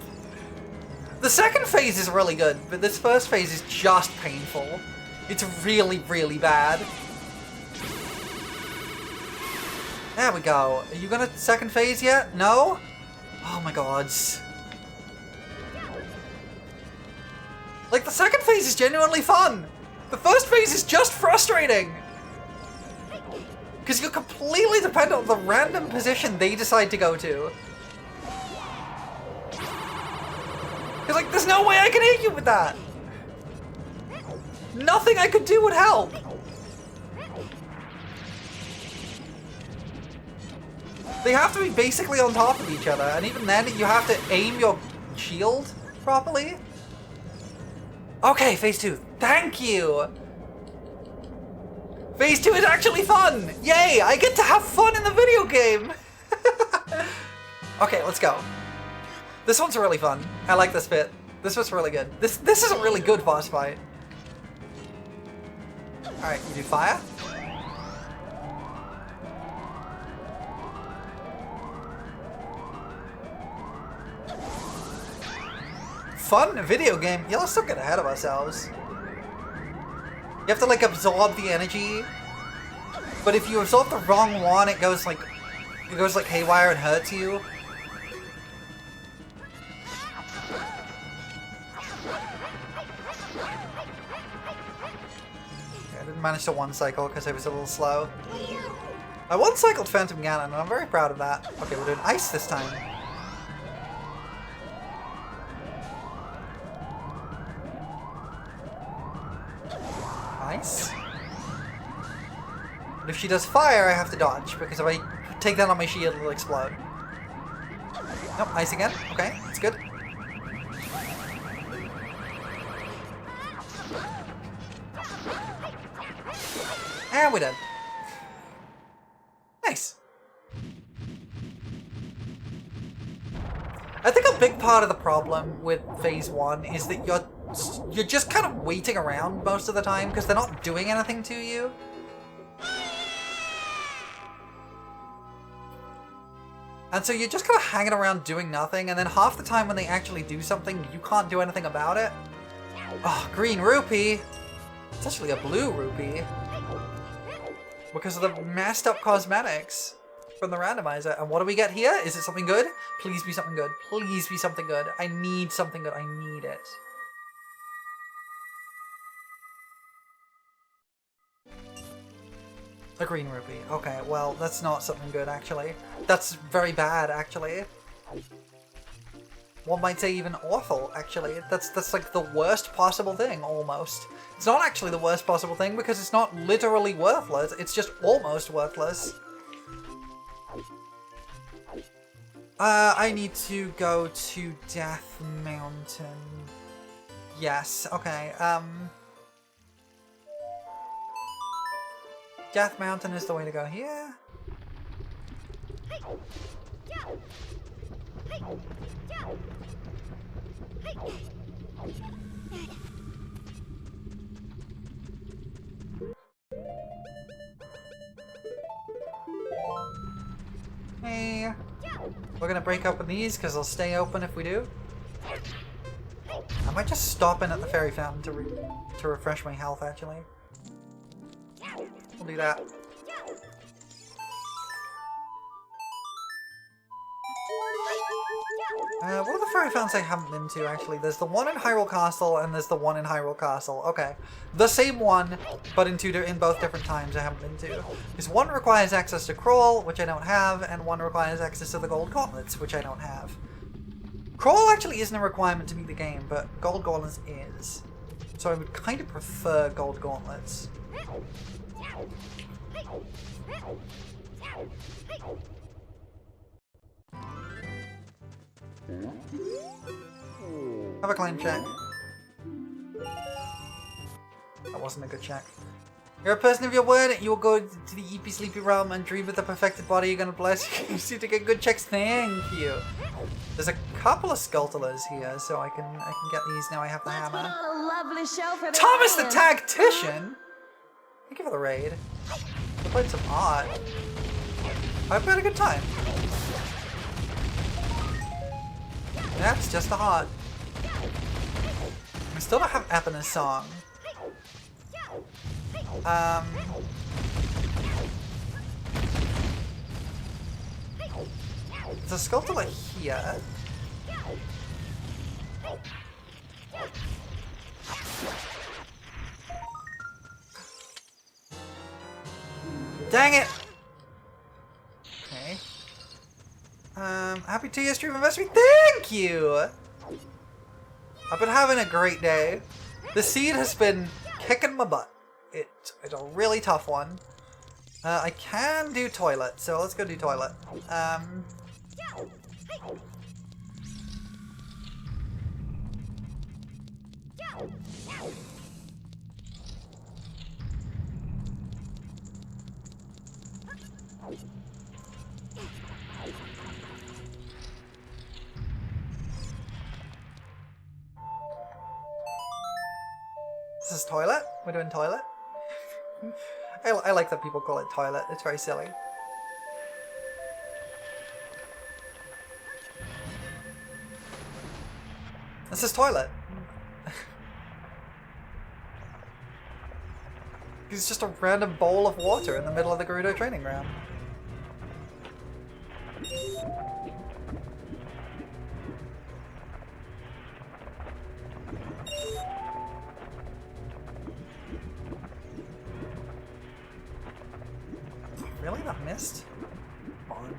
The second phase is really good, but this first phase is just painful. It's really, really bad. There we go. Are you gonna second phase yet? No? Oh my gods. Like, the second phase is genuinely fun. The first phase is just frustrating. Because you're completely dependent on the random position they decide to go to. Because, like, there's no way I can hit you with that. Nothing I could do would help. They have to be basically on top of each other, and even then, you have to aim your shield properly. Okay, phase 2. Thank you! Phase 2 is actually fun! Yay! I get to have fun in the video game! Okay, let's go. This one's really fun. I like this bit. This was really good. This is a really good boss fight. Alright, you do fire. Fun video game. Yeah, let's not get ahead of ourselves. You have to like absorb the energy, but if you absorb the wrong one, it goes like haywire and hurts you. Okay, I didn't manage to one cycle because I was a little slow. I one cycled Phantom Ganon, and I'm very proud of that. Okay, we're doing ice this time. Nice. But if she does fire, I have to dodge, because if I take that on my shield, it'll explode. Nope, ice again. Okay, that's good. And we're done. Nice. I think a big part of the problem with phase 1 is that you're just kind of waiting around most of the time because they're not doing anything to you. And so you're just kind of hanging around doing nothing, and then half the time when they actually do something, you can't do anything about it. Oh, green rupee! It's actually a blue rupee. Because of the messed up cosmetics from the randomizer. And what do we get here? Is it something good? Please be something good. Please be something good. I need something good. I need it. A green rupee. Okay, well, that's not something good, actually. That's very bad, actually. One might say even awful, actually. That's like the worst possible thing, almost. It's not actually the worst possible thing because it's not literally worthless. It's just almost worthless. I need to go to Death Mountain. Yes, okay, Death Mountain is the way to go here. Hey. We're gonna break open these because they'll stay open if we do. I might just stop in at the fairy fountain to refresh my health, actually. We'll do that. What are the fairy fountains I haven't been to, actually? There's the one in Hyrule Castle, and there's the one in Hyrule Castle. Okay. The same one, but in both different times I haven't been to. Because one requires access to Crawl, which I don't have, and one requires access to the Gold Gauntlets, which I don't have. Crawl actually isn't a requirement to beat the game, but Gold Gauntlets is. So I would kind of prefer Gold Gauntlets. Have a claim check. That wasn't a good check. You're a person of your word. You will go to the Eepy Sleepy realm and dream of the perfected body. You're gonna bless you to get good checks. Thank you. There's a couple of Skulltulas here, so I can get these now. I have the hammer. A lovely show for the Thomas the fans. Tactician. Thank you for the raid. I played some art. I've had a good time. That's just the heart. I still don't have Epina's song. There's a Skulltula here. Dang it! Okay. Happy 2-year stream anniversary. Thank you! I've been having a great day. The seed has been kicking my butt. It's a really tough one. I can do toilet, so let's go do toilet. This is toilet? We're doing toilet? I like that people call it toilet. It's very silly. This is toilet. It's just a random bowl of water in the middle of the Gerudo training ground. Really? That missed? On.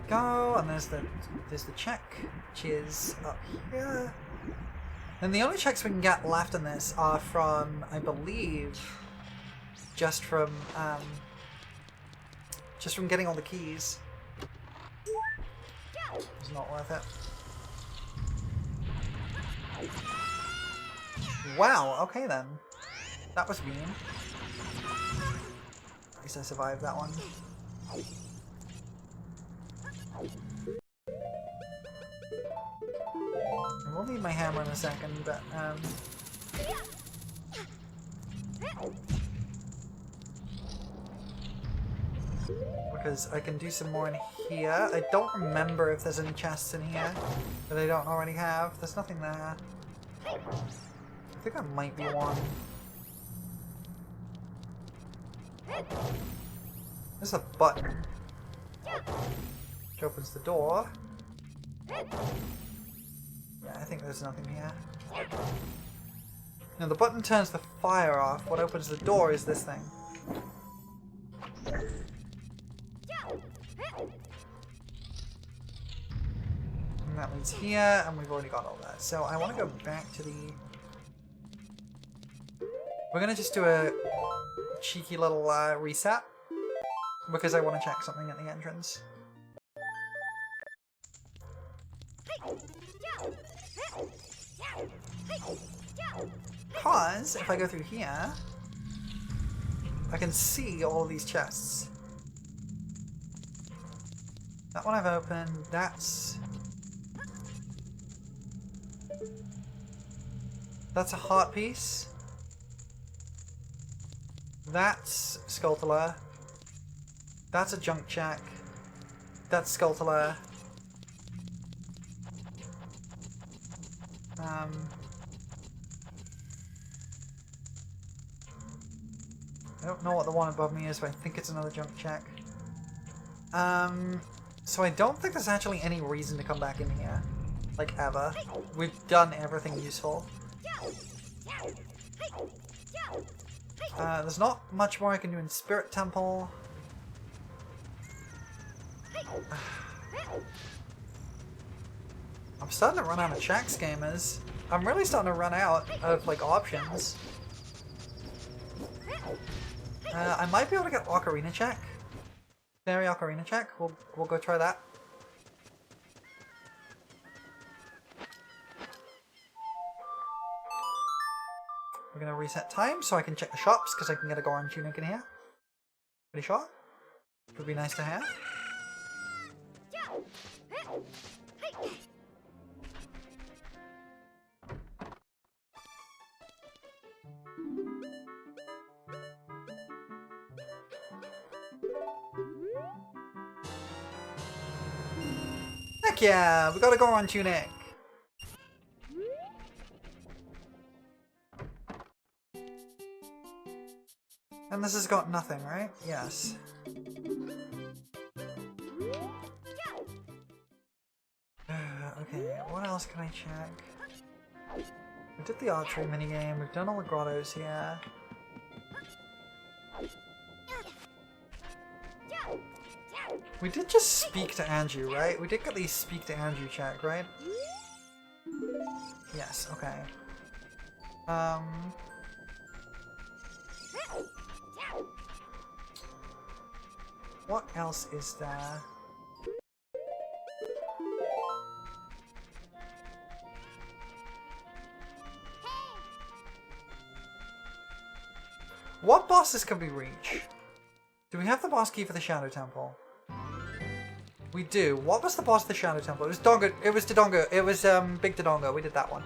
Go, and there's the check, which is up here. And the only checks we can get left in this are from, I believe, just from getting all the keys. It's not worth it. Wow, okay then. That was mean. At least I survived that one. I will need my hammer in a second, but because I can do some more in here. I don't remember if there's any chests in here that I don't already have. There's nothing there. I think that might be one. There's a button which opens the door. Yeah, I think there's nothing here. Now the button turns the fire off. What opens the door is this thing. And that leads here, and we've already got all that. So I want to go back to the... We're going to just do a cheeky little reset, because I want to check something at the entrance. Because if I go through here, I can see all of these chests. That one I've opened, that's a heart piece. That's Skulltula. That's a junk check. That's Skulltula. I don't know what the one above me is, but I think it's another junk check. So I don't think there's actually any reason to come back in here. Like, ever. We've done everything useful. There's not much more I can do in Spirit Temple. I'm starting to run out of checks, gamers. I'm really starting to run out of, like, options. I might be able to get Ocarina check. Fairy Ocarina check. We'll go try that. We're gonna reset time so I can check the shops because I can get a Goron tunic in here. Pretty sure. Would be nice to have. Heck yeah! We got a Goron tunic! And this has got nothing, right? Yes. Okay, what else can I check? We did the archery minigame, we've done all the grottos here. We did just speak to Andrew, right? We did get the speak to Andrew check, right? Yes, okay. What else is there? What bosses can we reach? Do we have the boss key for the Shadow Temple? We do. What was the boss of the Shadow Temple? It was Dongo. It was Dodongo. It was Big Dodongo. We did that one.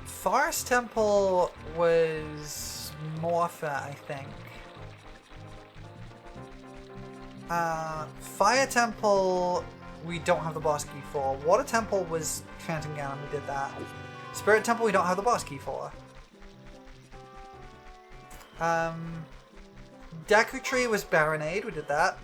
Forest Temple was Morpha, I think. Fire Temple, we don't have the boss key for. Water Temple was Phantom Ganon. We did that. Spirit Temple, we don't have the boss key for. Deku Tree was Baronade, we did that.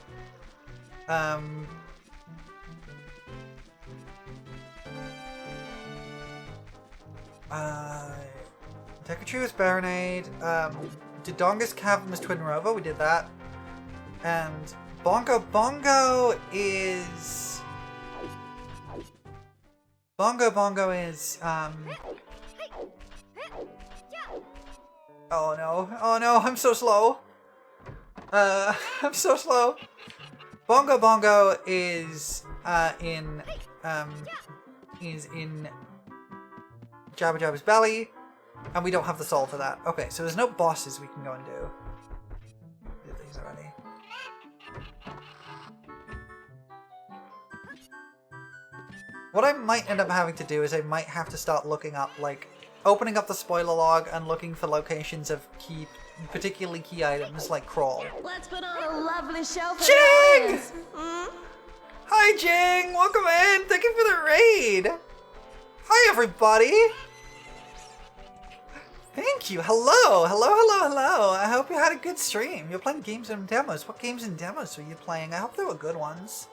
Deku Tree was Baronade. Dodongo's Cavern was Twin Rover, we did that. And Bongo Bongo is... Bongo is, Oh no, I'm so slow. I'm so slow. Bongo is in Jabba Jabba's belly, and we don't have the soul for that. Okay, so there's no bosses we can go and do. Did these already. What I might end up having to do is I might have to start looking up, like, opening up the spoiler log and looking for locations of particularly key items like Crawl. Let's put on a lovely show for Jing! the audience. Hi Jing! Welcome in! Thank you for the raid! Hi everybody! Thank you! Hello! Hello! I hope you had a good stream. You're playing games and demos. What games and demos were you playing? I hope they were good ones.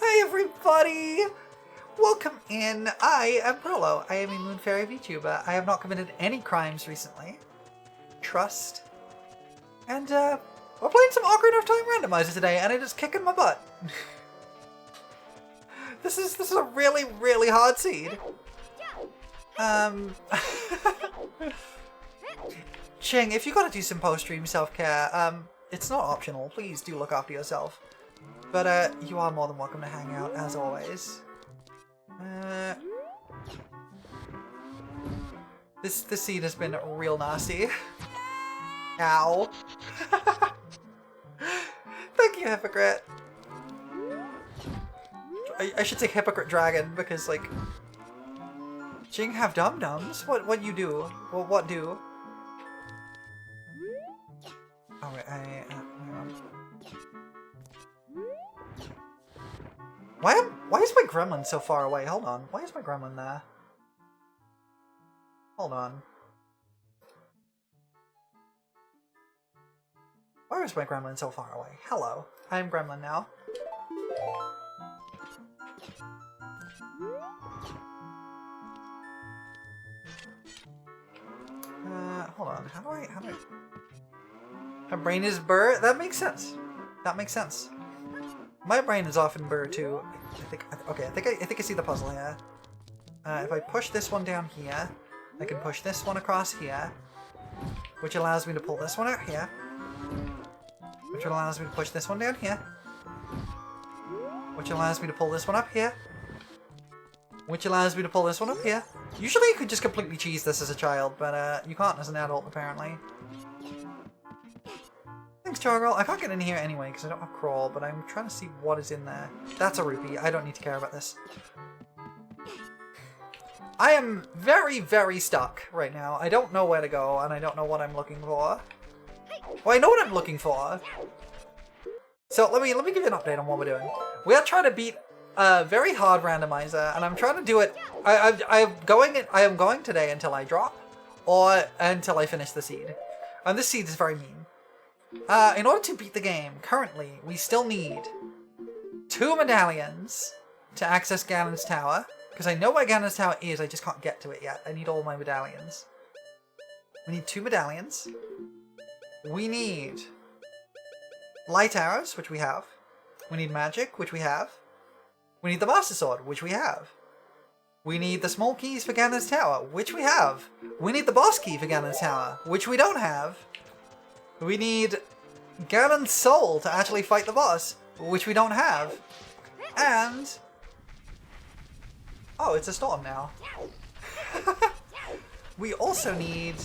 Hi everybody! Welcome in. I am Prolo. I am a Moon Fairy VTuber. I have not committed any crimes recently. Trust. And we're playing some Ocarina of Time Randomizer today, and it is kicking my butt. This is a really, really hard seed. Ching, if you gotta do some post-stream self-care, it's not optional. Please do look after yourself. But you are more than welcome to hang out, as always. This seed has been real nasty. Ow. Thank you, Hypocrite. I should say Hypocrite Dragon, because, like... Jing have dum-dums? What you do? Well, what do? Oh, wait, hang on. Why is my gremlin so far away? Hold on. Why is my gremlin there? Hold on. Why is my gremlin so far away? Hello. I am gremlin now. Hold on. How do I... My brain is burr? That makes sense. That makes sense. My brain is often burr too. I think I see the puzzle here. If I push this one down here, I can push this one across here, which allows me to pull this one out here, which allows me to push this one down here, which allows me to pull this one up here, which allows me to pull this one up here. Usually you could just completely cheese this as a child, but you can't as an adult apparently. Thanks, Chargirl. I can't get in here anyway because I don't have Crawl, but I'm trying to see what is in there. That's a rupee. I don't need to care about this. I am very, very stuck right now. I don't know where to go, and I don't know what I'm looking for. Well, I know what I'm looking for. So let me give you an update on what we're doing. We are trying to beat a very hard randomizer, and I'm trying to do it. I am going today until I drop, or until I finish the seed. And this seed is very mean. In order to beat the game, currently, we still need 2 medallions to access Ganon's tower. Because I know where Ganon's tower is, I just can't get to it yet. I need all my medallions. We need 2 medallions. We need light arrows, which we have. We need magic, which we have. We need the Master Sword, which we have. We need the small keys for Ganon's tower, which we have. We need the boss key for Ganon's tower, which we don't have. We need Ganon's soul to actually fight the boss, which we don't have. And... oh, it's a storm now. We also need...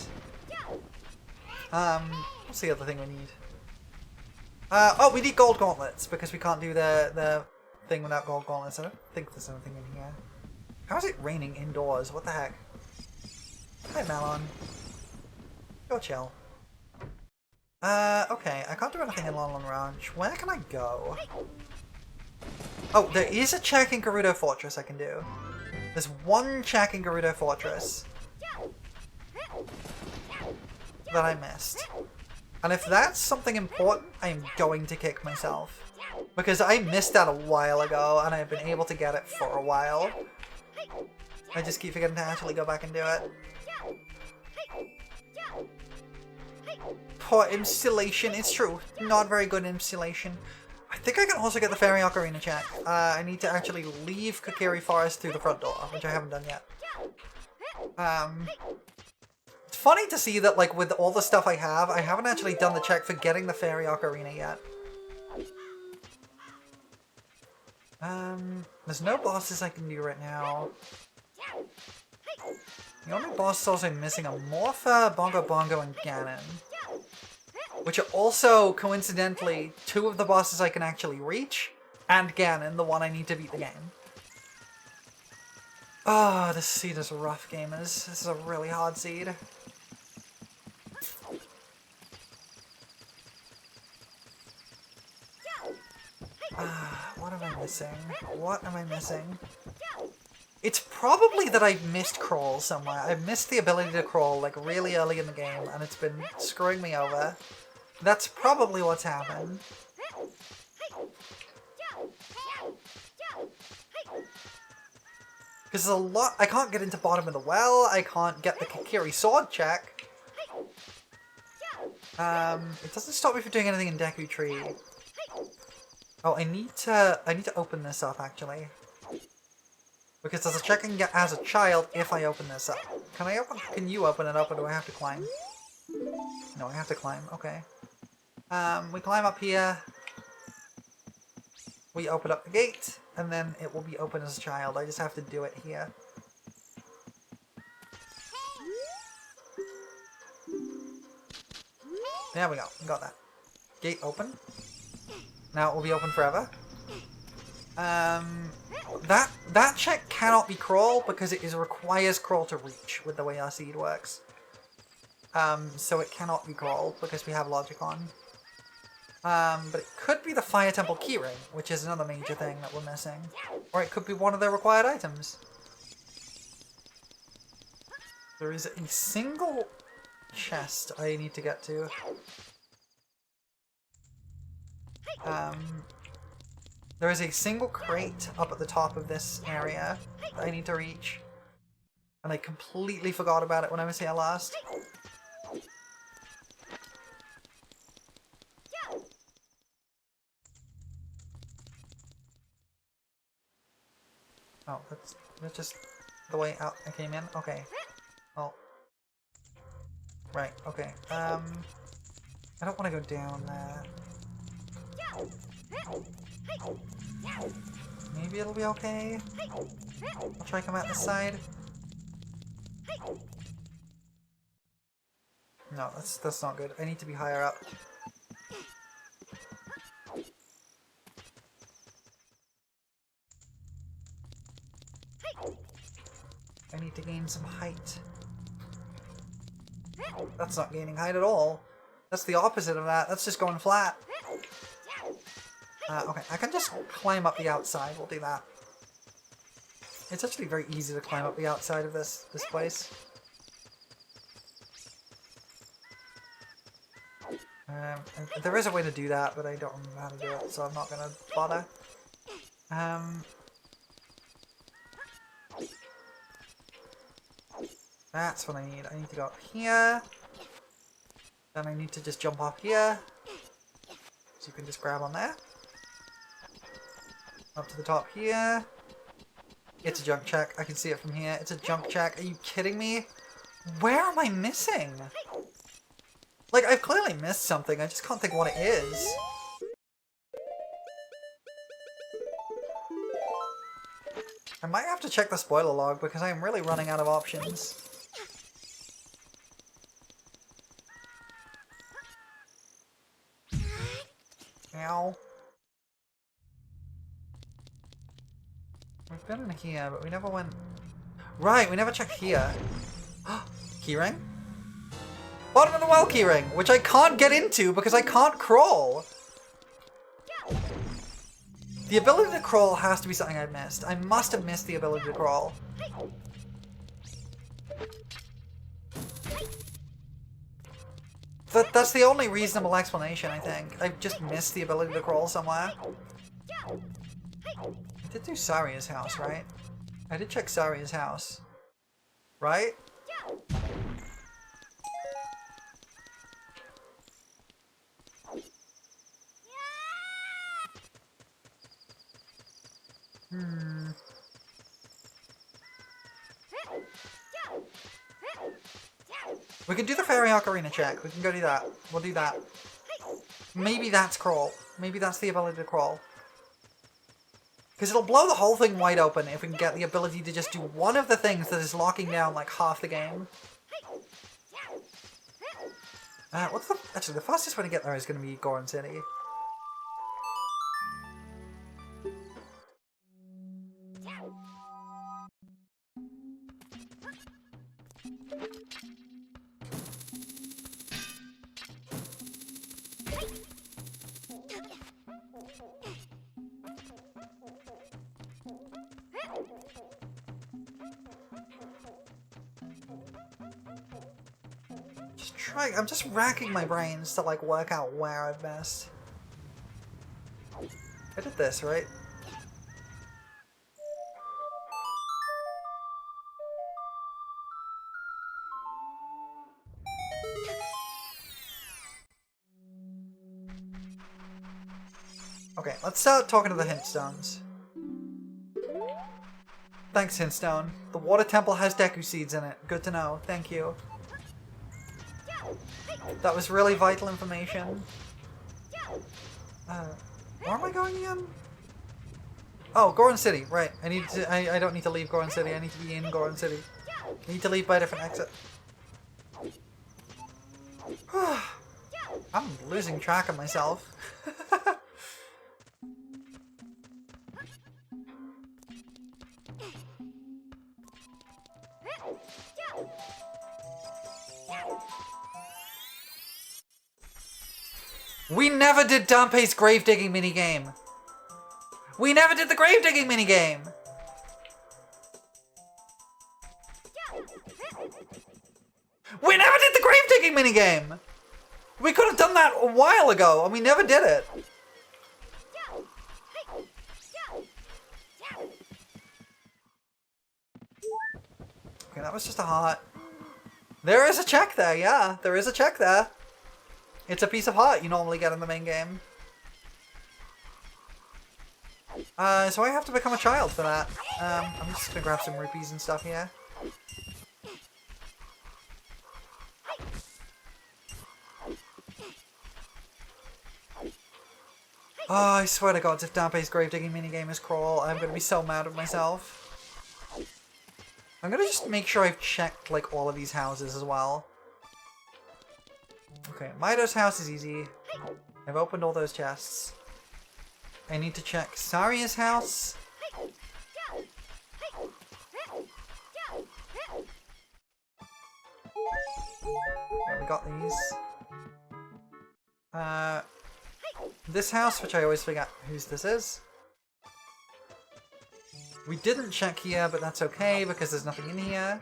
what's the other thing we need? Oh, we need gold gauntlets, because we can't do the thing without gold gauntlets. I don't think there's anything in here. How is it raining indoors? What the heck? Hi, Malon. Go chill. Okay, I can't do anything in Lon Lon Ranch. Where can I go? Oh, there is a check in Gerudo Fortress I can do. There's one check in Gerudo Fortress that I missed. And if that's something important, I am going to kick myself. Because I missed that a while ago, and I've been able to get it for a while. I just keep forgetting to actually go back and do it. Poor installation, it's true. Not very good installation. I think I can also get the Fairy Ocarina check. I need to actually leave Kokiri Forest through the front door, which I haven't done yet. It's funny to see that, like, with all the stuff I haven't actually done the check for getting the Fairy Ocarina yet. There's no bosses I can do right now. The only boss souls I'm missing are Morpha, Bongo Bongo, and Ganon. Which are also, coincidentally, 2 of the bosses I can actually reach, and Ganon, the one I need to beat the game. Oh, this seed is rough, gamers. This is a really hard seed. What am I missing? What am I missing? It's probably that I've missed crawl somewhere. I've missed the ability to crawl like really early in the game and it's been screwing me over. That's probably what's happened. Because there's a lot... I can't get into bottom of the well. I can't get the Kokiri sword check. It doesn't stop me from doing anything in Deku Tree. Oh, I need to open this up, actually. Because there's a check I can get as a child if I open this up. Can you open it up, or do I have to climb? No, I have to climb. Okay. We climb up here. We open up the gate, and then it will be open as a child. I just have to do it here. There we go. We got that. Gate open. Now it will be open forever. That check cannot be crawl because it requires crawl to reach with the way our seed works. So it cannot be crawl because we have logic on. But it could be the Fire Temple keyring, which is another major thing that we're missing. Or it could be one of the required items. There is a single chest I need to get to. There is a single crate up at the top of this area that I need to reach. And I completely forgot about it when I was here last. Oh, that's just the way out I came in? Okay. Oh. Right, okay. I don't want to go down there. Maybe it'll be okay. I'll try to come out this side. No, that's not good. I need to be higher up. I need to gain some height. That's not gaining height at all. That's the opposite of that. That's just going flat. Okay, I can just climb up the outside. We'll do that. It's actually very easy to climb up the outside of this place. There is a way to do that, but I don't remember how to do it, so I'm not going to bother. That's what I need. I need to go up here. Then I need to just jump off here. So you can just grab on there. Up to the top here. It's a junk check. I can see it from here. It's a junk check. Are you kidding me? Where am I missing? Like, I've clearly missed something. I just can't think what it is. I might have to check the spoiler log because I am really running out of options. Ow. We've been in here, but we never went... Right, we never checked here. Keyring? Bottom of the well keyring, which I can't get into because I can't crawl. The ability to crawl has to be something I've missed. I must have missed the ability to crawl. That's the only reasonable explanation, I think. I've just missed the ability to crawl somewhere. I did do Saria's house, right? I did check Saria's house. Right? We can do the fairy ocarina check. We can go do that. We'll do that. Maybe that's crawl. Maybe that's the ability to crawl. Because it'll blow the whole thing wide open if we can get the ability to just do one of the things that is locking down like half the game. Actually, the fastest way to get there is going to be Goron City. I'm just racking my brains to like work out where I've missed. I did this, right? Okay, let's start talking to the hint stones. Thanks, Hintstone. The water temple has Deku seeds in it. Good to know. Thank you. That was really vital information. Where am I going again? Oh, Goron City. Right. I don't need to leave Goron City. I need to be in Goron City. I need to leave by a different exit. I'm losing track of myself. We never did Danpe's grave digging minigame. We never did the grave digging minigame. We never did the grave digging minigame. We could have done that a while ago, and we never did it. Okay, that was just a heart. There is a check there, yeah. There is a check there. It's a piece of heart you normally get in the main game. So I have to become a child for that. I'm just gonna grab some rupees and stuff here. Oh, I swear to God, if Danpe's grave digging minigame is crawl, I'm gonna be so mad at myself. I'm gonna just make sure I've checked like all of these houses as well. Okay, Mido's house is easy. I've opened all those chests. I need to check Saria's house. Yeah, we got these. This house, which I always forget whose this is. We didn't check here, but that's okay because there's nothing in here.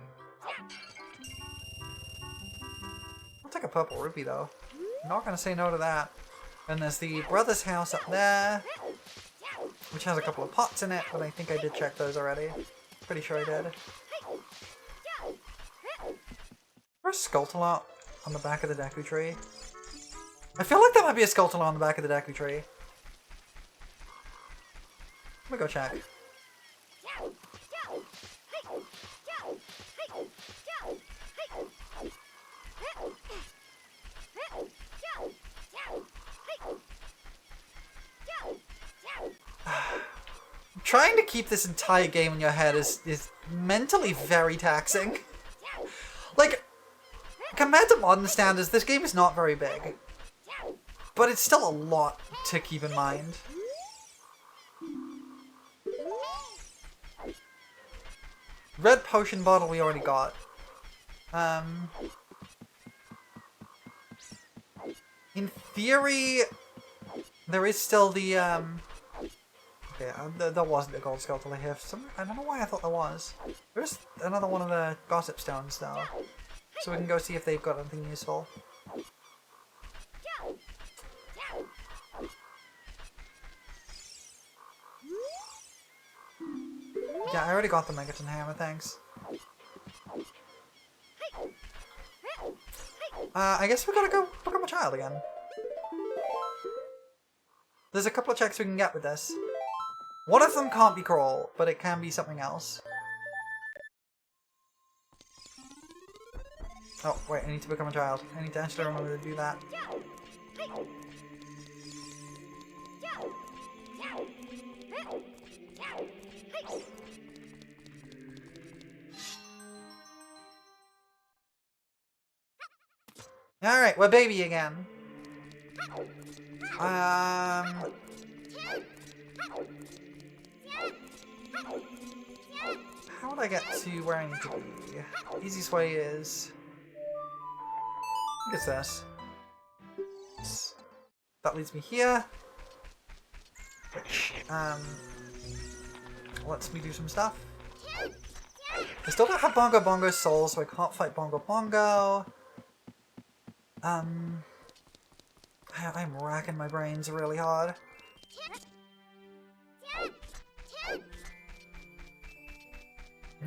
I'll take a purple rupee though. I'm not gonna say no to that. And there's the brother's house up there, which has a couple of pots in it, but I think I did check those already. Pretty sure I did. There's a Skulltula on the back of the Deku Tree. I feel like there might be a Skulltula on the back of the Deku Tree. Let me go check. Trying to keep this entire game in your head is mentally very taxing. Like, compared to modern standards, this game is not very big. But it's still a lot to keep in mind. Red potion bottle we already got. In theory, there is still the, okay, there wasn't a gold Skulltula here. I don't know why I thought there was. There's another one of the gossip stones, though. So we can go see if they've got anything useful. Yeah, I already got the Megaton Hammer, thanks. I guess we gotta go become a child again. There's a couple of checks we can get with this. One of them can't be crawl, but it can be something else. Oh, wait, I need to become a child. I need to actually remember to do that. Alright, we're baby again. How would I get to where I need to be? Easiest way is... What is this? That leads me here. Which, lets me do some stuff. I still don't have Bongo Bongo's soul, so I can't fight Bongo Bongo. I'm racking my brains really hard.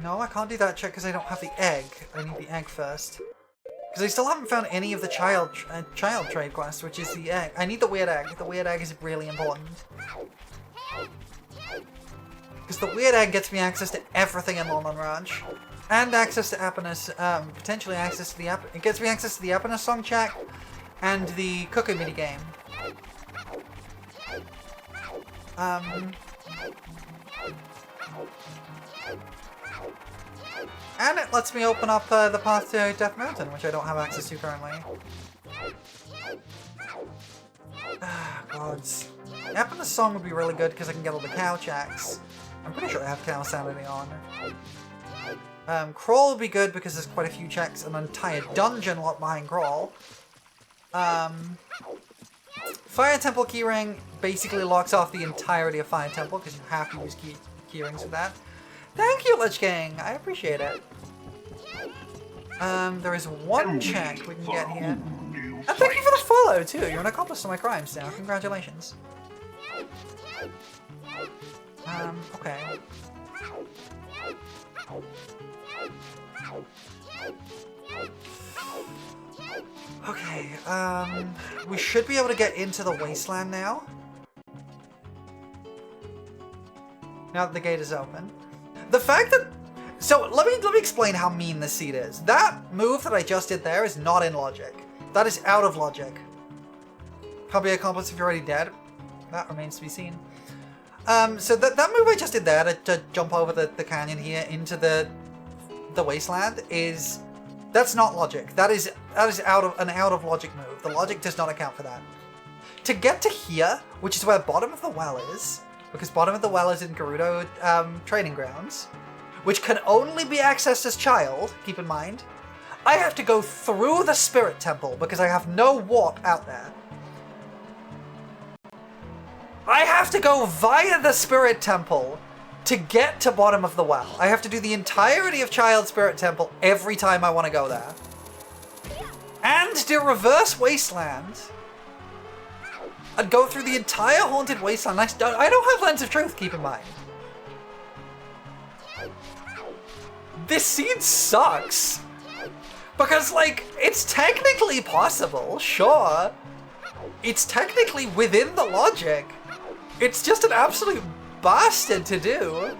No, I can't do that check because I don't have the egg. I need the egg first. Because I still haven't found any of the child trade quests, which is the egg. I need the weird egg. The weird egg is really important. Because the weird egg gets me access to everything in London Ranch. And access to Apenus, potentially access to the it gets me access to the Apenus song check and the Cuckoo minigame. And it lets me open up the path to Death Mountain, which I don't have access to currently. Ah, gods. Apenus song would be really good because I can get all the cow checks. I'm pretty sure I have cow sanity on. Crawl will be good because there's quite a few checks, an entire dungeon locked behind Crawl. Fire Temple keyring basically locks off the entirety of Fire Temple because you have to use keyrings for that. Thank you, Lich King! I appreciate it. There is one check we can get here. And thank you for the follow too! You're an accomplice to my crimes now. Congratulations. Okay. Okay, we should be able to get into the wasteland now. Now that the gate is open. The fact that... So, let me explain how mean this seed is. That move that I just did there is not in logic. That is out of logic. Can't be accomplice if you're already dead. That remains to be seen. So that move I just did there to jump over the canyon here into the wasteland is... That's not logic. That is an out of logic move. The logic does not account for that. To get to here, which is where bottom of the well is, because bottom of the well is in Gerudo training grounds, which can only be accessed as child, keep in mind, I have to go through the spirit temple because I have no warp out there. I have to go via the spirit temple to get to bottom of the well. I have to do the entirety of Child Spirit Temple every time I want to go there. And to reverse Wasteland. I'd go through the entire Haunted Wasteland. I don't have Lens of Truth, keep in mind. This seed sucks. Because, like, it's technically possible, sure. It's technically within the logic. It's just an absolute bastard to do.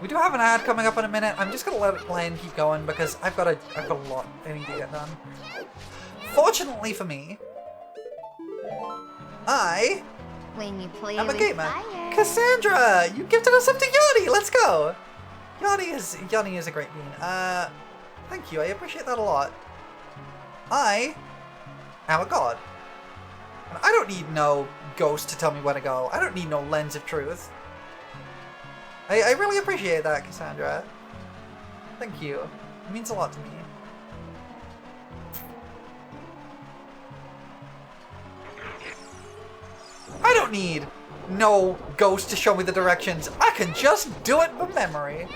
We do have an ad coming up in a minute. I'm just gonna let it play and keep going because I've got a lot I need to get done. Fortunately for me, When you play I'm a with gamer. fire. Cassandra, you gifted us up to Yanni. Let's go. Yanni is a great bean. Thank you. I appreciate that a lot. I am a god. And I don't need no ghost to tell me where to go. I don't need no lens of truth. I really appreciate that, Cassandra. Thank you. It means a lot to me. I don't need no ghost to show me the directions. I can just do it from memory.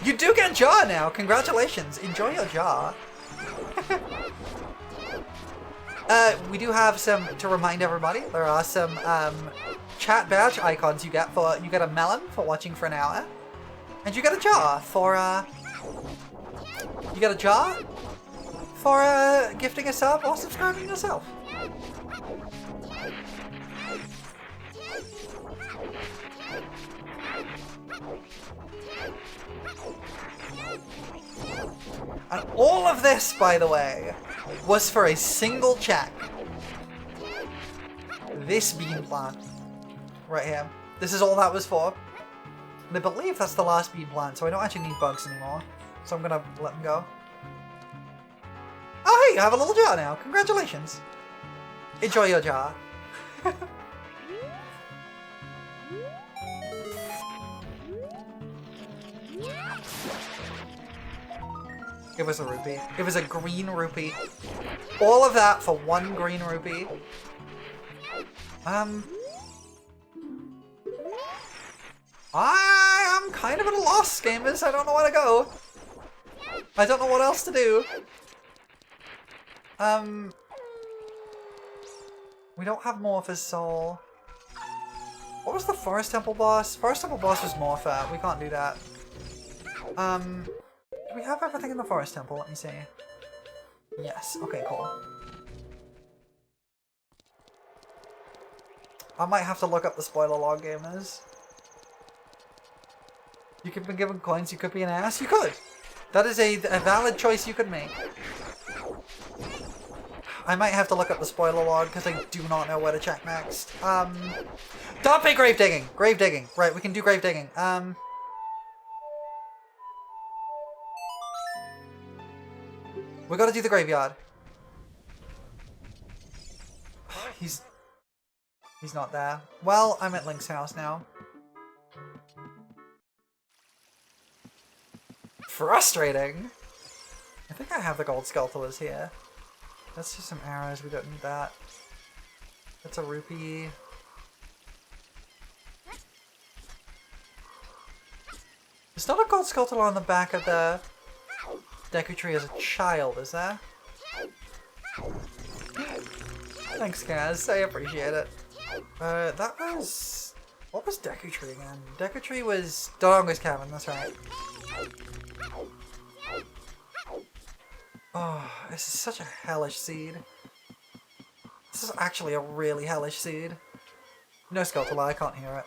You do get jaw now. Congratulations. Enjoy your jaw. We do have some, to remind everybody, there are some chat badge icons you get a melon for watching for an hour. And you get a jar for gifting a sub or subscribing yourself. And all of this, by the way, was for a single check. This bean plant. Right here. This is all that was for. And I believe that's the last bean plant, so I don't actually need bugs anymore. So I'm gonna let them go. Oh hey, you have a little jar now. Congratulations. Enjoy your jar. It was a rupee. It was a green rupee. All of that for one green rupee. I am kind of at a loss, gamers. I don't know where to go. I don't know what else to do. We don't have Morpher's Soul. What was the Forest Temple boss? Forest Temple boss was Morpher. We can't do that. Do we have everything in the Forest Temple? Let me see. Yes. Okay, cool. I might have to look up the spoiler log, gamers. You could be given coins, you could be an ass. You could! That is a valid choice you could make. I might have to look up the spoiler log because I do not know where to check next. Don't pay grave digging! Grave digging. Right, we can do grave digging. We gotta do the graveyard. He's not there. Well, I'm at Link's house now. Frustrating! I think I have the gold sculptors here. That's just some arrows, we don't need that. That's a rupee. There's not a gold sculptor on the back of the Deku Tree as a child, is there? Thanks, Kaz. I appreciate it. That was... What was Deku Tree again? Deku Tree was Dodongo's Cabin, that's right. Oh, this is such a hellish seed. This is actually a really hellish seed. No Skeletola, I can't hear it.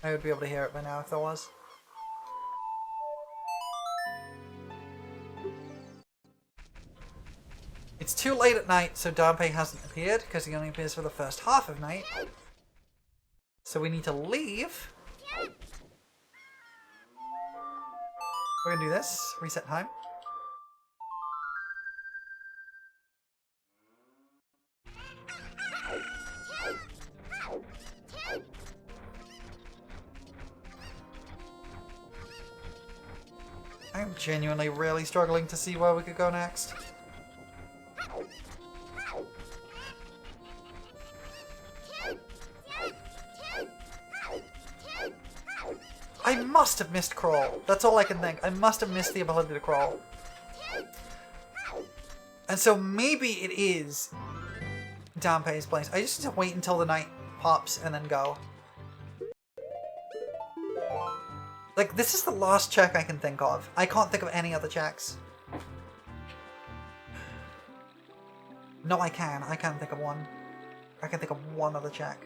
I would be able to hear it by now if there was. It's too late at night, so Darnpei hasn't appeared, because he only appears for the first half of night. So we need to leave. We're gonna do this. Reset time. I'm genuinely really struggling to see where we could go next. I must have missed crawl. That's all I can think. I must have missed the ability to crawl. And so maybe it is Darnpei's place. I just need to wait until the night pops and then go. Like, this is the last check I can think of. I can't think of any other checks. No, I can. I can think of one. I can think of one other check.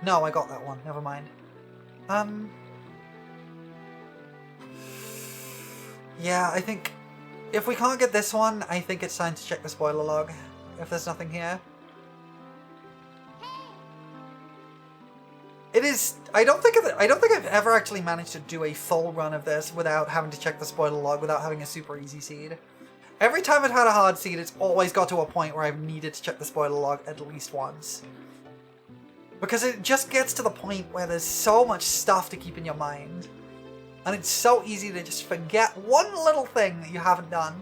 No, I got that one. Never mind. Yeah, I think if we can't get this one, I think it's time to check the spoiler log. If there's nothing here. It is. I don't think I've ever actually managed to do a full run of this without having to check the spoiler log, without having a super easy seed. Every time I've had a hard seed, it's always got to a point where I've needed to check the spoiler log at least once. Because it just gets to the point where there's so much stuff to keep in your mind. And it's so easy to just forget one little thing that you haven't done.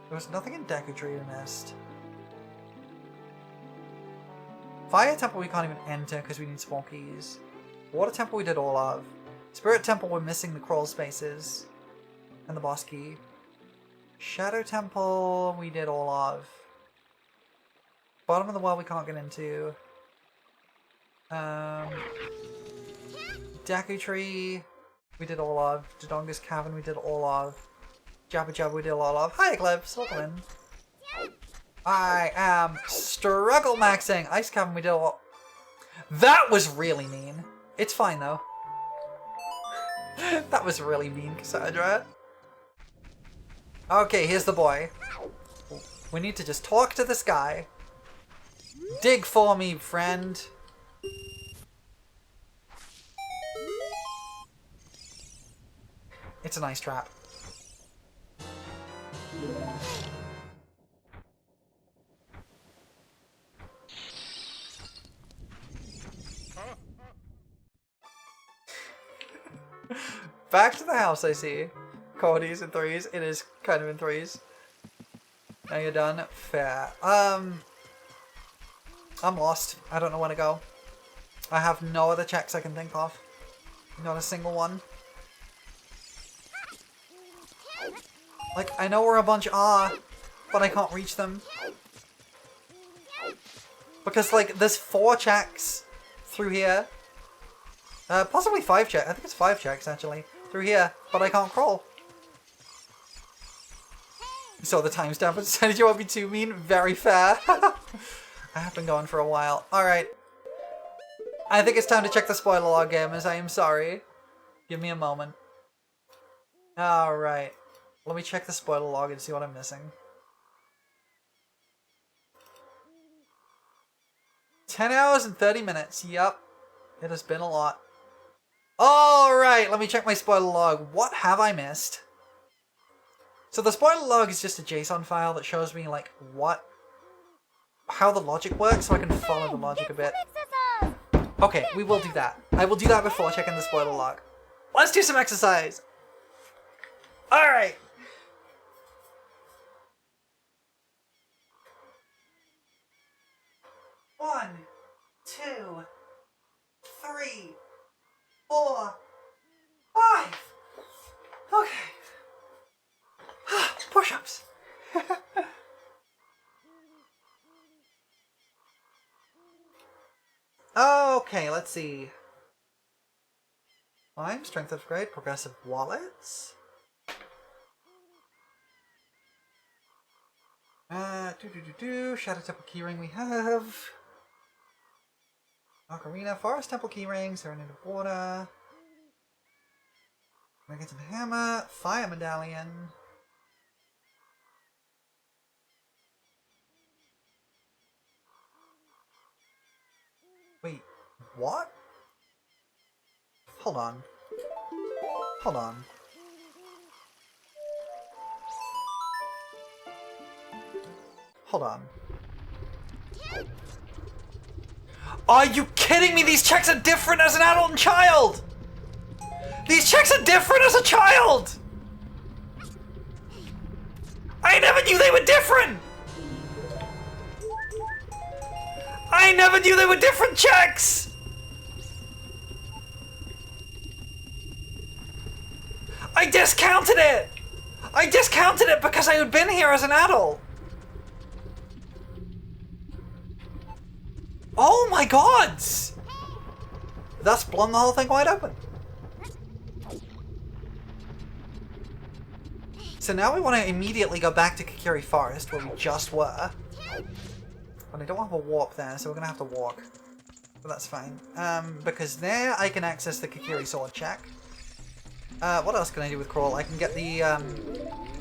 There was nothing in Deku Tree we missed. Fire Temple we can't even enter because we need small keys. Water Temple we did all of. Spirit Temple we're missing the crawl spaces. And the boss key. Shadow Temple we did all of. Bottom of the well we can't get into. Deku Tree we did all of. Dodonga's Cavern we did all of. Jabba Jabba we did all of. Hi Eclipse, welcome in. I am struggle maxing. Ice Cavern we did all. That was really mean. It's fine though. That was really mean, Cassandra. Okay, here's the boy. We need to just talk to this guy. Dig for me, friend. It's a nice trap. Back to the house, I see. Cody's in threes. It is kind of in threes. Now you're done. Fair. I'm lost. I don't know where to go. I have no other checks I can think of. Not a single one. Like, I know where a bunch are, but I can't reach them. Because, like, there's 4 checks through here. Possibly 5 checks. I think it's 5 checks, actually. Through here, but I can't crawl. You saw the timestamp and decided you want me too mean? Very fair. I have been going for a while. Alright. I think it's time to check the spoiler log, gamers. I am sorry. Give me a moment. Alright. Let me check the spoiler log and see what I'm missing. 10 hours and 30 minutes. Yup. It has been a lot. Alright, let me check my spoiler log. What have I missed? So the spoiler log is just a JSON file that shows me, like, how the logic works, so I can follow the logic a bit. Okay, we will do that. I will do that before checking the spoiler log. Let's do some exercise! Alright! One, 2, 3, 4, 5. Okay. Push-ups. Okay, let's see. Climb, strength upgrade, progressive wallets. Shadow Temple keyring we have. Ocarina, Forest Temple keyring, Serenade of Water. Magnetic Hammer, Fire Medallion. Wait, what? Hold on. Hold on. Hold on. Are you kidding me? These checks are different as an adult and child! These checks are different as a child! I never knew they were different! I never knew they were different checks! I discounted it! I discounted it because I had been here as an adult! Oh my god! That's blown the whole thing wide open. So now we want to immediately go back to Kakiri Forest, where we just were. But I don't have a warp there, so we're going to have to walk. But that's fine. Because there I can access the Kakiri Sword check. What else can I do with Crawl? I can get the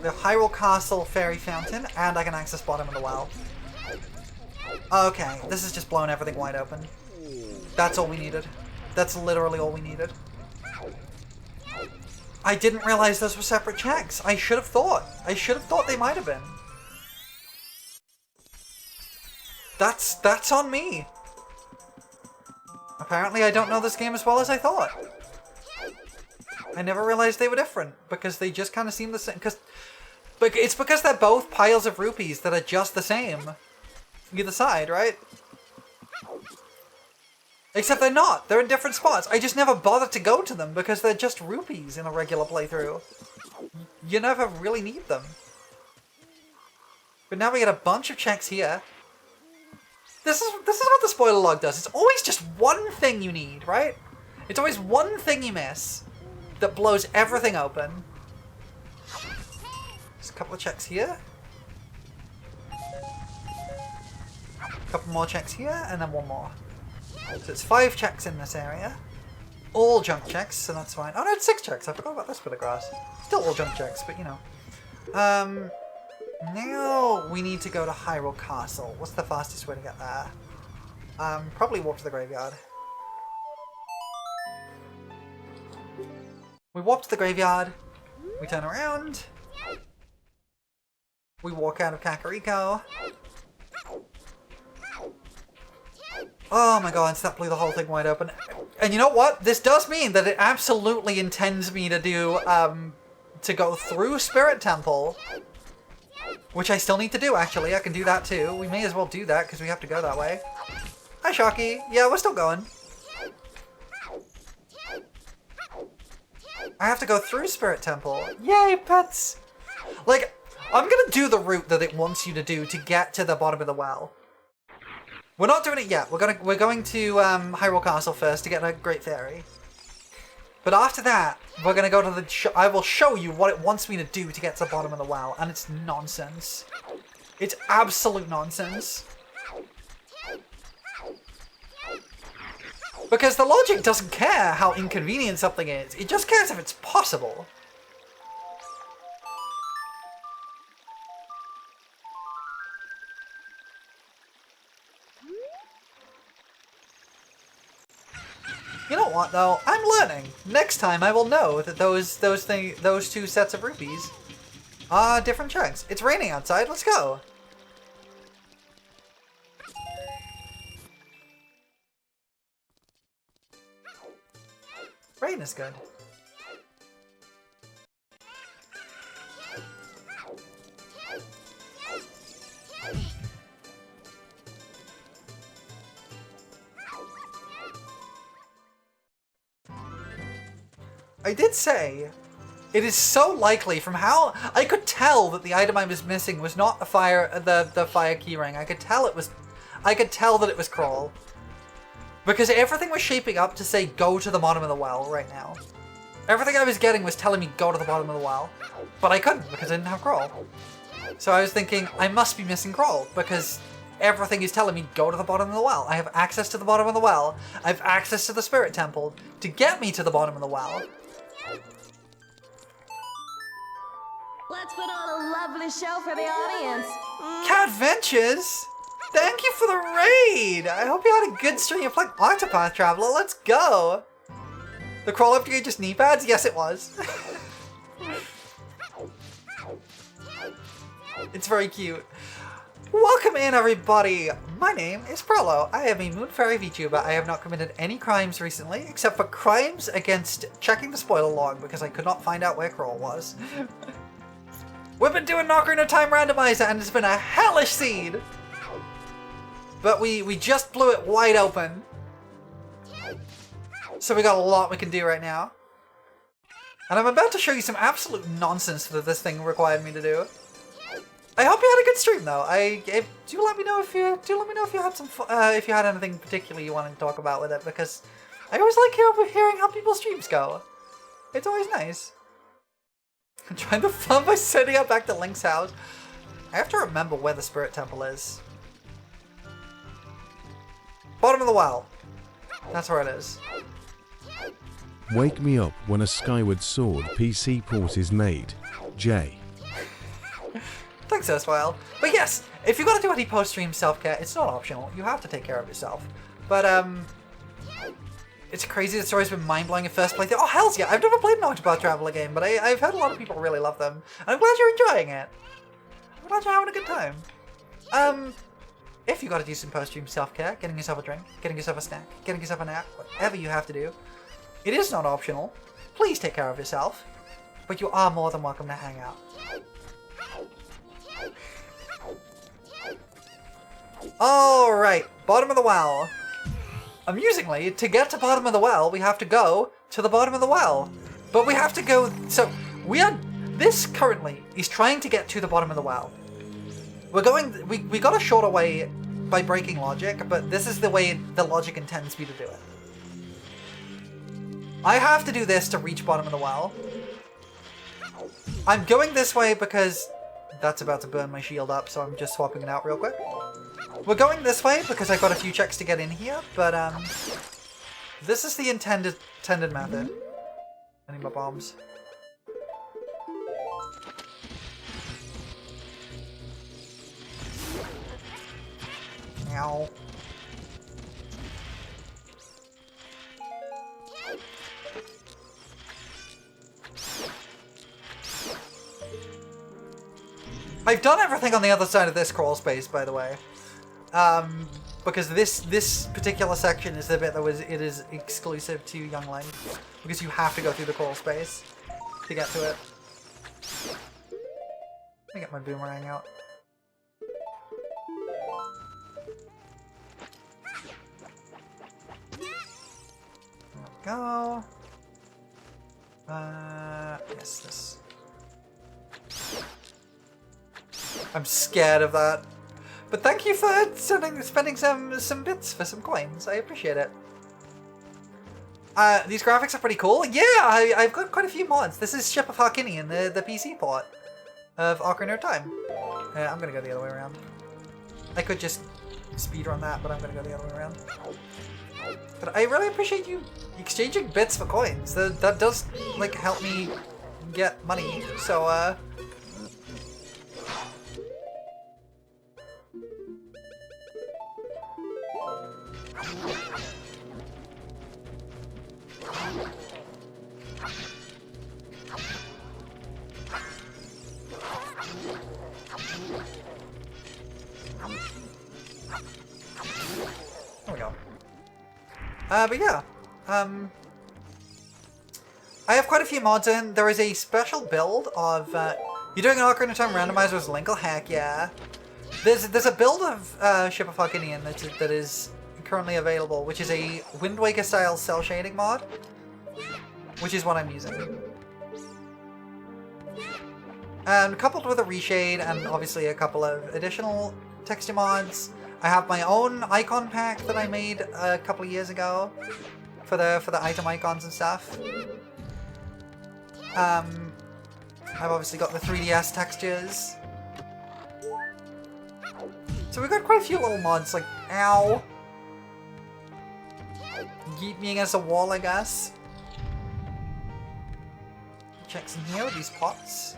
Hyrule Castle Fairy Fountain, and I can access Bottom of the Well. Okay, this has just blown everything wide open. That's all we needed. That's literally all we needed. I didn't realize those were separate checks. I should have thought. I should have thought they might have been. That's on me. Apparently I don't know this game as well as I thought. I never realized they were different, because they just kind of seem the same. It's because they're both piles of rupees that are just the same. Either side, right? Except they're not. They're in different spots. I just never bothered to go to them because they're just rupees in a regular playthrough. You never really need them. But now we get a bunch of checks here. This is what the spoiler log does. It's always just one thing you need, right? It's always one thing you miss that blows everything open. Just a couple of checks here. A couple more checks here, and then one more. So it's 5 checks in this area. All junk checks, so that's fine. Oh no, it's 6 checks. I forgot about this bit of grass. Still all junk checks, but you know. Now we need to go to Hyrule Castle. What's the fastest way to get there? Probably walk to the graveyard. We walk to the graveyard. We turn around. We walk out of Kakariko. Oh my god, that blew the whole thing wide open. And you know what? This does mean that it absolutely intends me to do, to go through Spirit Temple. Which I still need to do, actually. I can do that too. We may as well do that, because we have to go that way. Hi, Shocky. Yeah, we're still going. I have to go through Spirit Temple. Yay, pets! Like, I'm gonna do the route that it wants you to do to get to the bottom of the well. We're not doing it yet. We're going to Hyrule Castle first to get a Great Fairy. But after that, we're gonna go to the. I will show you what it wants me to do to get to the bottom of the well, and it's nonsense. It's absolute nonsense. Because the logic doesn't care how inconvenient something is. It just cares if it's possible. You know what though? I'm learning. Next time I will know that those two sets of rupees are different chunks. It's raining outside. Let's go. Rain is good. I did say, it is so likely from how I could tell that the item I was missing was not the fire keyring. I could tell that it was Crawl. Because everything was shaping up to say go to the bottom of the well right now. Everything I was getting was telling me go to the bottom of the well. But I couldn't because I didn't have Crawl. So I was thinking I must be missing Crawl because everything is telling me go to the bottom of the well. I have access to the bottom of the well. I have access to the Spirit Temple to get me to the bottom of the well. Let's put on a lovely show for the audience. Cat Ventures! Thank you for the raid! I hope you had a good stream of playing Octopath Traveler. Let's go! The Crawl upgrade just knee pads? Yes, it was. It's very cute. Welcome in, everybody! My name is Prolo. I am a Moon Fairy VTuber. I have not committed any crimes recently, except for crimes against checking the spoiler log because I could not find out where Crawl was. We've been doing Ocarina of Time Randomizer and it's been a hellish seed! But we just blew it wide open. So we got a lot we can do right now. And I'm about to show you some absolute nonsense that this thing required me to do. I hope you had a good stream though. Do let me know if you had some if you had anything particularly you wanted to talk about with it, because I always like hearing how people's streams go. It's always nice. I'm trying to fun by sending it back to Link's house. I have to remember where the Spirit Temple is. Bottom of the well. That's where it is. Wake me up when a Skyward Sword PC port is made. Jay. Thanks, Erstwhile. But yes, if you're gonna do any post-stream self-care, it's not optional. You have to take care of yourself. But, it's crazy that story's been mind-blowing in first playthrough. Oh, hells yeah! I've never played an Octopath Traveler game, but I've heard a lot of people really love them. And I'm glad you're enjoying it. I'm glad you're having a good time. If you gotta do some post-stream self-care, getting yourself a drink, getting yourself a snack, getting yourself a nap, whatever you have to do, it is not optional. Please take care of yourself. But you are more than welcome to hang out. Alright, bottom of the well. Amusingly, to get to bottom of the well, we have to go to the bottom of the well. But we have to go... So, this currently is trying to get to the bottom of the well. We're going... We got a shorter way by breaking logic, but this is the way the logic intends me to do it. I have to do this to reach bottom of the well. I'm going this way because that's about to burn my shield up, so I'm just swapping it out real quick. We're going this way because I've got a few checks to get in here, but this is the intended method. I need my bombs. Ow. I've done everything on the other side of this crawl space, by the way. Because this particular section is the bit that it is exclusive to Young Link. Because you have to go through the crawl space to get to it. Let me get my boomerang out. There we go. Yes, this. I'm scared of that. But thank you for spending some bits for some coins. I appreciate it. These graphics are pretty cool. Yeah, I've got quite a few mods. This is Ship of Harkinian, the PC port of Ocarina of Time. I'm gonna go the other way around. I could just speedrun that, but I'm gonna go the other way around. But I really appreciate you exchanging bits for coins. That does, like, help me get money. So, there we go. But yeah, I have quite a few mods in. There is a special build of, you're doing an Ocarina of Time randomizer with Link? Oh, heck yeah. There's a build of Ship of Harkinian that is currently available, which is a Wind Waker style cell shading mod, which is what I'm using. And coupled with a reshade and obviously a couple of additional texture mods, I have my own icon pack that I made a couple of years ago for the item icons and stuff. I've obviously got the 3DS textures. So we've got quite a few little mods, like, ow. Yeet me against a wall, I guess. Checks in here with these pots.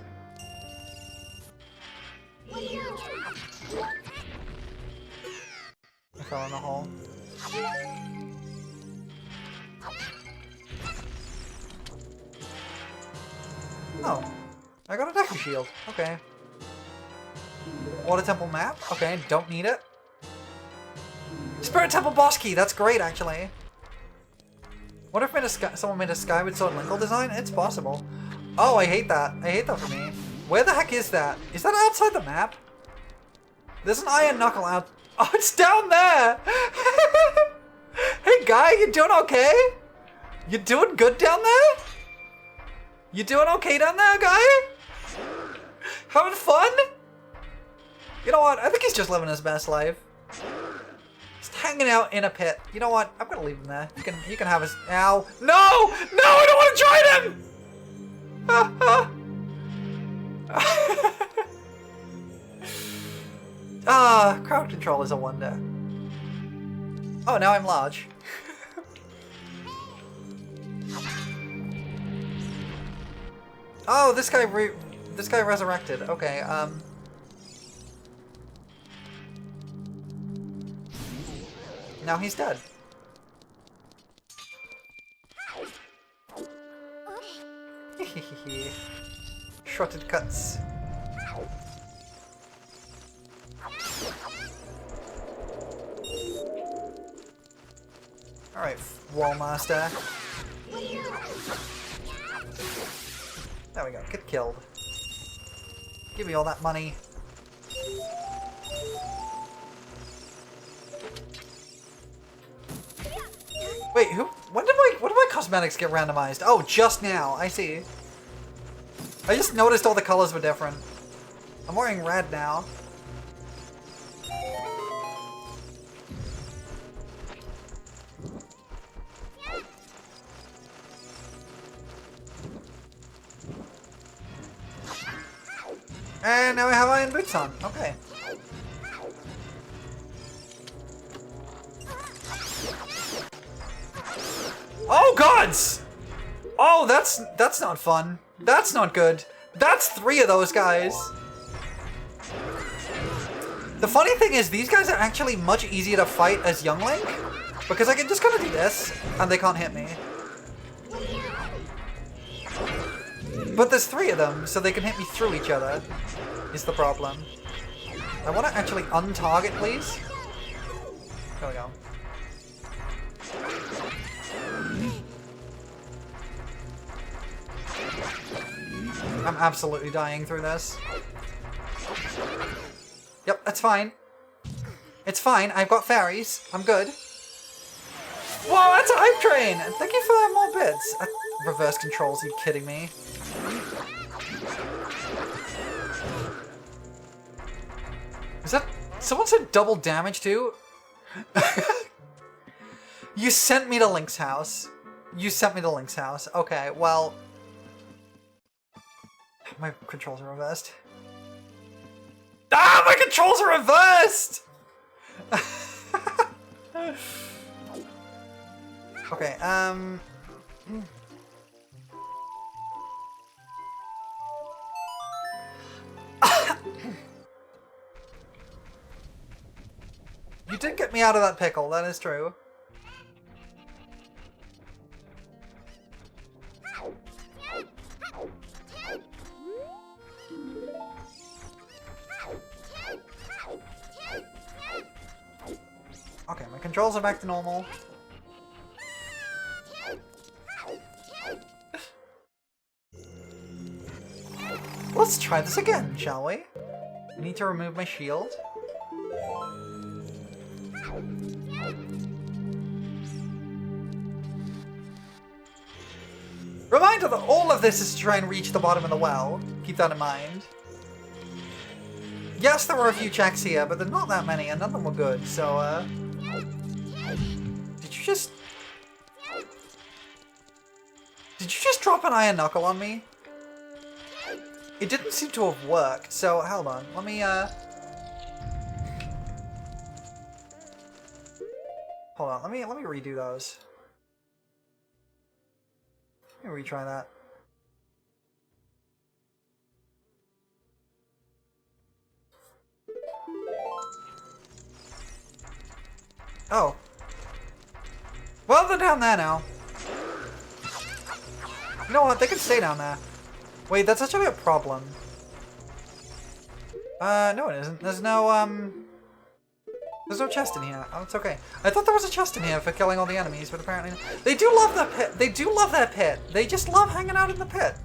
I fell in a hole. Oh, I got a Deku Shield. Okay. Water Temple map? Okay, don't need it. Spirit Temple boss key! That's great, actually. What if someone made a Skyward Sword Linkle design? It's possible. Oh, I hate that. I hate that for me. Where the heck is that? Is that outside the map? There's an iron knuckle out. Oh, it's down there! Hey, guy, you doing okay? You doing good down there? You doing okay down there, guy? Having fun? You know what? I think he's just living his best life. Just hanging out in a pit. You know what? I'm gonna leave him there. He can have his. Ow! No! No! I don't want to join him! Crowd control is a wonder. Oh, now I'm large. Oh, this guy resurrected. Okay, now he's dead. Shorted cuts. Alright, Wallmaster. There we go, get killed. Give me all that money. Wait, when did my cosmetics get randomized? Oh, just now, I see. I just noticed all the colors were different. I'm wearing red now. And now I have iron boots on. Okay. Oh gods! Oh, that's not fun. That's not good. That's 3 of those guys. The funny thing is, these guys are actually much easier to fight as Young Link, because I can just kind of do this, and they can't hit me. But there's 3 of them, so they can hit me through each other, is the problem. I want to actually untarget, please. There we go. I'm absolutely dying through this. Yep, that's fine. It's fine, I've got fairies. I'm good. Whoa, that's a hype train! Thank you for more bits. Reverse controls, are you kidding me? Is that... Someone said double damage too? You sent me to Link's house. You sent me to Link's house. Okay, well... My controls are reversed. Ah, my controls are reversed! Okay, You did get me out of that pickle, that is true. Okay, my controls are back to normal. Let's try this again, shall we? I need to remove my shield. Reminder that all of this is to try and reach the bottom of the well. Keep that in mind. Yes, there were a few checks here, but there's not that many, and none of them were good, so, Did you just drop an iron knuckle on me? It didn't seem to have worked, so hold on. Let me, Hold on, let me redo those. Let me retry that. Oh. Well, they're down there now. You know what? They can stay down there. Wait, that's actually a problem. No it isn't. There's no chest in here. Oh, it's okay. I thought there was a chest in here for killing all the enemies, but apparently not. They do love that pit. They do love that pit. They just love hanging out in the pit.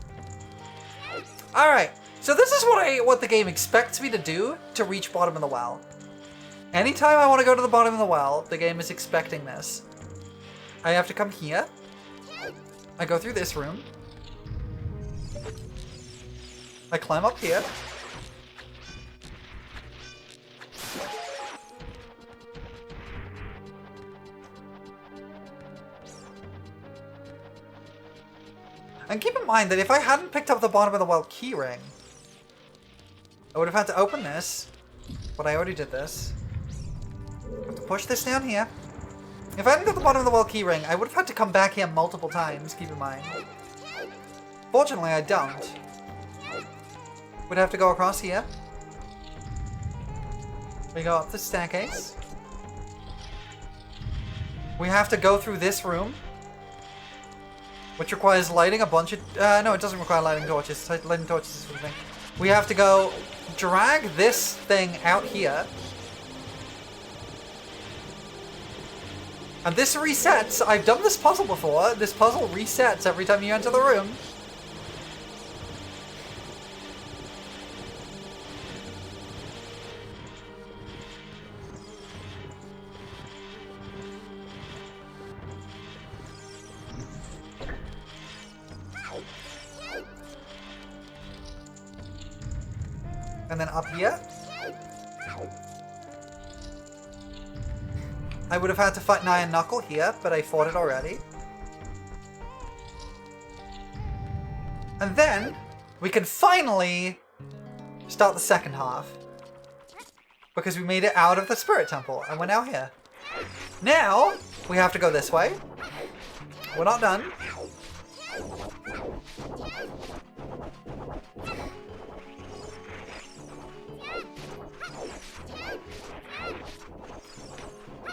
Alright, so this is what the game expects me to do to reach bottom of the well. Anytime I want to go to the bottom of the well, the game is expecting this. I have to come here. I go through this room. I climb up here. And keep in mind that if I hadn't picked up the bottom of the well keyring, I would have had to open this, but I already did this. I have to push this down here. If I hadn't got the bottom of the well keyring, I would have had to come back here multiple times, keep in mind. Fortunately, I don't. Would have to go across here. We go up the staircase. We have to go through this room, which requires lighting a bunch of... no, it doesn't require lighting torches. Lighting torches is for the thing. We have to go drag this thing out here. And this resets. I've done this puzzle before. This puzzle resets every time you enter the room. And then up here, I would have had to fight an Iron Knuckle here, but I fought it already. And then we can finally start the second half, because we made it out of the Spirit Temple, and we're now here. Now we have to go this way. We're not done.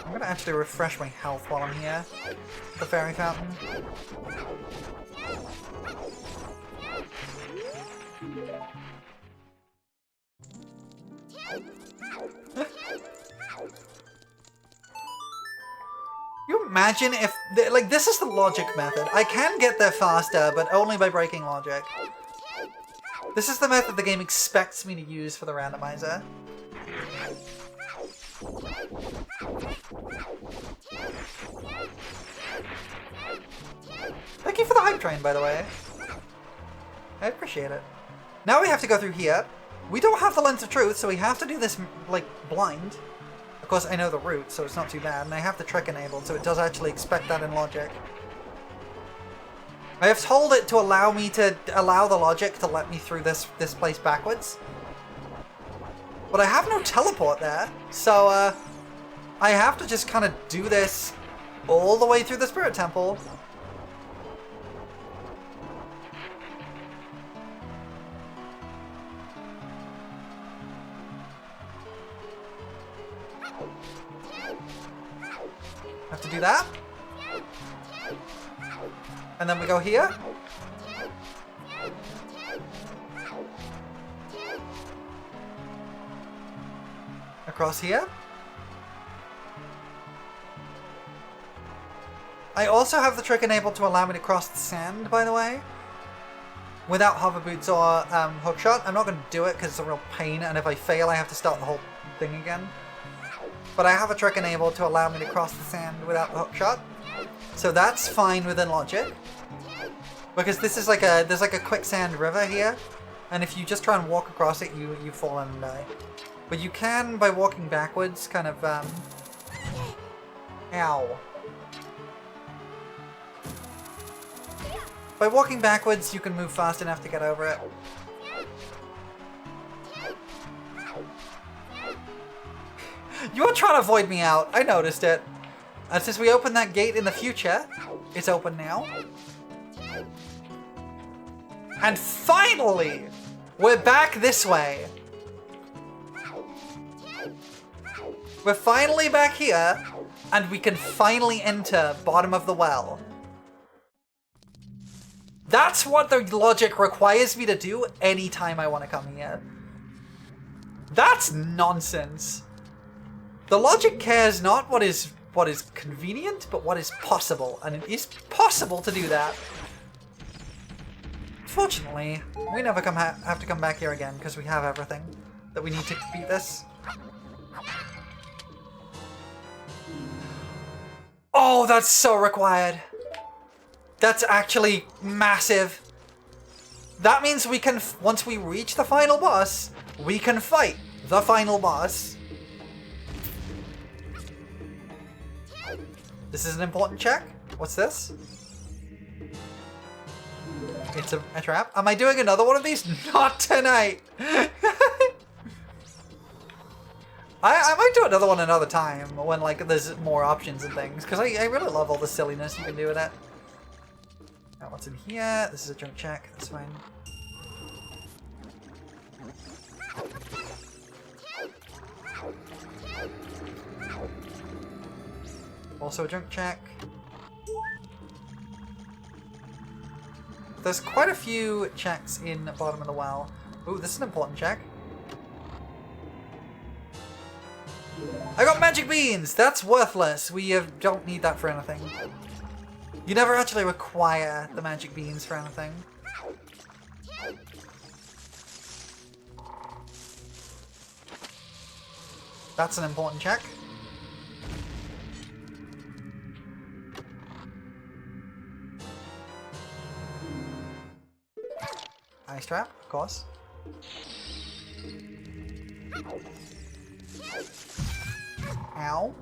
I'm gonna actually refresh my health while I'm here. The fairy fountain. You imagine if, like, this is the logic method. I can get there faster, but only by breaking logic. This is the method the game expects me to use for the randomizer. Thank you for the hype train, by the way. I appreciate it. Now we have to go through here. We don't have the lens of truth, so we have to do this, like, blind. Of course, I know the route, so it's not too bad, and I have the trick enabled, so it does actually expect that in logic. I have told it to allow the logic to let me through this place backwards. But I have no teleport there, so, I have to just kind of do this all the way through the Spirit Temple. Have to do that. And then we go here. Across here. I also have the trick enabled to allow me to cross the sand, by the way. Without hover boots or hookshot. I'm not going to do it because it's a real pain, and if I fail I have to start the whole thing again. But I have a trick enabled to allow me to cross the sand without the hookshot. So that's fine within logic. Because this is like there's like a quicksand river here. And if you just try and walk across it, you fall in and die. But you can, by walking backwards, kind of, ow. By walking backwards, you can move fast enough to get over it. You were trying to void me out. I noticed it. And since we opened that gate in the future, it's open now. And finally, we're back this way. We're finally back here, and we can finally enter bottom of the well. That's what the logic requires me to do anytime I want to come here. That's nonsense. The logic cares not what is convenient, but what is possible, and it is possible to do that. Fortunately, we never have to come back here again because we have everything that we need to beat this. Oh, that's so required. That's actually massive. That means we can, once we reach the final boss, we can fight the final boss. This is an important check. What's this? It's a trap. Am I doing another one of these? Not tonight! I might do another one another time when like there's more options and things, because I really love all the silliness you can do with it. Now what's in here? This is a junk check, that's fine. Also a junk check. There's quite a few checks in the bottom of the well. Ooh, this is an important check. I got magic beans! That's worthless. We don't need that for anything. You never actually require the magic beans for anything. That's an important check. Ice trap, of course. Ow.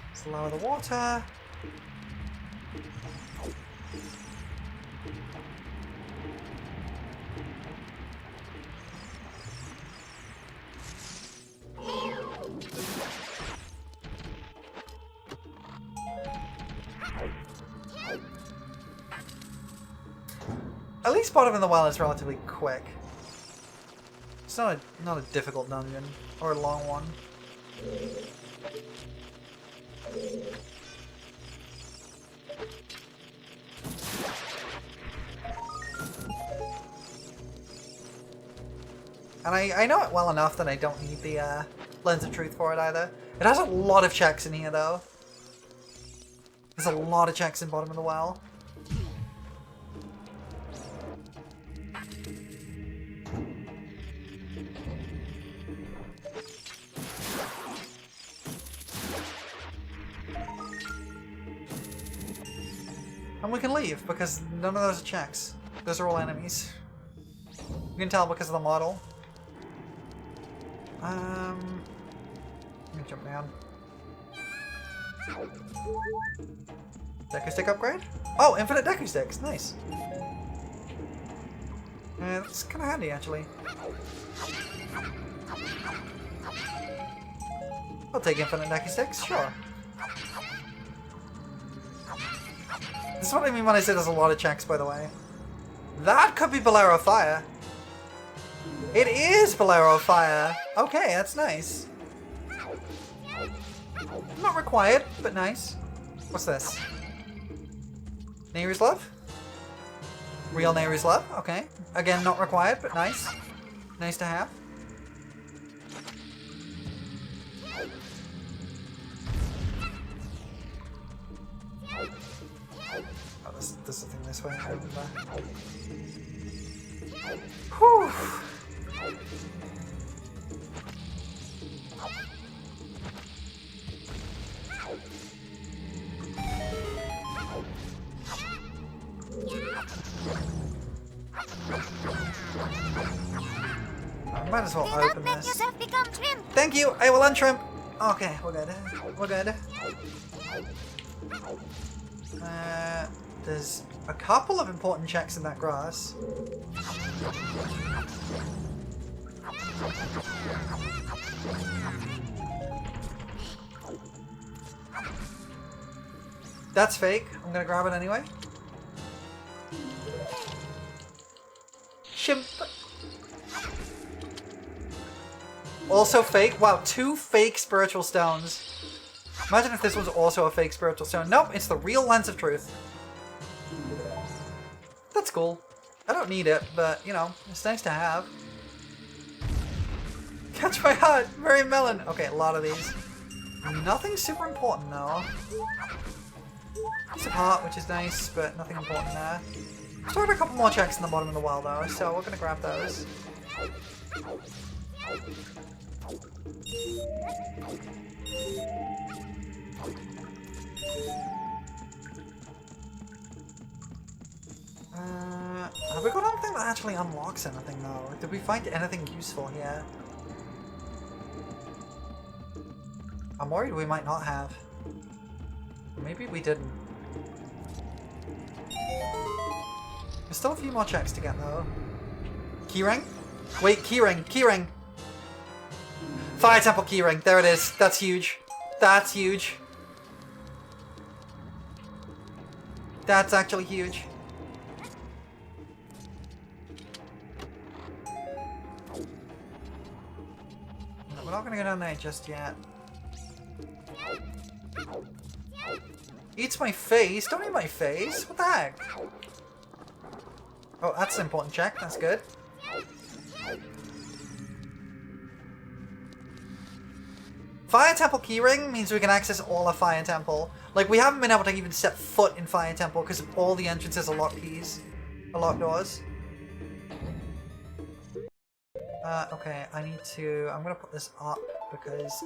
Let's lower the water. At least bottom of the well is relatively quick. It's not a difficult dungeon or a long one. And I know it well enough that I don't need the Lens of Truth for it either. It has a lot of checks in here though. There's a lot of checks in bottom of the well. And we can leave because none of those are checks. Those are all enemies. You can tell because of the model. I'm gonna jump down. Deku stick upgrade? Oh, infinite Deku sticks. Nice. That's kind of handy actually. I'll take infinite Deku sticks, sure. This is what I mean when I say there's a lot of checks, by the way. That could be Bolero Fire. It is Bolero Fire. Okay, that's nice. Not required, but nice. What's this? Nehru's Love? Real Nehru's Love? Okay. Again, not required, but nice. Nice to have. Oh, this is the thing this way, I remember. Whew. I might as well open this. Thank you! I will untrim! Okay, we're good. We're good. There's a couple of important checks in that grass. That's fake. I'm gonna grab it anyway. Shimp. Also fake. Wow, 2 fake spiritual stones. Imagine if this was also a fake spiritual stone. Nope, it's the real Lens of Truth. That's cool. I don't need it, but, you know, it's nice to have. Catch my heart! Very melon! Okay, a lot of these. Nothing super important, though. Piece of heart, which is nice, but nothing important there. Still got a couple more checks in the bottom of the well, though, so we're gonna grab those. actually unlocks anything though. Did we find anything useful here? I'm worried we might not have. Maybe we didn't. There's still a few more checks to get though. Keyring? Wait, keyring! Keyring! Fire Temple keyring! There it is! That's huge! That's huge! That's actually huge. No, we're not gonna go down there just yet. Eats my face? Don't eat my face! What the heck? Oh, that's an important check. That's good. Fire Temple keyring means we can access all of Fire Temple. Like, we haven't been able to even set foot in Fire Temple because all the entrances are locked keys. Are locked doors. Okay, I need to... I'm gonna put this up because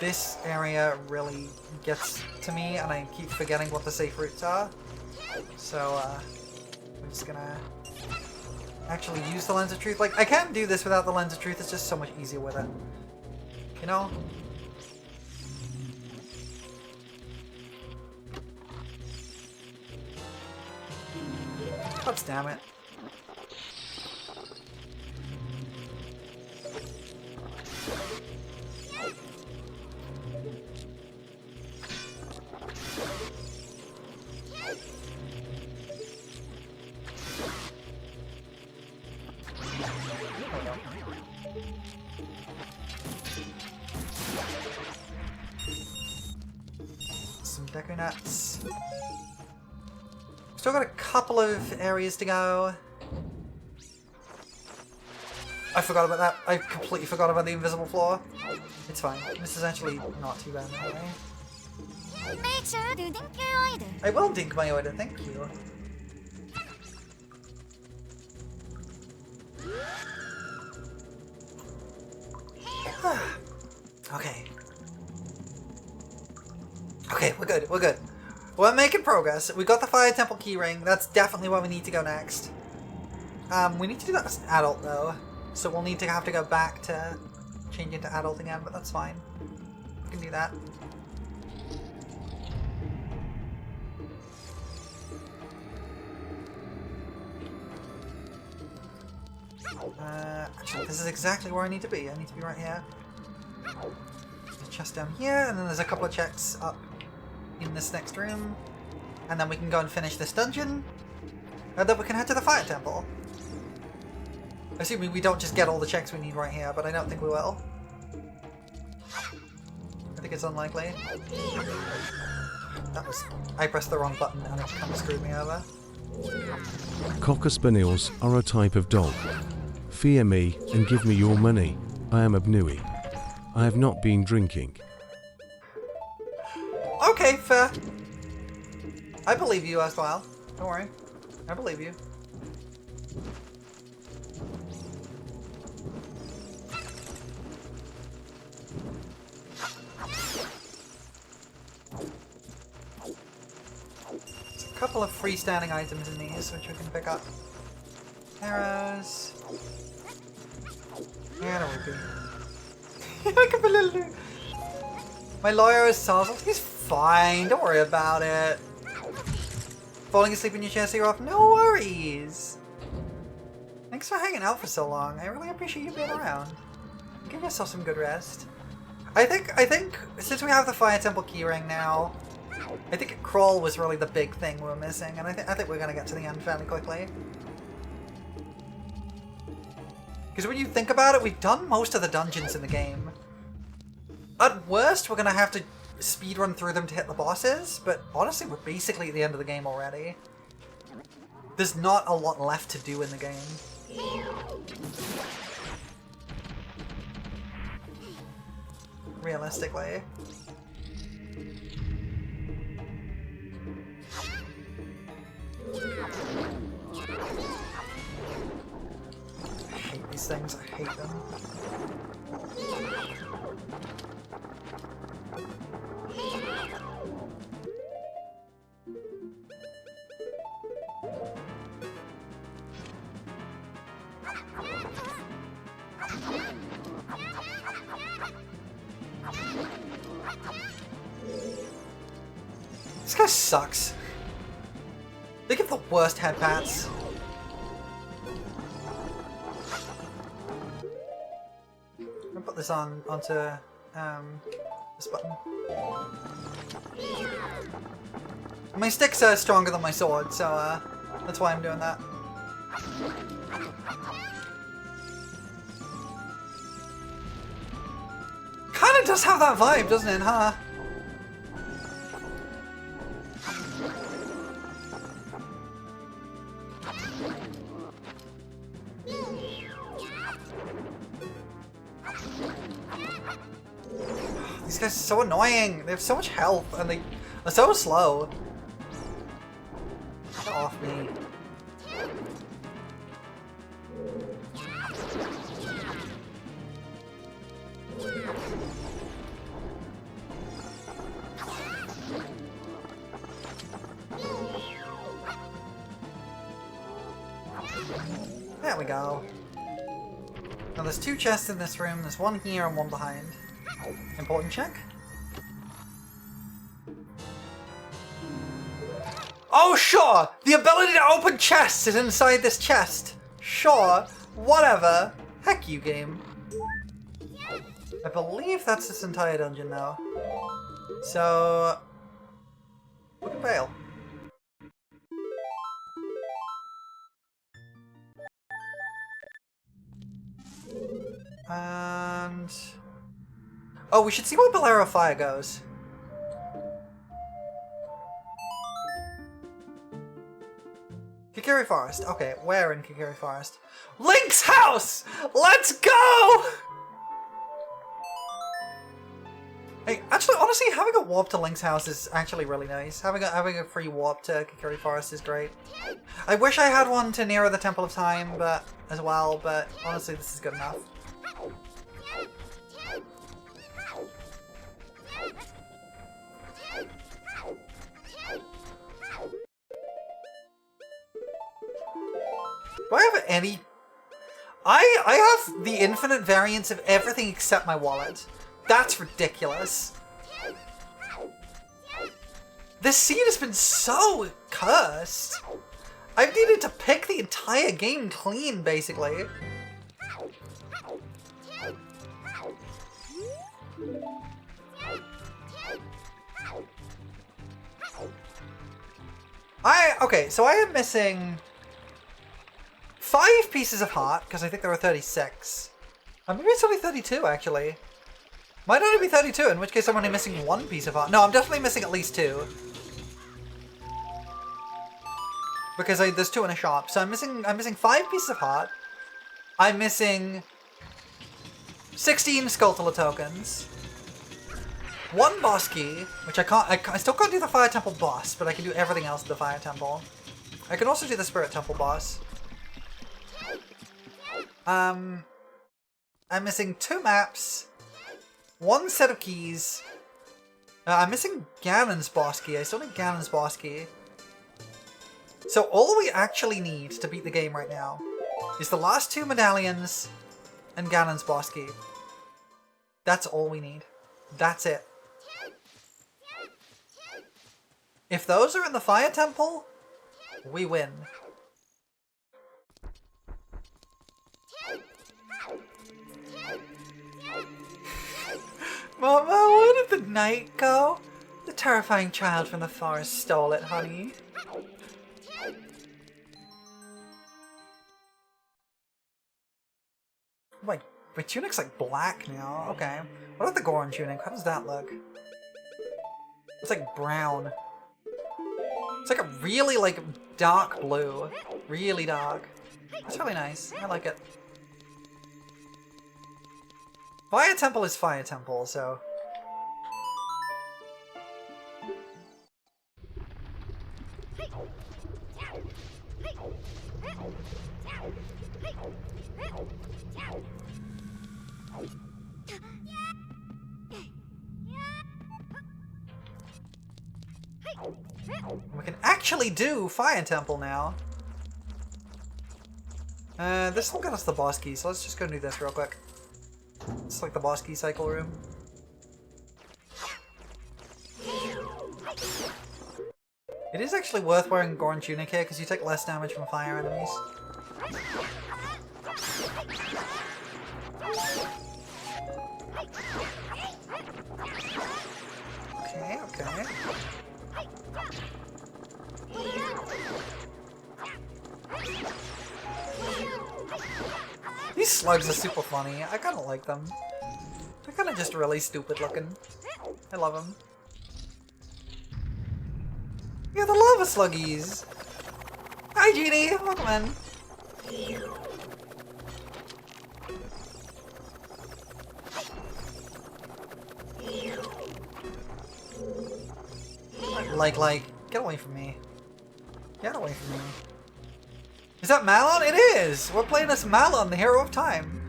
this area really gets to me and I keep forgetting what the safe routes are. So, I'm just gonna actually use the Lens of Truth. Like, I can do this without the Lens of Truth, it's just so much easier with it. You know? God damn it. Some deco nuts. Still got a couple of areas to go. I forgot about that. I completely forgot about the invisible floor. It's fine. This is actually not too bad anyway. Make sure to drink your order. I will dink my order, thank you. Okay. Okay, we're good, we're good. We're making progress. We got the Fire Temple keyring. That's definitely where we need to go next. We need to do that as an adult though. So we'll need to have to go back to change into adult again, but that's fine. We can do that. Actually, this is exactly where I need to be. I need to be right here. There's a chest down here, and then there's a couple of checks up in this next room. And then we can go and finish this dungeon. And then we can head to the Fire Temple. Assuming we don't just get all the checks we need right here, but I don't think we will. I think it's unlikely. That was... I pressed the wrong button and it kind of screwed me over. Cocker spaniels are a type of dog. Fear me and give me your money. I am Abnui. I have not been drinking. Okay, fair. I believe you as well. Don't worry. I believe you. There's a couple of freestanding items in these which we can pick up. Arrows. And a rupee. Look at the little... My lawyer is Sazzle. He's fine. Don't worry about it. Falling asleep in your chair so you're off? No worries. Thanks for hanging out for so long. I really appreciate you being around. Give yourself some good rest. I think since we have the Fire Temple keyring now, I think crawl was really the big thing we were missing, and I think we're gonna get to the end fairly quickly. Because when you think about it, we've done most of the dungeons in the game. At worst, we're gonna have to speedrun through them to hit the bosses, but honestly, we're basically at the end of the game already. There's not a lot left to do in the game. Realistically. I hate these things, I hate them. This guy sucks. They give the worst head pats. I'm gonna put this onto this button. My sticks are stronger than my sword, so that's why I'm doing that. Kinda does have that vibe, doesn't it, huh? These guys are so annoying. They have so much health and they are so slow. Get off me. There we go. Now there's 2 chests in this room. There's one here and one behind. Important check. Oh, sure! The ability to open chests is inside this chest. Sure. Whatever. Heck you, game. I believe that's this entire dungeon now. So... we can fail. And... oh, we should see where Bolero Fire goes. Kikiri Forest. Okay, where in Kikiri Forest? Link's house! Let's go! Hey, actually, honestly, having a warp to Link's house is actually really nice. Having a free warp to Kikiri Forest is great. I wish I had one to nearer the Temple of Time, but as well, but honestly, this is good enough. Do I have any... I have the infinite variance of everything except my wallet. That's ridiculous. This seed has been so cursed. I've needed to pick the entire game clean, basically. Okay, so I am missing 5 pieces of heart, because I think there are 36. Maybe it's only 32, actually. Might only be 32, in which case I'm only missing 1 piece of heart. No, I'm definitely missing at least 2. Because there's 2 in a shop. So I'm missing 5 pieces of heart. I'm missing 16 Skulltula tokens. 1 boss key, which I still can't do the Fire Temple boss, but I can do everything else at the Fire Temple. I can also do the Spirit Temple boss. I'm missing 2 maps, 1 set of keys. I'm missing Ganon's boss key. I still need Ganon's boss key. So all we actually need to beat the game right now is the last 2 medallions and Ganon's boss key. That's all we need. That's it. If those are in the Fire Temple, we win. Mama, where did the night go? The terrifying child from the forest stole it, honey. My tunic's like black now. Okay. What about the Goron tunic? How does that look? It's like brown. It's like a really like dark blue. Really dark. That's really nice. I like it. Fire Temple is Fire Temple, so... we can actually do Fire Temple now. This will get us the boss key, so let's just go do this real quick. It's like the boss key cycle room. It is actually worth wearing Goron Tunic here because you take less damage from fire enemies. Okay, okay. These slugs are super funny. I kind of like them. They're kind of just really stupid looking. I love them. Yeah, the lava sluggies. Hi, Genie. Welcome in. Like, get away from me. Get away from me. Is that Malon? It is! We're playing as Malon, the hero of time.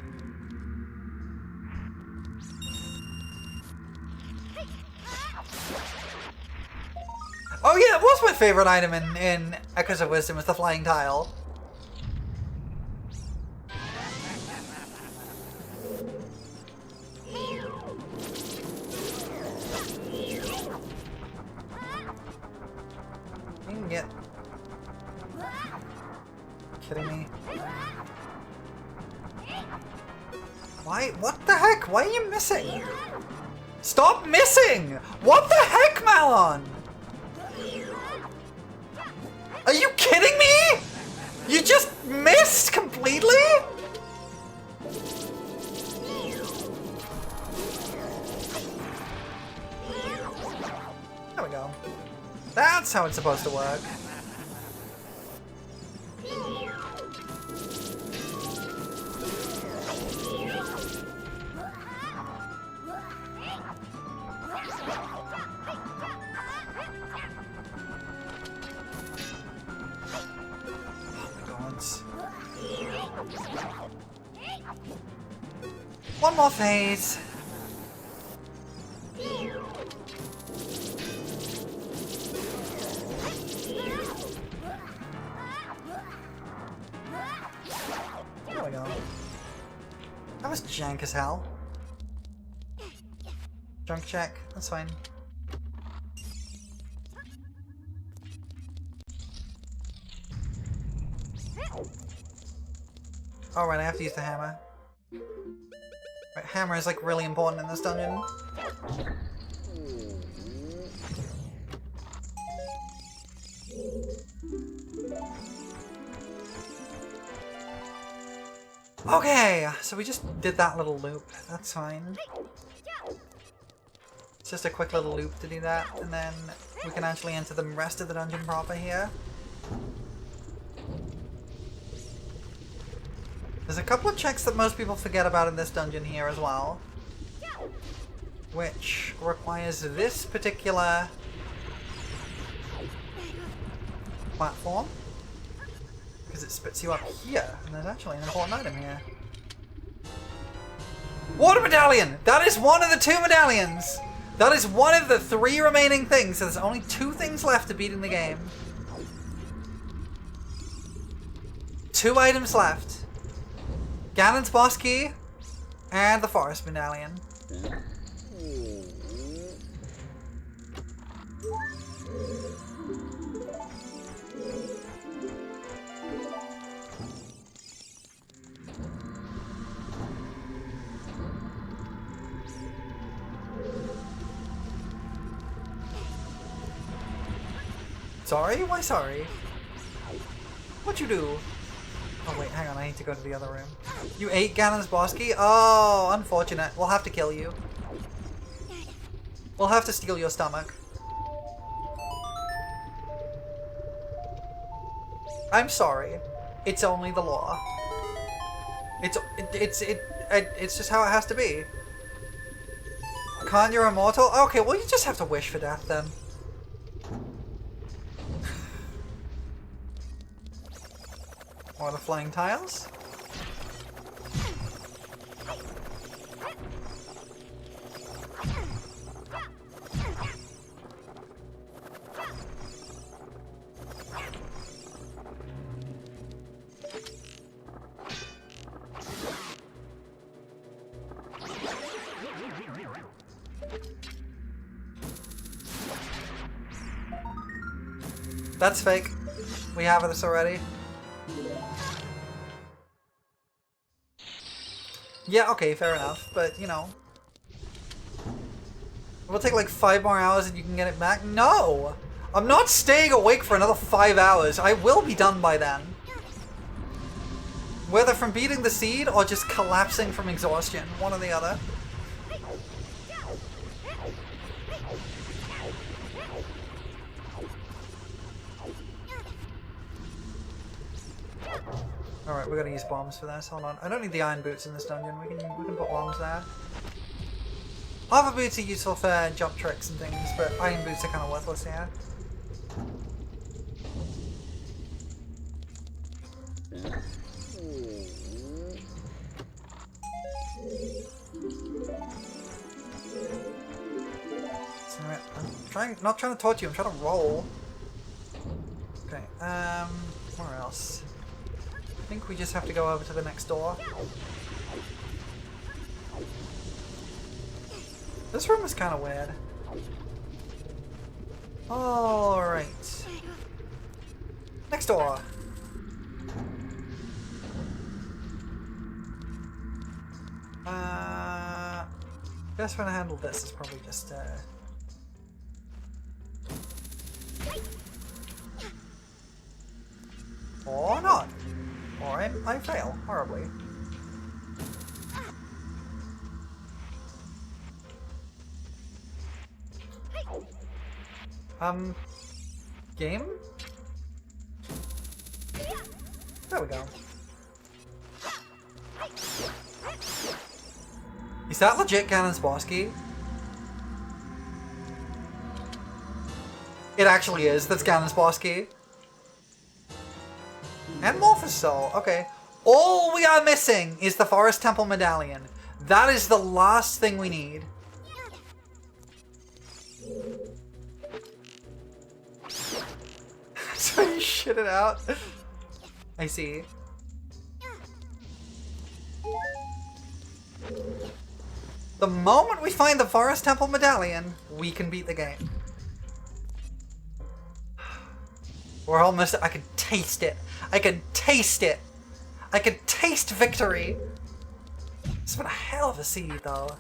Oh yeah, it was my favorite item in Echoes of Wisdom, was the flying tile. You can get... Kidding me? Why? What the heck? Why are you missing? Stop missing! What the heck, Malon? Are you kidding me? You just missed completely? There we go. That's how it's supposed to work. One more phase. There we go. That was jank as hell. Junk check. That's fine. Alright, I have to use the hammer. Right, hammer is like really important in this dungeon. Okay, so we just did that little loop. That's fine. It's just a quick little loop to do that, and then we can actually enter the rest of the dungeon proper here. There's a couple of checks that most people forget about in this dungeon here as well, which requires this particular platform, because it spits you up here, and there's actually an important item here. Water medallion! That is one of the 2 medallions! That is one of the 3 remaining things, so there's only 2 things left to beating the game. 2 items left. Ganon's boss key, and the forest medallion. Sorry? Why sorry? What'd you do? Oh wait, hang on, I need to go to the other room. You ate Ganon's boss key? Oh, unfortunate. We'll have to kill you. We'll have to steal your stomach. I'm sorry. It's only the law. It's just how it has to be. Can't you're immortal? Okay, well you just have to wish for death then. More of the flying tiles. That's fake. We have this already. Yeah, okay, fair enough. But, you know. It will take like 5 more hours and you can get it back? No! I'm not staying awake for another 5 hours. I will be done by then. Whether from beating the seed or just collapsing from exhaustion. One or the other. Alright, we're gonna use bombs for this. Hold on. I don't need the iron boots in this dungeon. We can put bombs there. Lava boots are useful for jump tricks and things, but iron boots are kind of worthless here. I'm not trying to torture you, I'm trying to roll. Okay, where else? I think we just have to go over to the next door. This room is kind of weird. Alright. Next door. Best way to handle this is probably just, or not. Or I fail horribly. Game? There we go. Is that legit Ganon's boss key? It actually is. That's Ganon's boss key. And Morph Soul. Okay. All we are missing is the Forest Temple Medallion. That is the last thing we need. So you shit it out. I see. The moment we find the Forest Temple Medallion, we can beat the game. We're almost... I can taste it. I can taste it. I can taste victory. It's been a hell of a seed, though.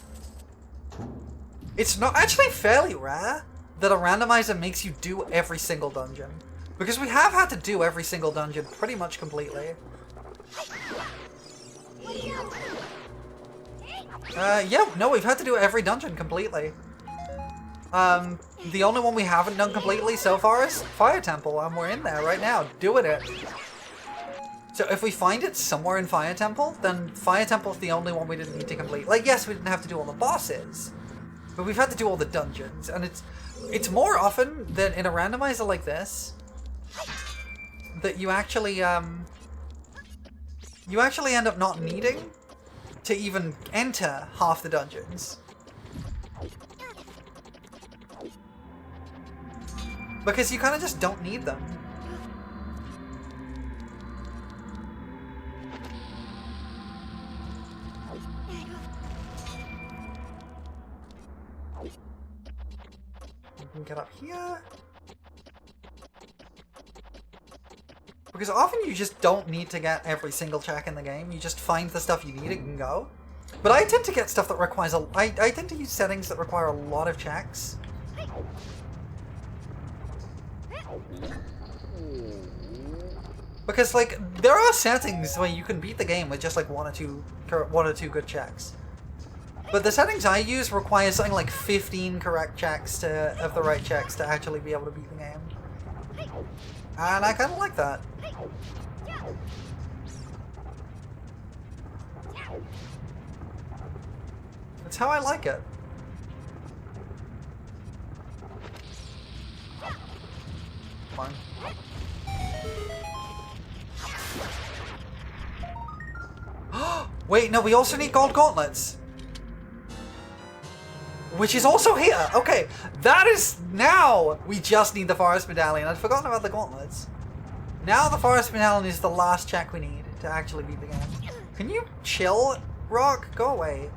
It's not actually fairly rare that a randomizer makes you do every single dungeon. Because we have had to do every single dungeon pretty much completely. Yeah, no, we've had to do every dungeon completely. The only one we haven't done completely so far is Fire Temple, and we're in there right now, doing it. So if we find it somewhere in Fire Temple, then Fire Temple's the only one we didn't need to complete. Like, yes, we didn't have to do all the bosses, but we've had to do all the dungeons, and it's more often than in a randomizer like this that you actually end up not needing to even enter half the dungeons. Because you kind of just don't need them. You can get up here. Because often you just don't need to get every single check in the game. You just find the stuff you need and go. But I tend to get stuff that requires I tend to use settings that require a lot of checks. Because, like, there are settings where you can beat the game with just like one or two good checks. But the settings I use require something like 15 correct checks of the right checks to actually be able to beat the game. And I kind of like that. That's how I like it. Come on. Wait, no, we also need gold gauntlets. Which is also here. Okay, that is now. We just need the forest medallion. I'd forgotten about the gauntlets. Now the forest medallion is the last check we need to actually beat the game. Can you chill, Rock? Go away.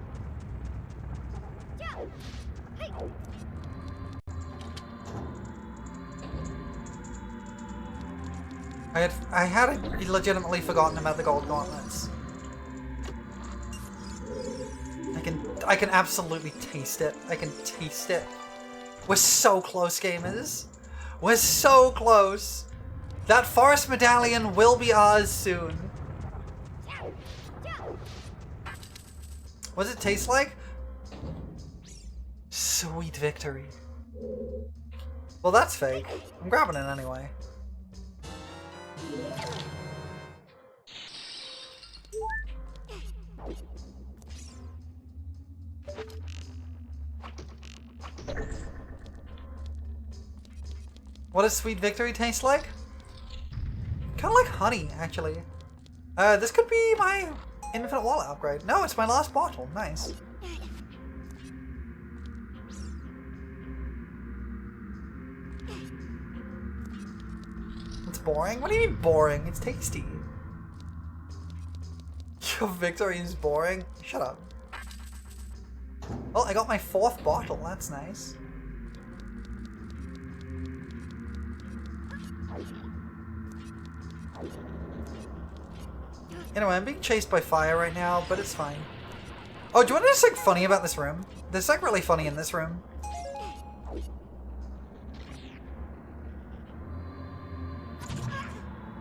I had legitimately forgotten about the gold gauntlets. I can absolutely taste it. I can taste it. We're so close, gamers. We're so close. That forest medallion will be ours soon. What does it taste like? Sweet victory. Well, that's fake. I'm grabbing it anyway. What does sweet victory taste like? Kind of like honey, actually. This could be my infinite wallet upgrade. No, it's my last bottle. Nice. It's boring? What do you mean boring? It's tasty. Your victory is boring? Shut up. Well, I got my 4th bottle. That's nice. Anyway, I'm being chased by fire right now, but it's fine. Oh, do you want to know something funny about this room? There's something really funny in this room.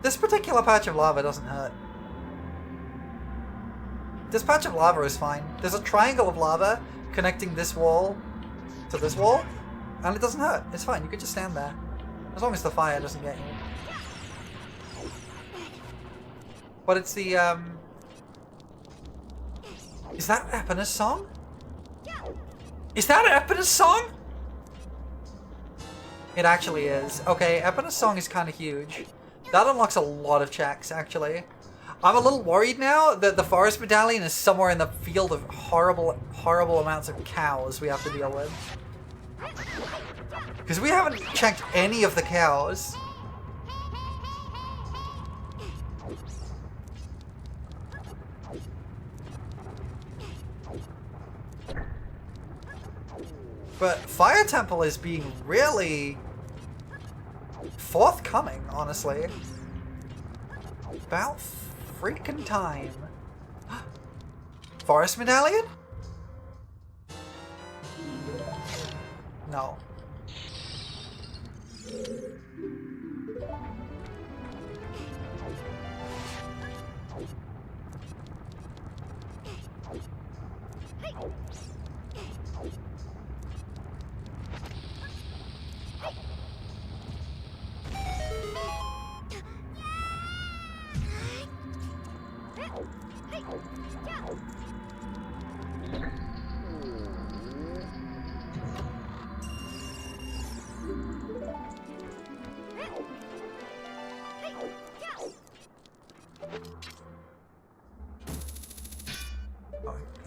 This particular patch of lava doesn't hurt. This patch of lava is fine. There's a triangle of lava connecting this wall to this wall, and it doesn't hurt. It's fine. You can just stand there. As long as the fire doesn't get you. But it's the, Is that Epina's song? Is that Epina's song? It actually is. Okay, Epina's song is kind of huge. That unlocks a lot of checks, actually. I'm a little worried now that the forest medallion is somewhere in the field of horrible, horrible amounts of cows we have to deal with. Because we haven't checked any of the cows. But Fire Temple is being really forthcoming, honestly. About freaking time. Forest Medallion? No.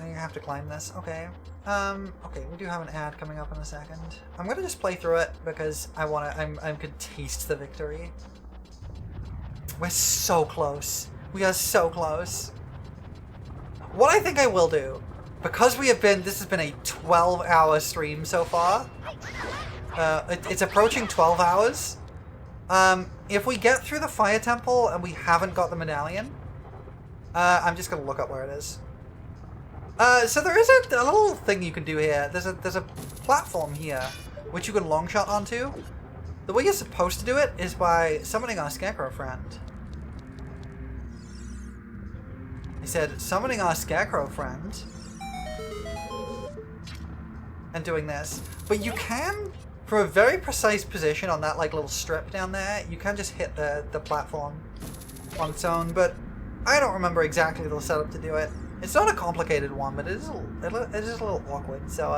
I have to climb this. Okay. Okay, we do have an ad coming up in a second. I'm gonna just play through it because I could taste the victory. We're so close. We are so close. What I think I will do, because this has been a 12-hour stream so far. It's approaching 12 hours. If we get through the Fire Temple and we haven't got the medallion, I'm just gonna look up where it is. So there is a little thing you can do here. There's a platform here which you can longshot onto. The way you're supposed to do it is by summoning our Scarecrow friend. He said, summoning our Scarecrow friend and doing this. But you can, from a very precise position on that like little strip down there, you can just hit the platform on its own. But I don't remember exactly the setup to do it. It's not a complicated one, but it is a little awkward, so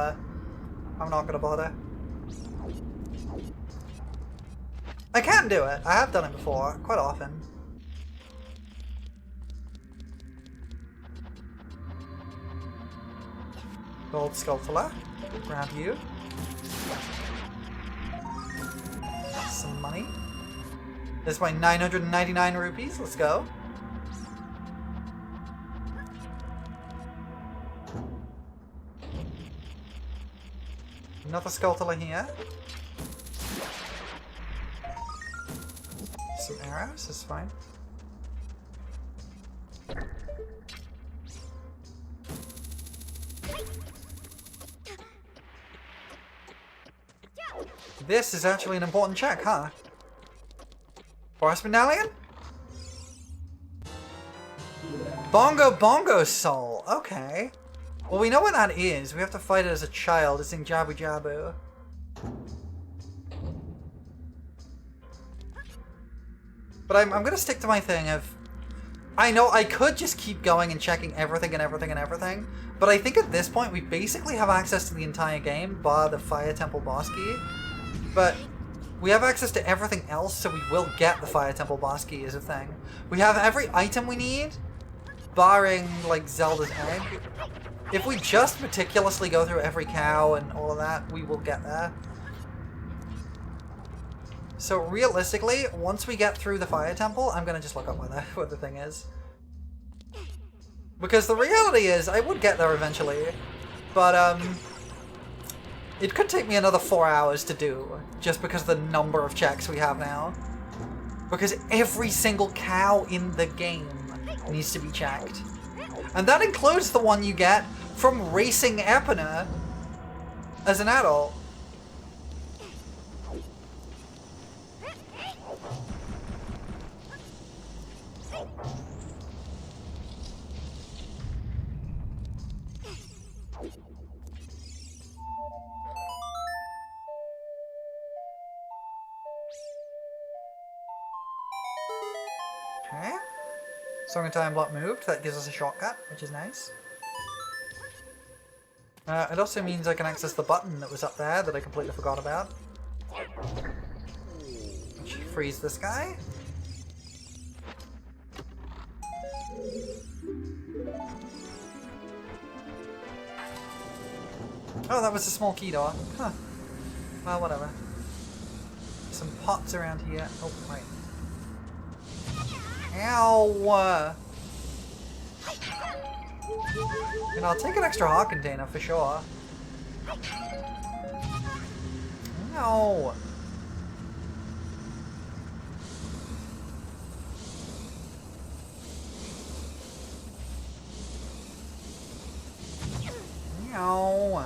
I'm not gonna bother. I can do it. I have done it before, quite often. Gold Sculptor, grab you. Some money. This is my 999 rupees. Let's go. Another Skulltula here. Some arrows is fine. This is actually an important check, huh? Forest Medallion? Bongo Soul. Okay. Well, we know what that is. We have to fight it as a child. It's in Jabu Jabu. But I'm going to stick to my thing of... I know I could just keep going and checking everything and everything and everything, but I think at this point we basically have access to the entire game, bar the Fire Temple boss key. But we have access to everything else, so we will get the Fire Temple boss key as a thing. We have every item we need, barring, like, Zelda's egg. If we just meticulously go through every cow and all of that, we will get there. So realistically, once we get through the Fire Temple, I'm gonna just look up what the thing is. Because the reality is, I would get there eventually, but it could take me another 4 hours to do, just because of the number of checks we have now. Because every single cow in the game needs to be checked. And that includes the one you get from racing Epona as an adult. Okay. Song and time block moved. That gives us a shortcut, which is nice. It also means I can access the button that was up there that I completely forgot about. Which frees this guy. Oh, that was a small key door. Huh. Well, whatever. Some pots around here. Oh, wait. Ow! And I'll take an extra heart container for sure. No. No.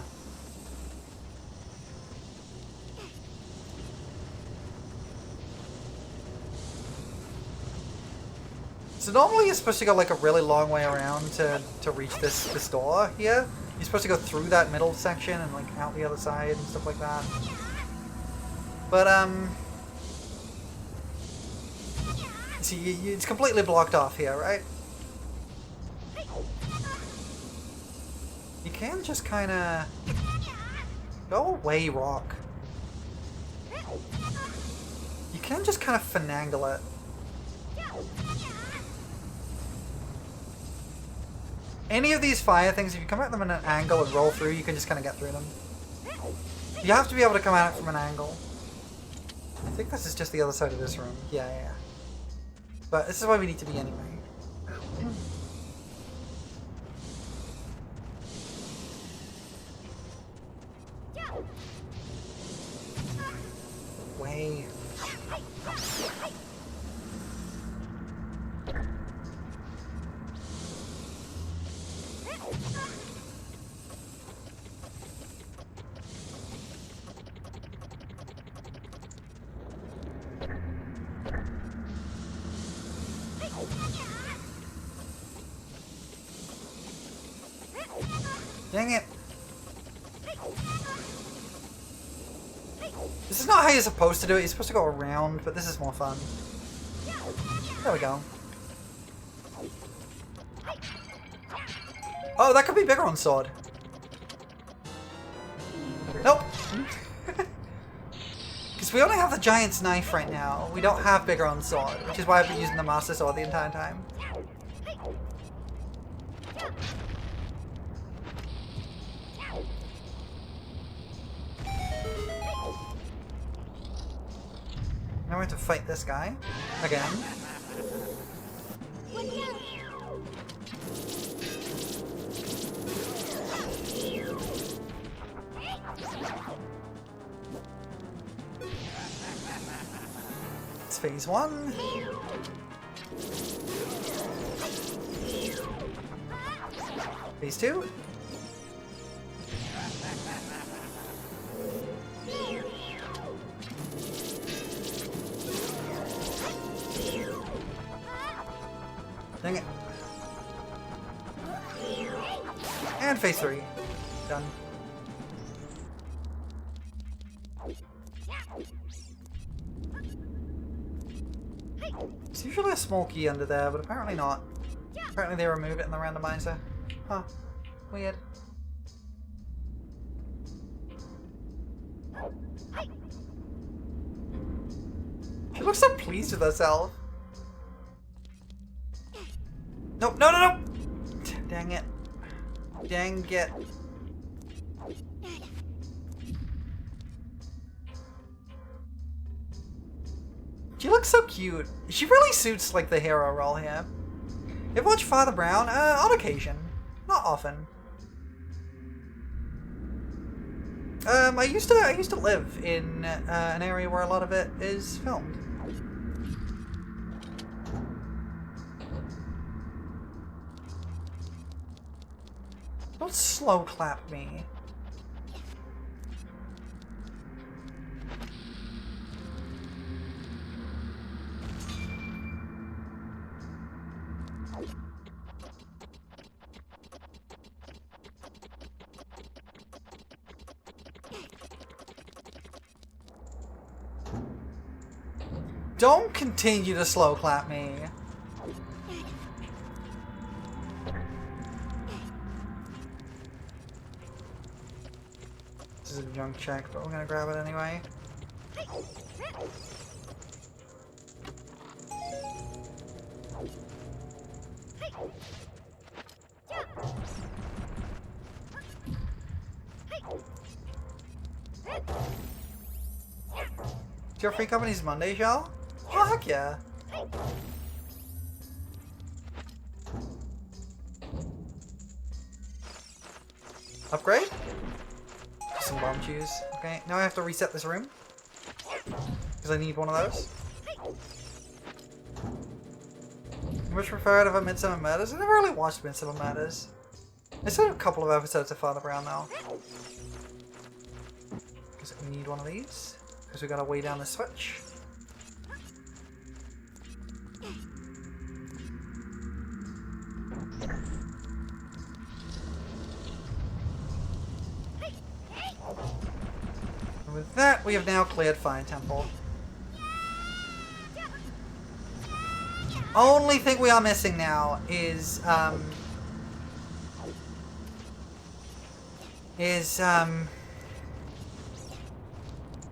So normally you're supposed to go like a really long way around to reach this door here. You're supposed to go through that middle section and like out the other side and stuff like that. But see, it's completely blocked off here, right? You can just kind of go away, rock. You can just kind of finagle it. Any of these fire things, if you come at them at an angle and roll through, you can just kind of get through them. You have to be able to come at it from an angle. I think this is just the other side of this room. Yeah. But this is why we need to be anyway. Way. Dang it. This is not how you're supposed to do it. You're supposed to go around, but this is more fun. There we go. Oh, that could be Bigeron's sword. Nope. Because we only have the giant's knife right now. We don't have Bigeron's sword, which is why I've been using the master sword the entire time. Now we have to fight this guy again. phase 1. Phase 2. Dang it. And phase 3. Done. There's usually a small key under there, but apparently not. Apparently they remove it in the randomizer. Huh. Weird. She looks so pleased with herself. Nope, no, no, no! Dang it. Dang it. She looks so cute. She really suits like the hero role here. I've watched Father Brown on occasion, not often. I used to live in an area where a lot of it is filmed. Don't slow clap me. Don't continue to slow clap me. This is a junk check, but we're gonna grab it anyway. Is your free company's Mondays, y'all? Oh, heck yeah. Upgrade? Some bomb chews. Okay, now I have to reset this room. Because I need one of those. You much prefer it over Midsummer Murders? I never really watched Midsummer Murders. I saw a couple of episodes of Father Brown though. Because we need one of these. Because we gotta weigh down the switch. And with that, we have now cleared Fire Temple. Only thing we are missing now is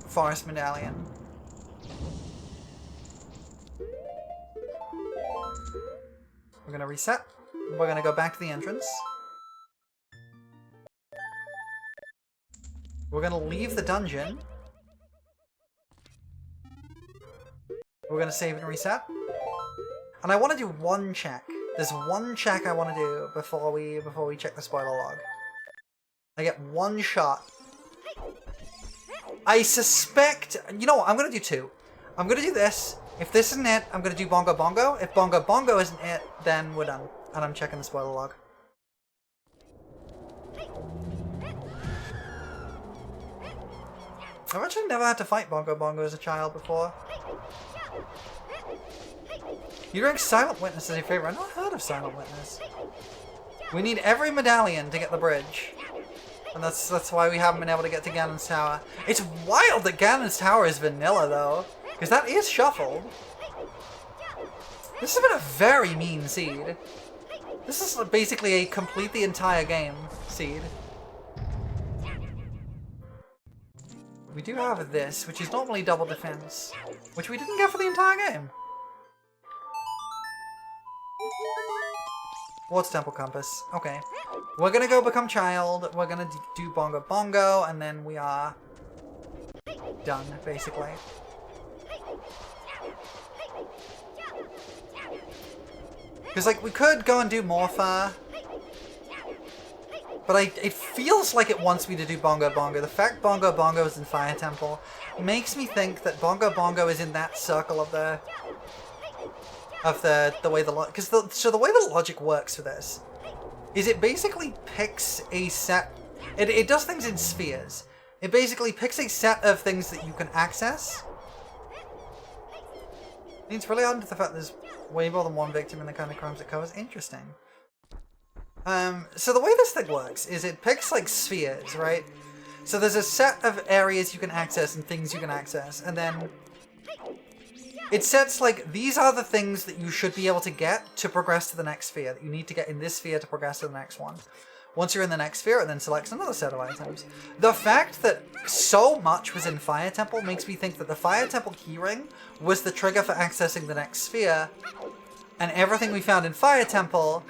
Forest Medallion. We're gonna reset. We're gonna go back to the entrance. We're gonna leave the dungeon. We're gonna save and reset. And I want to do one check. There's one check I want to do before we check the spoiler log. I get one shot. I suspect... You know what? I'm going to do two. I'm going to do this. If this isn't it, I'm going to do Bongo Bongo. If Bongo Bongo isn't it, then we're done. And I'm checking the spoiler log. I've actually never had to fight Bongo Bongo as a child before. You rank Silent Witness as your favorite. I've not heard of Silent Witness. We need every medallion to get the bridge. And that's why we haven't been able to get to Ganon's Tower. It's wild that Ganon's Tower is vanilla, though. Because that is shuffled. This has been a very mean seed. This is basically a complete the entire game seed. We do have this, which is normally double defense. Which we didn't get for the entire game. What's Temple Compass? Okay. We're gonna go become child, we're gonna do Bongo Bongo, and then we are done, basically. Because, like, we could go and do Morpha, but it feels like it wants me to do Bongo Bongo. The fact Bongo Bongo is in Fire Temple, makes me think that Bongo Bongo is in that circle of the way the because so the way the logic works for this is it basically picks a set. It does things in spheres. It basically picks a set of things that you can access. It's really odd the fact there's way more than one victim in the kind of crimes it covers. Interesting. So the way this thing works is it picks like spheres, right? So there's a set of areas you can access and things you can access, and then it sets like, these are the things that you should be able to get to progress to the next sphere, that you need to get in this sphere to progress to the next one. Once you're in the next sphere, it then selects another set of items. The fact that so much was in Fire Temple makes me think that the Fire Temple keyring was the trigger for accessing the next sphere, and everything we found in Fire Temple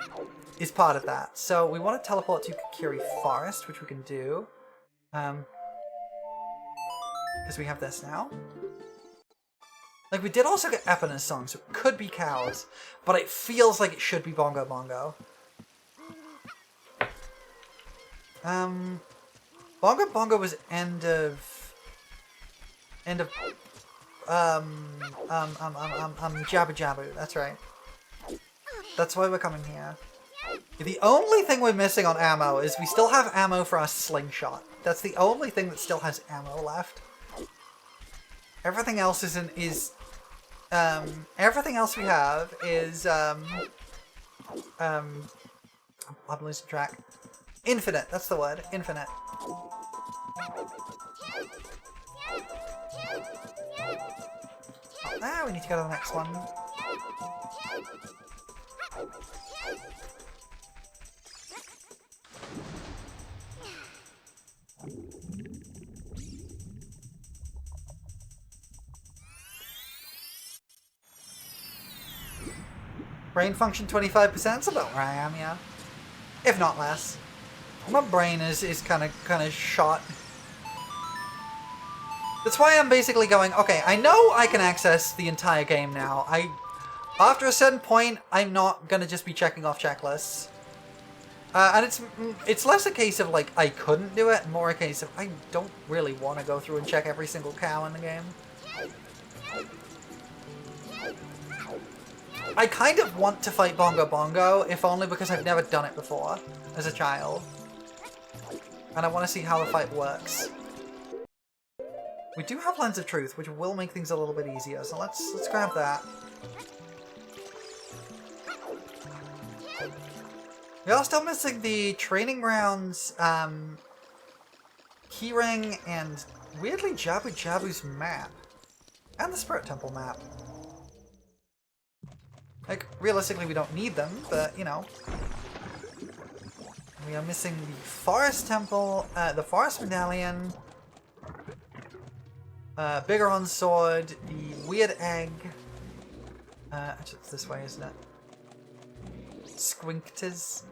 is part of that. So we want to teleport to Kakiri Forest, which we can do. Because we have this now. Like, we did also get Epina's song, so it could be cows, but it feels like it should be Bongo Bongo. Bongo Bongo was end of Jabba Jabbu, that's right. That's why we're coming here. The only thing we're missing on ammo is we still have ammo for our slingshot. That's the only thing that still has ammo left. Everything else everything else we have is I'm losing track. Infinite, that's the word. Infinite. Oh, now we need to go to the next one. Brain function 25%, that's about where I am, yeah. If not less. My brain is kind of shot. That's why I'm basically going, okay, I know I can access the entire game now. After a certain point, I'm not gonna just be checking off checklists. And it's less a case of like I couldn't do it, more a case of I don't really want to go through and check every single cow in the game. I kind of want to fight Bongo Bongo, if only because I've never done it before as a child. And I want to see how the fight works. We do have Lens of Truth, which will make things a little bit easier, so let's grab that. We are still missing the Training Grounds keyring and weirdly Jabu Jabu's map. And the Spirit Temple map. Like, realistically we don't need them, but, you know. We are missing the Forest Temple, the Forest Medallion, Bigoron's Sword, the Weird Egg. Actually, it's this way, isn't it? Squincters.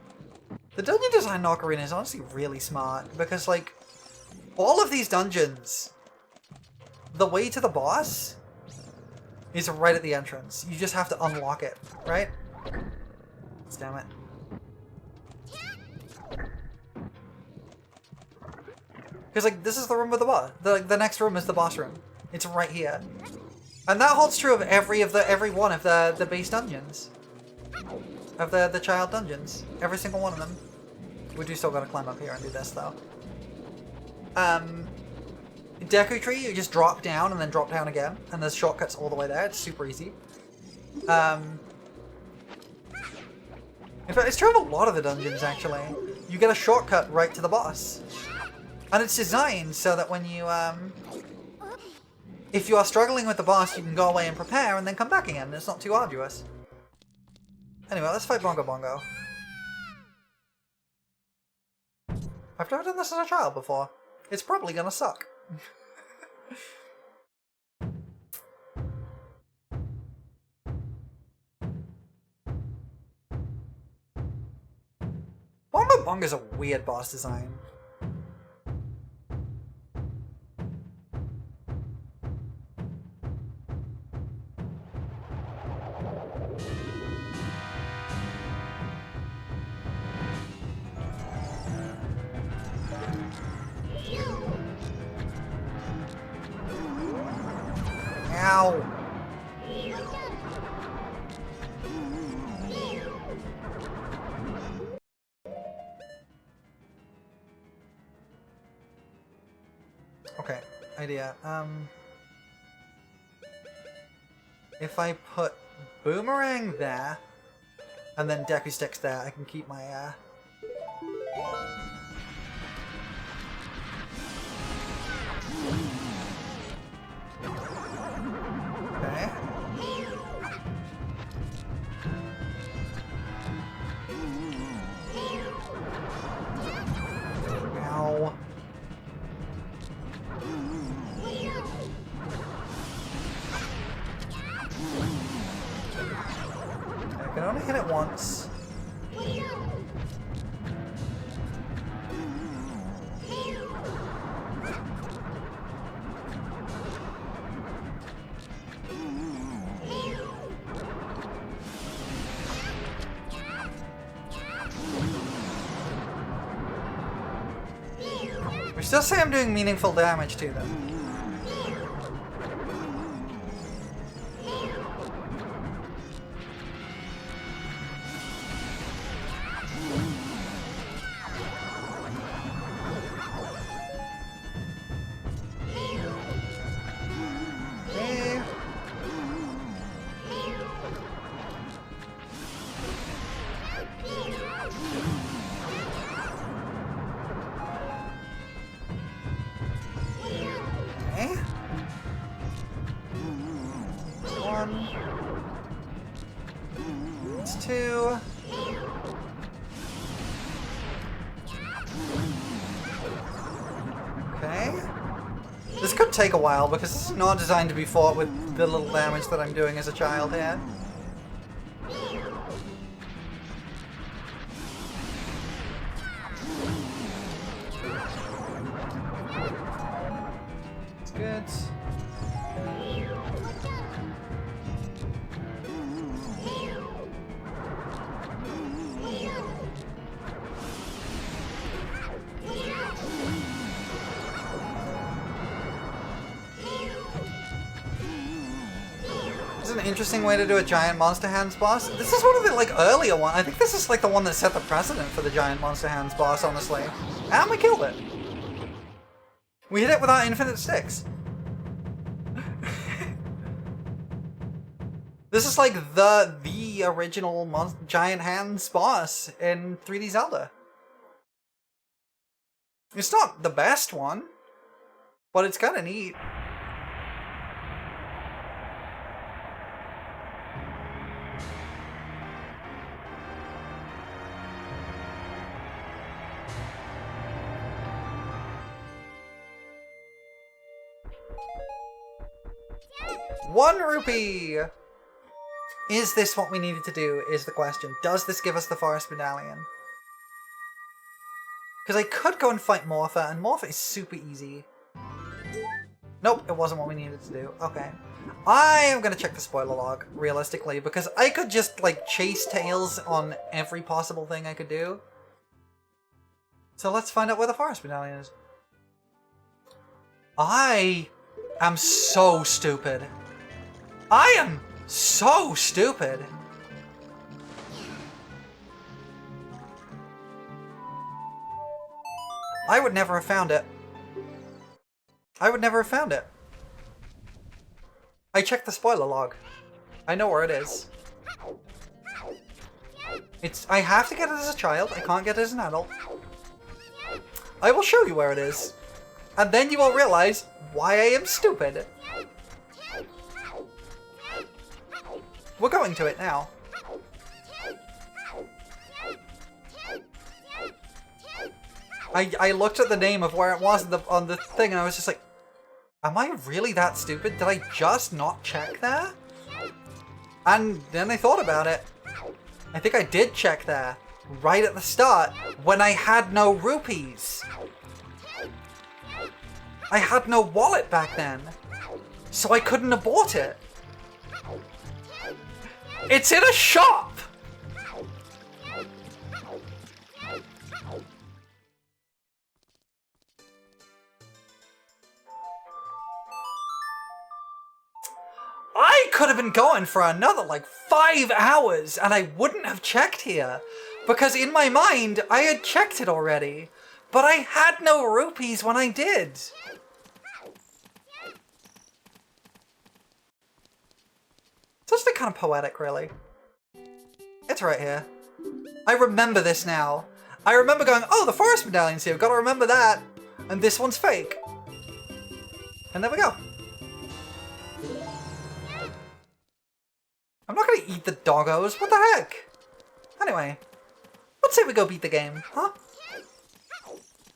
The dungeon design in Ocarina is honestly really smart, because, like, all of these dungeons, the way to the boss is right at the entrance. You just have to unlock it, right? Damn it. Because, like, this is the room with the boss. The next room is the boss room. It's right here. And that holds true of every one of the base dungeons. Of the child dungeons. Every single one of them. We do still gotta climb up here and do this, though. Deku Tree, you just drop down and then drop down again. And there's shortcuts all the way there. It's super easy. In fact, it's true of a lot of the dungeons, actually. You get a shortcut right to the boss. And it's designed so that when you, if you are struggling with the boss, you can go away and prepare and then come back again. It's not too arduous. Anyway, let's fight Bongo Bongo. I've never done this as a child before. It's probably gonna suck. Bongo Bongo's a weird boss design. Ow! Okay, idea. If I put Boomerang there, and then Deku Sticks there, I can keep my, Okay. Ow. I can only hit it once. We still say I'm doing meaningful damage to them. Two. Okay. This could take a while because this is not designed to be fought with the little damage that I'm doing as a child here. It's good. An interesting way to do a giant monster hands boss. This is one of the like earlier one. I think this is like the one that set the precedent for the giant monster hands boss, honestly. And we killed it. We hit it with our infinite sticks. This is like the original giant hands boss in 3D Zelda. It's not the best one, but it's kind of neat. One rupee! Is this what we needed to do, is the question. Does this give us the Forest Medallion? Because I could go and fight Morpha, and Morpha is super easy. Nope, it wasn't what we needed to do. Okay. I am going to check the spoiler log, realistically, because I could just, like, chase Tails on every possible thing I could do. So let's find out where the Forest Medallion is. I am so stupid. I am so stupid. I would never have found it. I would never have found it. I checked the spoiler log. I know where it is. I have to get it as a child. I can't get it as an adult. I will show you where it is. And then you will realize why I am stupid. We're going to it now. I looked at the name of where it was on the thing and I was just like, am I really that stupid? Did I just not check there? And then I thought about it. I think I did check there, right at the start, when I had no rupees. I had no wallet back then, so I couldn't have bought it. It's in a shop! I could have been going for another like 5 hours and I wouldn't have checked here. Because in my mind, I had checked it already. But I had no rupees when I did. It's actually kind of poetic, really. It's right here. I remember this now. I remember going, oh, the forest medallion's here. I've got to remember that. And this one's fake. And there we go. I'm not going to eat the doggos. What the heck? Anyway, let's say we go beat the game, huh?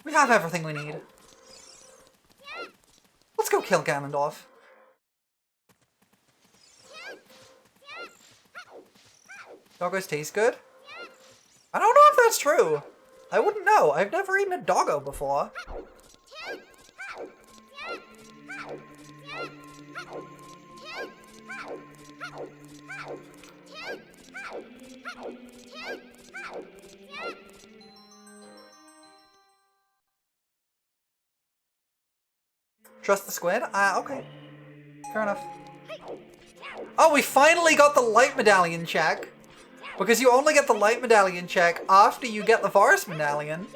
We have everything we need. Let's go kill Ganondorf. Doggos taste good? I don't know if that's true. I wouldn't know. I've never eaten a doggo before. Trust the squid? Okay. Fair enough. Oh, we finally got the light medallion check. Because you only get the light medallion check after you get the forest medallion.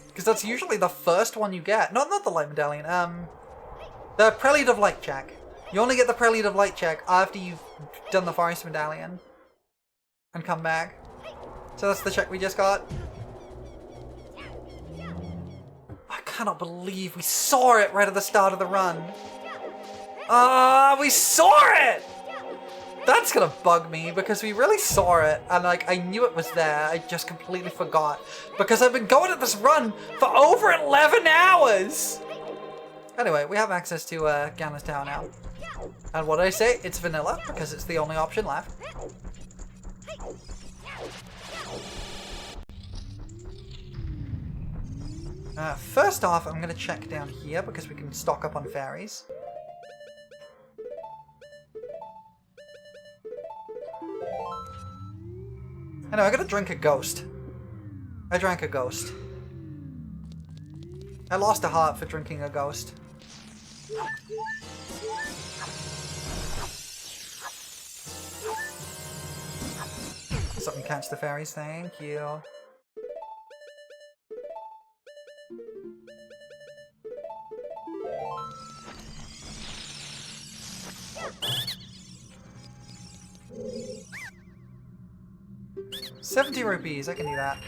Because that's usually the first one you get. Not the light medallion. The Prelude of Light check. You only get the Prelude of Light check after you've done the forest medallion. And come back. So that's the check we just got. I cannot believe we saw it right at the start of the run. We saw it! That's gonna bug me because we really saw it and like I knew it was there. I just completely forgot because I've been going at this run for over 11 hours. Anyway, we have access to Ganon's Tower now. And what did I say? It's vanilla because it's the only option left. First off, I'm gonna check down here because we can stock up on fairies. I know, I gotta drink a ghost. I drank a ghost. I lost a heart for drinking a ghost. Something catch the fairies, thank you. $70 rupees, I can do that.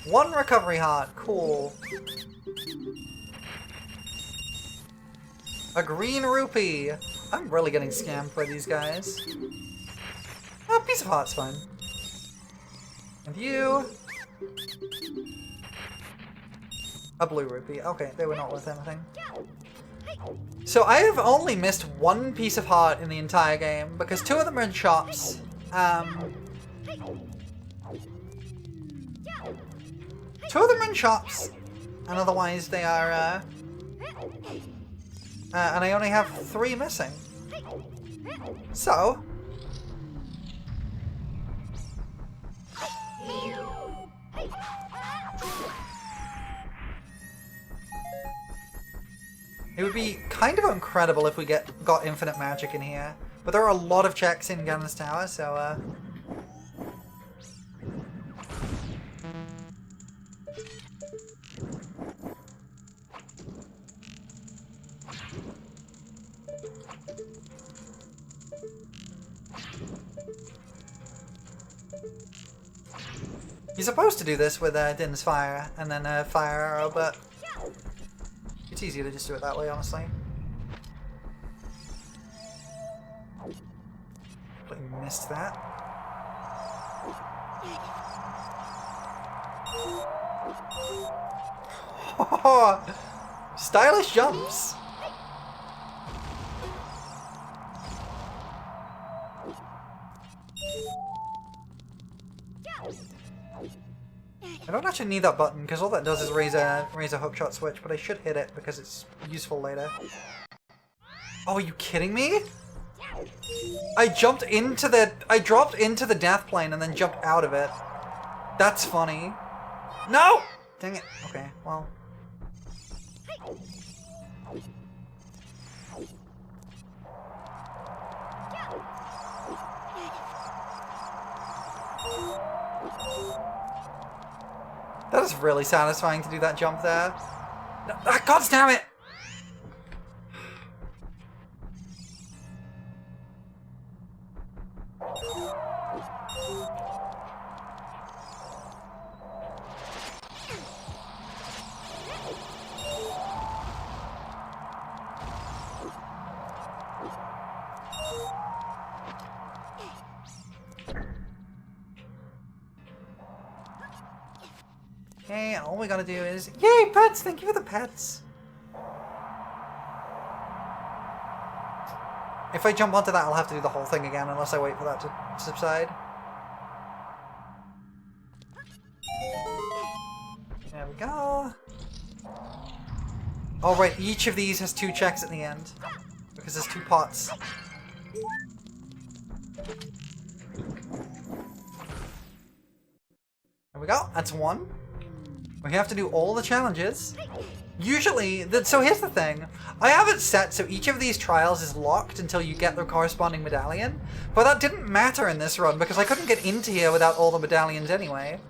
1 recovery heart, cool. A green rupee. I'm really getting scammed by these guys. A piece of heart's fine. And you. A blue rupee. Okay, they were not worth anything. So I have only missed 1 piece of heart in the entire game because 2 of them are in shops. 2 of them are in shops, and otherwise they are, and I only have 3 missing. So, it would be kind of incredible if we got infinite magic in here, but there are a lot of checks in Ganon's Tower, so you're supposed to do this with Din's Fire and then Fire Arrow, but it's easier to just do it that way, honestly. Completely missed that. Stylish jumps! I don't actually need that button because all that does is raise a hookshot switch, but I should hit it because it's useful later. Oh, are you kidding me? I dropped into the death plane and then jumped out of it. That's funny. No! Dang it. Okay, well. That is really satisfying to do that jump there. God damn it! Okay, all we gotta do is... Yay, pets! Thank you for the pets! If I jump onto that, I'll have to do the whole thing again, unless I wait for that to subside. There we go. Oh, right, each of these has 2 checks at the end. Because there's 2 pots. There we go, that's 1. We have to do all the challenges. Usually, so here's the thing. I have it set so each of these trials is locked until you get the corresponding medallion. But that didn't matter in this run because I couldn't get into here without all the medallions anyway.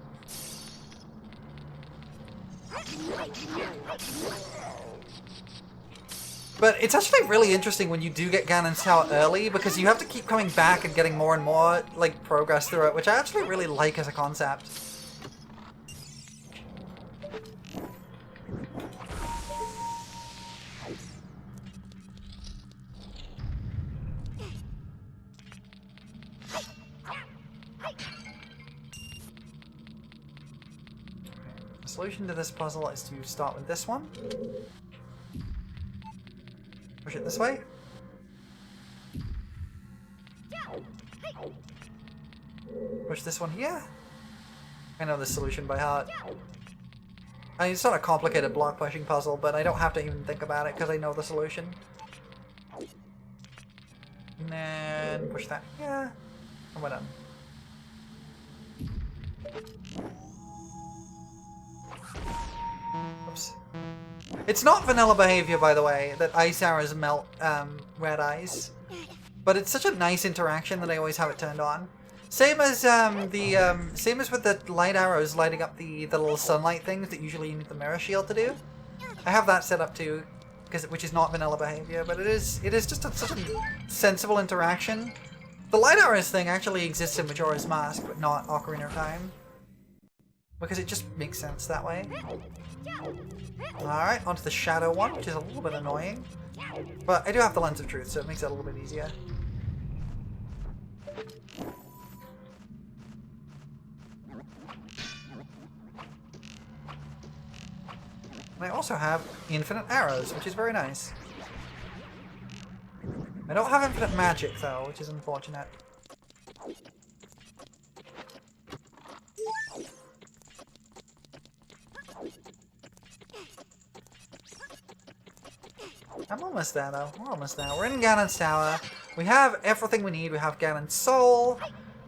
But it's actually really interesting when you do get Ganon's Tower early because you have to keep coming back and getting more and more like progress through it, which I actually really like as a concept. The solution to this puzzle is to start with this one. Push it this way. Push this one here. I know this solution by heart. I mean, it's not a complicated block pushing puzzle, but I don't have to even think about it because I know the solution. And then push that here. And we're done. Oops. It's not vanilla behavior, by the way, that ice arrows melt red eyes. But it's such a nice interaction that I always have it turned on. Same as same as with the light arrows lighting up the little sunlight things that usually you need the mirror shield to do. I have that set up too, which is not vanilla behavior, but it is just such a sensible interaction. The light arrows thing actually exists in Majora's Mask, but not Ocarina of Time. Because it just makes sense that way. Alright, onto the shadow one, which is a little bit annoying. But I do have the Lens of Truth, so it makes it a little bit easier. And I also have infinite arrows, which is very nice. I don't have infinite magic, though, which is unfortunate. I'm almost there, though. We're almost there. We're in Ganon's Tower. We have everything we need. We have Ganon's Soul.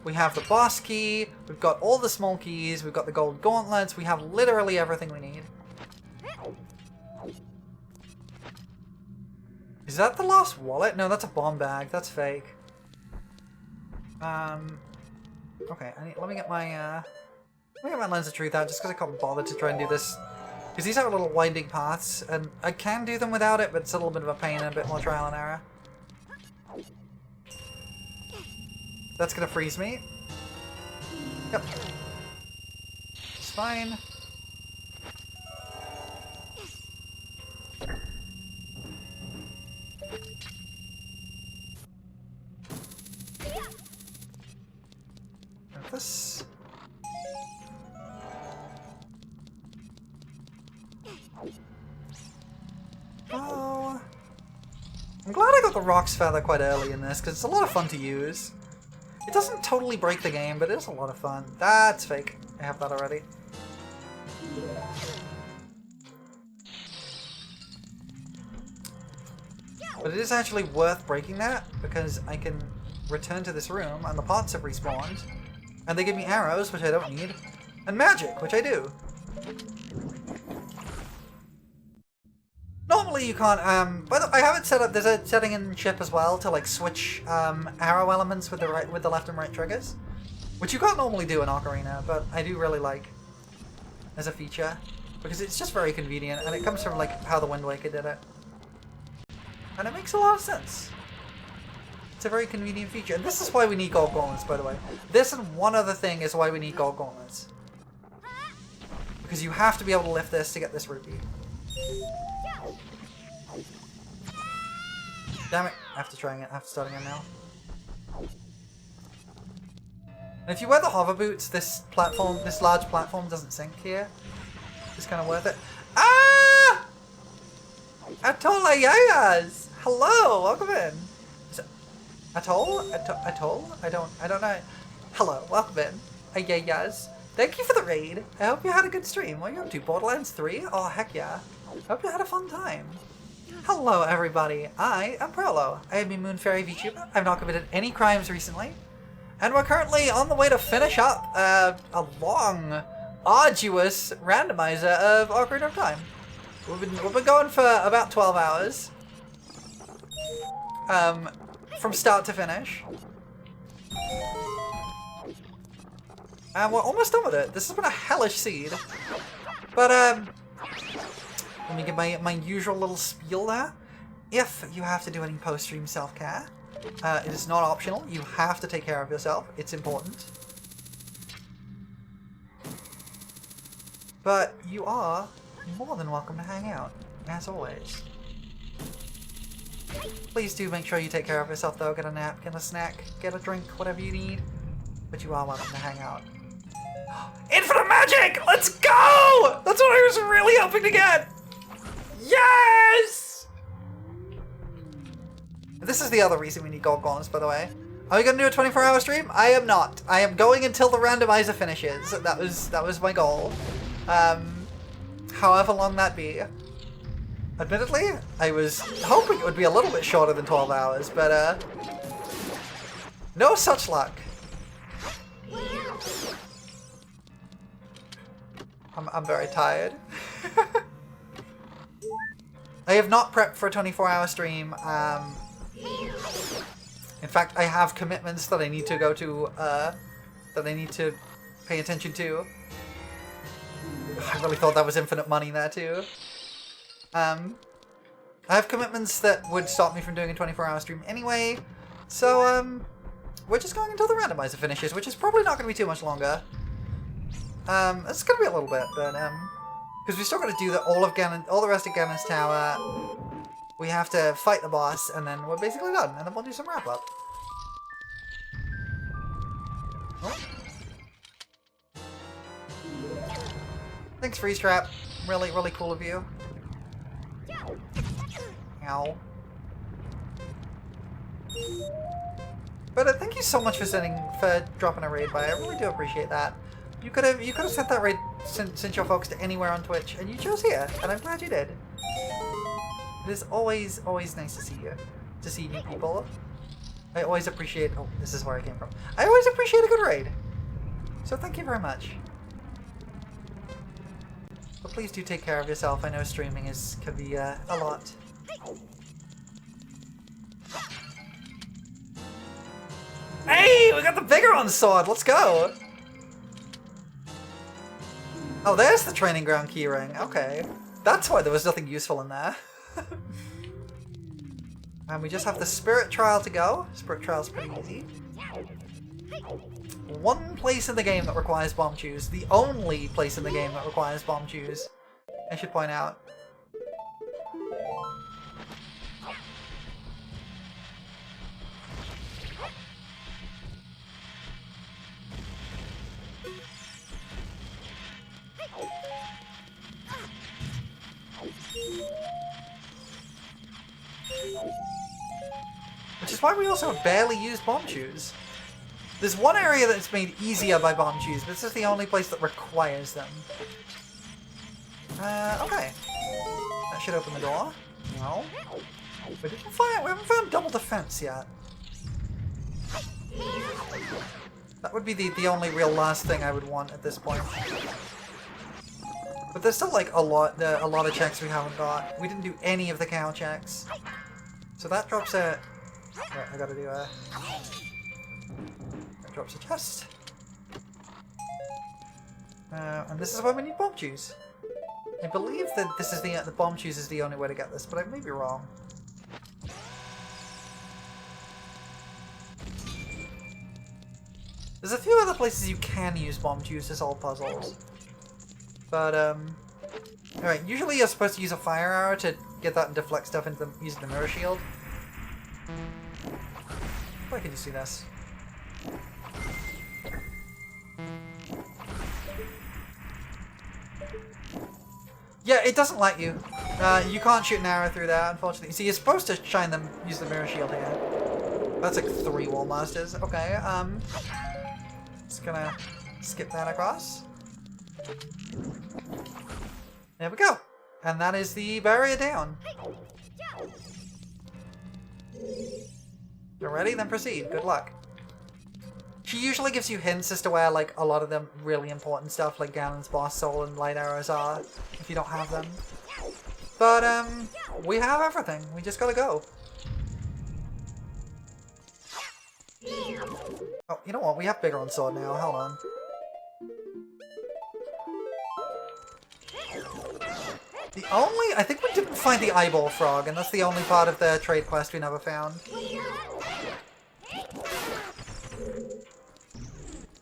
We have the boss key. We've got all the small keys. We've got the gold gauntlets. We have literally everything we need. Is that the lost wallet? No, that's a bomb bag. That's fake. Okay, let me get my Lens of Truth out just because I can't bother to try and do this. Because these are little winding paths, and I can do them without it, but it's a little bit of a pain and a bit more trial and error. That's gonna freeze me. Yep. It's fine. Like this. Oh. I'm glad I got the Rock's Feather quite early in this, because it's a lot of fun to use. It doesn't totally break the game, but it is a lot of fun. That's fake. I have that already. But it is actually worth breaking that, because I can return to this room, and the pots have respawned. And they give me arrows, which I don't need. And magic, which I do. Normally you can't, I have it set up, there's a setting in chip as well to like switch arrow elements with the left and right triggers. Which you can't normally do in Ocarina, but I do really like. as a feature. Because it's just very convenient, and it comes from like how the Wind Waker did it. And it makes a lot of sense. It's a very convenient feature. And this is why we need gold gauntlets, by the way. This and one other thing is why we need gold gauntlets. Because you have to be able to lift this to get this rupee. Damn it. After trying it, after starting it now. And if you wear the hover boots, this large platform doesn't sink here. It's kind of worth it. Ah! Atolayayas! Hello, welcome in. Is it Atoll? Atoll? I don't know. Hello, welcome in. Ayayas. Thank you for the raid. I hope you had a good stream. What are you up to? Borderlands 3? Oh, heck yeah. Hope you had a fun time. Hello, everybody. I am Prolo. I am a Moon Fairy VTuber. I've not committed any crimes recently. And we're currently on the way to finish up a long, arduous randomizer of Ocarina of Time. We've been going for about 12 hours. From start to finish. And we're almost done with it. This has been a hellish seed. But, let me get my usual little spiel there. If you have to do any post-stream self-care, it is not optional. You have to take care of yourself. It's important. But you are more than welcome to hang out, as always. Please do make sure you take care of yourself, though. Get a nap, get a snack, get a drink, whatever you need. But you are welcome to hang out. Infinite magic! Let's go! That's what I was really hoping to get! Yes! This is the other reason we need gold gauntlets, by the way. Are we going to do a 24-hour stream? I am not. I am going until the randomizer finishes. That was my goal. However long that be. Admittedly, I was hoping it would be a little bit shorter than 12 hours, but no such luck. I'm very tired. I have not prepped for a 24-hour stream. In fact, I have commitments that I need to go to, that I need to pay attention to. I really thought that was infinite money there too. I have commitments that would stop me from doing a 24-hour stream anyway, so we're just going until the randomizer finishes, which is probably not going to be too much longer. It's going to be a little bit, but because we still got to do all the rest of Ganon's Tower. We have to fight the boss, and then we're basically done, and then we'll do some wrap up. Oh. Thanks, Freeze Trap. Really, really cool of you. Ow. But thank you so much for dropping a raid by. I really do appreciate that. You could have sent that raid, sent your folks to anywhere on Twitch, and you chose here, and I'm glad you did. It is always nice to see you, to see new people. I always appreciate. Oh, this is where I came from. I always appreciate a good raid. So thank you very much. But please do take care of yourself. I know streaming can be a lot. Hey, we got the Bigoron sword. Let's go. Oh, there's the training ground keyring. Okay, that's why there was nothing useful in there. And we just have the Spirit Trial to go. Spirit Trial's pretty easy. One place in the game that requires bomb chews. The only place in the game that requires bomb chews, I should point out. Which is why we also barely use bomb chews. There's one area that's made easier by bomb chews, but this is the only place that requires them. Okay. That should open the door. No. We haven't found double defense yet. That would be the only real last thing I would want at this point. But there's still like a lot of checks we haven't got. We didn't do any of the cow checks. So that drops a... Right, I gotta do a... That drops a chest. And this is why we need bomb juice. I believe that this is the bomb juice is the only way to get this, but I may be wrong. There's a few other places you can use bomb juice to solve puzzles. But, alright, usually you're supposed to use a fire arrow to get that and deflect stuff into using the mirror shield. Why can you see this? Yeah, it doesn't let you. You can't shoot an arrow through that, unfortunately. See, you're supposed to use the mirror shield here. That's like 3 wall masters. Okay, just gonna skip that across. There we go. And that is the barrier down. You're ready? Then proceed. Good luck. She usually gives you hints as to where, like, a lot of the really important stuff, like Ganon's boss soul and light arrows are, if you don't have them. But, we have everything. We just gotta go. Oh, you know what? We have bigger on sword now. Hold on. I think we didn't find the eyeball frog, and that's the only part of the trade quest we never found.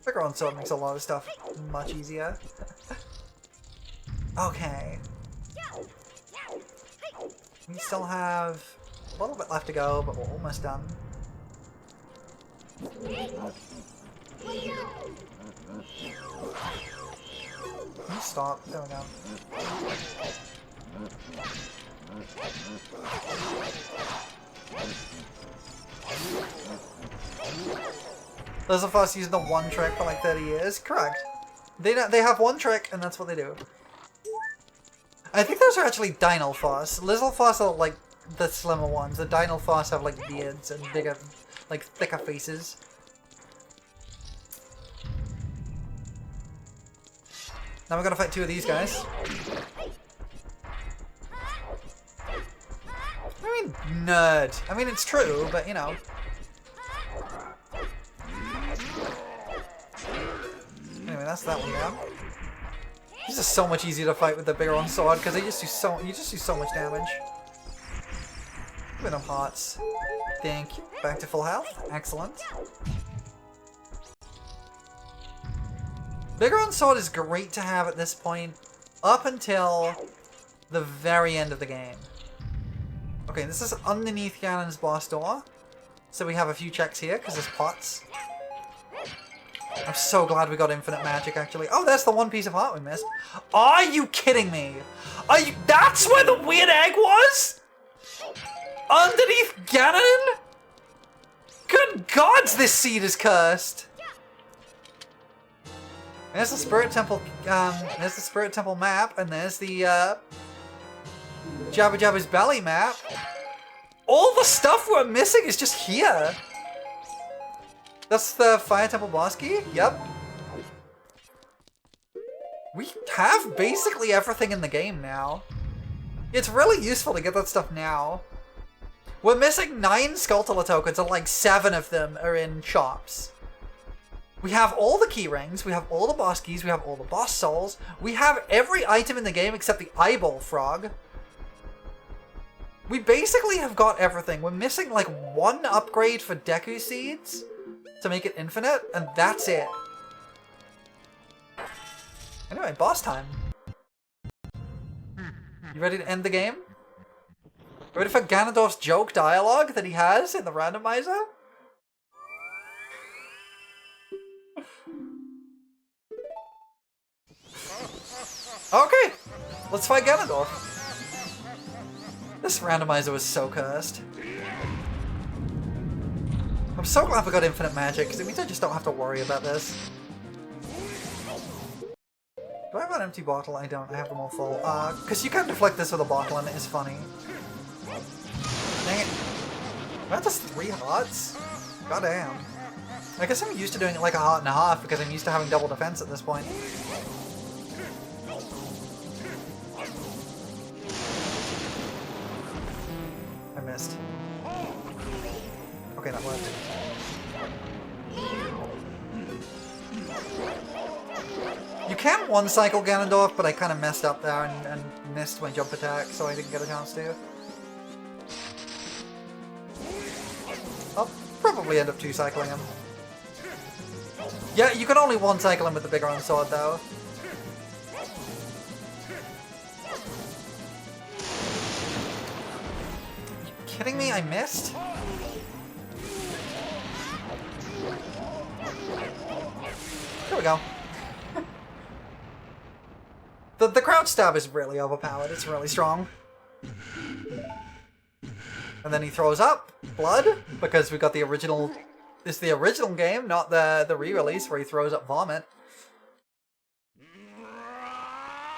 Bigger on sword makes a lot of stuff much easier. Okay. We still have a little bit left to go, but we're almost done. Can you stop? There we go. Those of us using the one trick for like 30 years? Correct. They have one trick, and that's what they do. I think those are actually Dynalfoss. Lizalfoss are like the slimmer ones. The Dynalfoss have like beards and bigger, like thicker faces. Now we're gonna fight 2 of these guys. I mean, nerd. I mean, it's true, but you know. Anyway, that's that one down. These are so much easier to fight with the bigger on sword because you just do so much damage. Give them hearts. Thank you. Back to full health. Excellent. Bigger on sword is great to have at this point, up until the very end of the game. Okay, this is underneath Ganon's boss door, so we have a few checks here because there's pots. I'm so glad we got infinite magic, actually. Oh, that's the one piece of heart we missed. Are you kidding me? That's where the weird egg was? Underneath Ganon? Good gods, this seed is cursed. There's the Spirit Temple, there's the Spirit Temple map, and there's the, Jabba Jabba's belly map. All the stuff we're missing is just here. That's the Fire Temple boss key? Yep. We have basically everything in the game now. It's really useful to get that stuff now. We're missing 9 Skulltula tokens and like 7 of them are in shops. We have all the key rings, we have all the boss keys, we have all the boss souls, we have every item in the game except the eyeball frog. We basically have got everything. We're missing like 1 upgrade for Deku Seeds to make it infinite, and that's it. Anyway, boss time. You ready to end the game? Ready for Ganondorf's joke dialogue that he has in the randomizer? Okay, let's fight Ganondorf. This randomizer was so cursed. I'm so glad we got infinite magic, because it means I just don't have to worry about this. Do I have an empty bottle? I don't. I have them all full. Because you can deflect this with a bottle and it is funny. Dang it. Are that just 3 hearts? Goddamn. I guess I'm used to doing it like a heart and a half because I'm used to having double defense at this point. I missed. Okay, that worked. You can one-cycle Ganondorf, but I kind of messed up there and missed my jump attack, so I didn't get a chance to. I'll probably end up two-cycling him. Yeah, you can only one-cycle him with the bigger on sword, though. Are you kidding me? I missed? There we go. The crouch stab is really overpowered. It's really strong. And then he throws up blood because we got the original. It's the original game, not the re-release where he throws up vomit.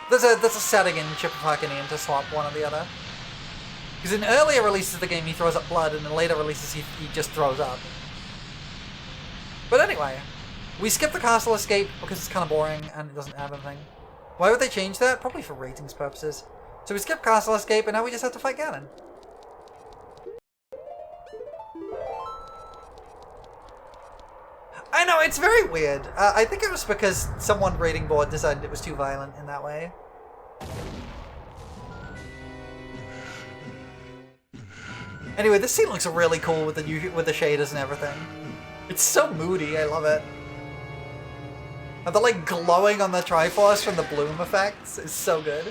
There's a setting in Chip of Hakkinen to swap one or the other. Because in earlier releases of the game he throws up blood, and in later releases he just throws up. But anyway, we skip the castle escape because it's kind of boring and it doesn't add anything. Why would they change that? Probably for ratings purposes. So we skip castle escape and now we just have to fight Ganon. I know, it's very weird. I think it was because someone rating board decided it was too violent in that way. Anyway, this scene looks really cool with the shaders and everything. It's so moody, I love it. And the like glowing on the Triforce from the bloom effects is so good.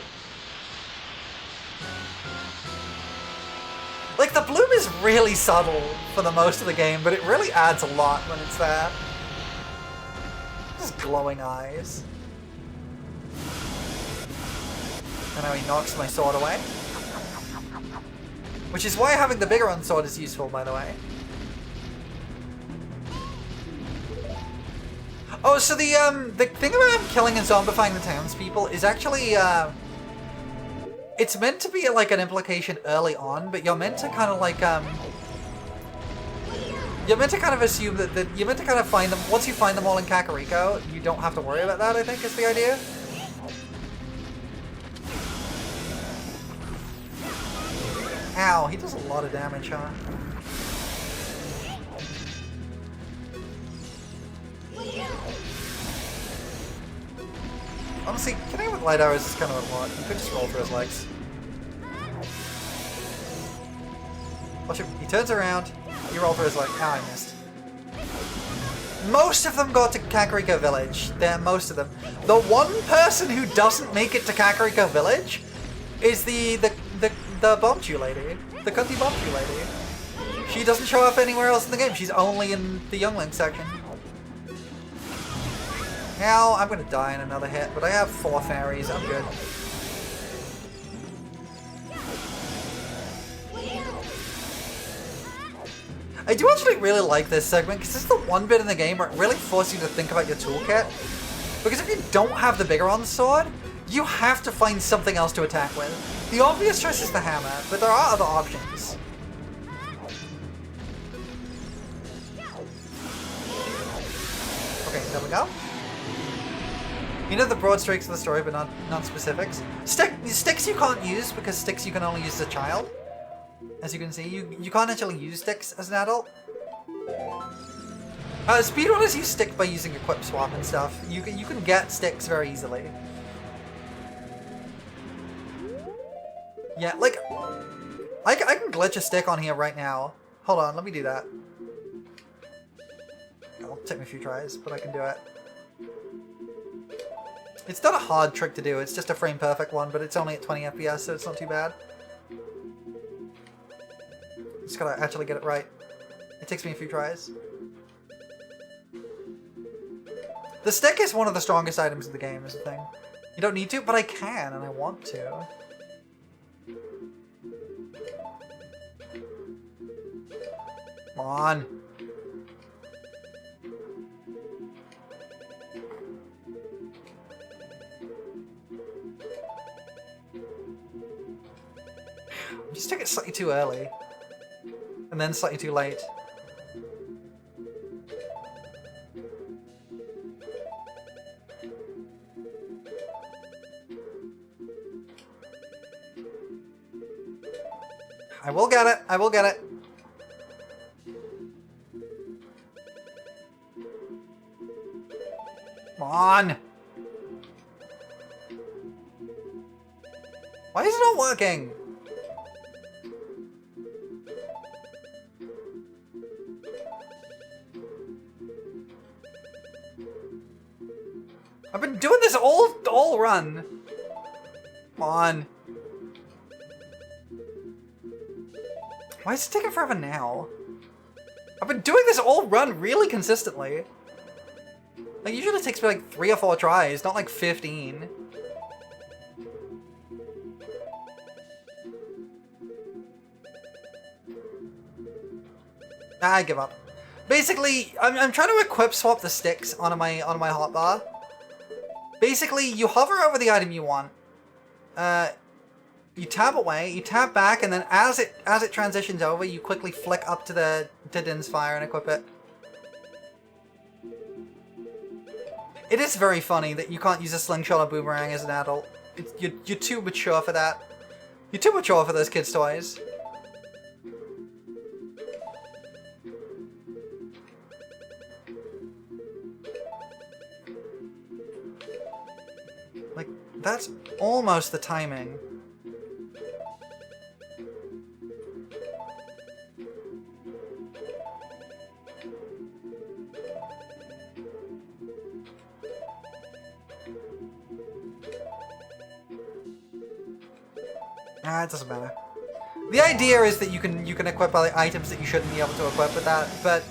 Like the bloom is really subtle for the most of the game, but it really adds a lot when it's there. Just glowing eyes. And now he knocks my sword away. Which is why having the bigger on sword is useful, by the way. Oh, so the thing about him killing and zombifying the townspeople is actually, it's meant to be like an implication early on, but you're meant to kind of like, you're meant to kind of assume that you're meant to kind of find them, once you find them all in Kakariko, you don't have to worry about that, I think is the idea. Ow, he does a lot of damage, huh? Honestly, killing him with light arrows is kind of a lot. You could just roll through his legs. Watch him. He turns around. You roll through his leg. Ah, I missed. Most of them got to Kakariko Village. Most of them. The one person who doesn't make it to Kakariko Village is the Bombchu lady. The cunty Bombchu lady. She doesn't show up anywhere else in the game. She's only in the Youngling section. Now, I'm gonna die in another hit, but I have 4 fairies, I'm good. I do actually really like this segment, because this is the one bit in the game where it really forces you to think about your toolkit. Because if you don't have the Bigoron sword, you have to find something else to attack with. The obvious choice is the hammer, but there are other options. Okay, there we go. You know the broad streaks of the story, but not specifics. Sticks you can't use, because sticks you can only use as a child. As you can see, you can't actually use sticks as an adult. Speedrunners use stick by using equip swap and stuff. You can get sticks very easily. Yeah, like I can glitch a stick on here right now. Hold on, let me do that. It'll take me a few tries, but I can do it. It's not a hard trick to do, it's just a frame perfect one, but it's only at 20 FPS, so it's not too bad. Just gotta actually get it right. It takes me a few tries. The stick is one of the strongest items in the game, is the thing. You don't need to, but I can, and I want to. Come on. Just took it slightly too early. And then slightly too late. I will get it. I will get it. Come on. Why is it not working? I've been doing this all run. Come on. Why is it taking forever now? I've been doing this all run really consistently. Like, usually it takes me like 3 or 4 tries, not like 15. I give up. Basically, I'm trying to equip swap the sticks onto my hotbar. Basically, you hover over the item you want. You tab away, you tab back, and then as it transitions over, you quickly flick up to Din's Fire and equip it. It is very funny that you can't use a slingshot or boomerang as an adult. You're too mature for that. You're too mature for those kids' toys. Like, that's almost the timing. It doesn't matter. The idea is that you can equip other items that you shouldn't be able to equip with that, but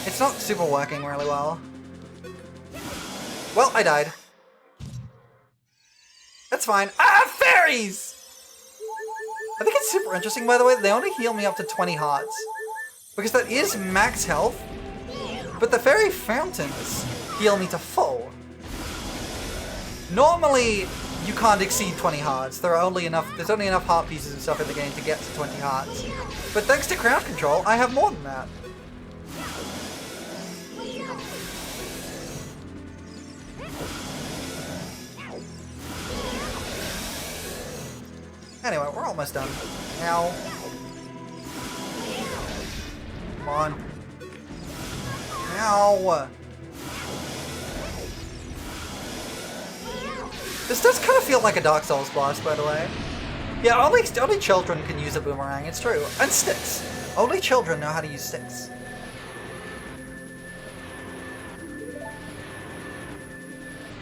it's not super working really well. Well, I died. That's fine. Ah, fairies! I think it's super interesting, by the way, they only heal me up to 20 hearts. Because that is max health, but the fairy fountains heal me to full. Normally, you can't exceed 20 hearts. There's only enough heart pieces and stuff in the game to get to 20 hearts. But thanks to crowd control, I have more than that. Anyway, we're almost done. Now. Come on. Ow. This does kind of feel like a Dark Souls boss, by the way. Yeah, only children can use a boomerang, it's true. And sticks. Only children know how to use sticks.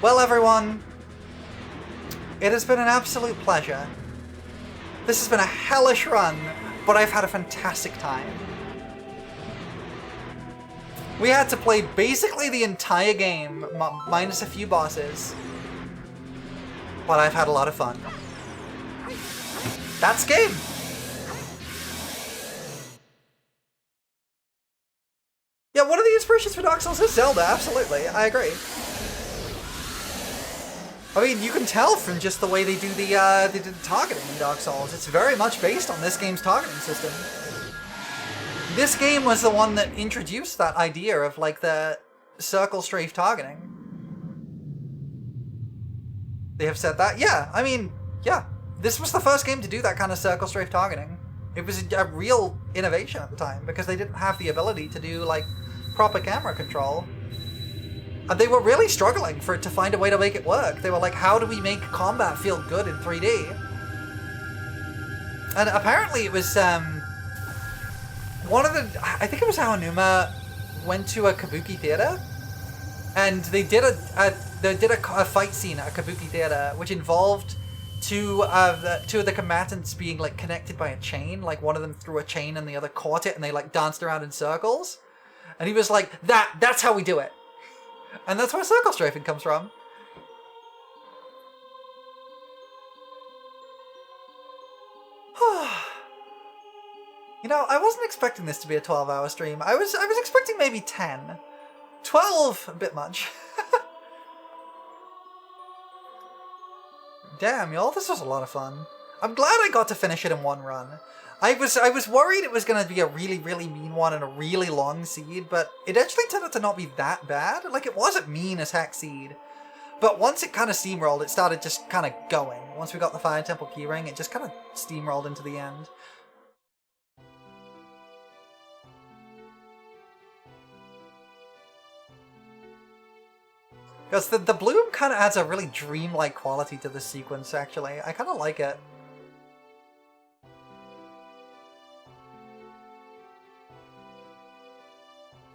Well, everyone, it has been an absolute pleasure. This has been a hellish run, but I've had a fantastic time. We had to play basically the entire game, minus a few bosses. But I've had a lot of fun. That's game! Yeah, one of the inspirations for Dark Souls is Zelda, absolutely. I agree. I mean, you can tell from just the way they do the targeting in Dark Souls. It's very much based on this game's targeting system. This game was the one that introduced that idea of, like, the circle strafe targeting. They have said that? Yeah, I mean, yeah. This was the first game to do that kind of circle strafe targeting. It was a real innovation at the time, because they didn't have the ability to do, like, proper camera control. And they were really struggling to find a way to make it work. They were like, how do we make combat feel good in 3D? And apparently it was, I think it was Aonuma went to a kabuki theater, and they did a fight scene at a kabuki theater, which involved two of the combatants being, like, connected by a chain. Like, one of them threw a chain and the other caught it, and they, like, danced around in circles. And he was like, that's how we do it. And that's where circle strafing comes from. You know, I wasn't expecting this to be a 12-hour stream. I was expecting maybe 10. 12, a bit much. Damn, y'all, this was a lot of fun. I'm glad I got to finish it in one run. I was worried it was going to be a really, really mean one and a really long seed, but it actually turned out to not be that bad. Like, it wasn't mean as heck seed. But once it kind of steamrolled, it started just kind of going. Once we got the Fire Temple keyring, it just kind of steamrolled into the end. Because the bloom kind of adds a really dreamlike quality to this sequence, actually. I kind of like it.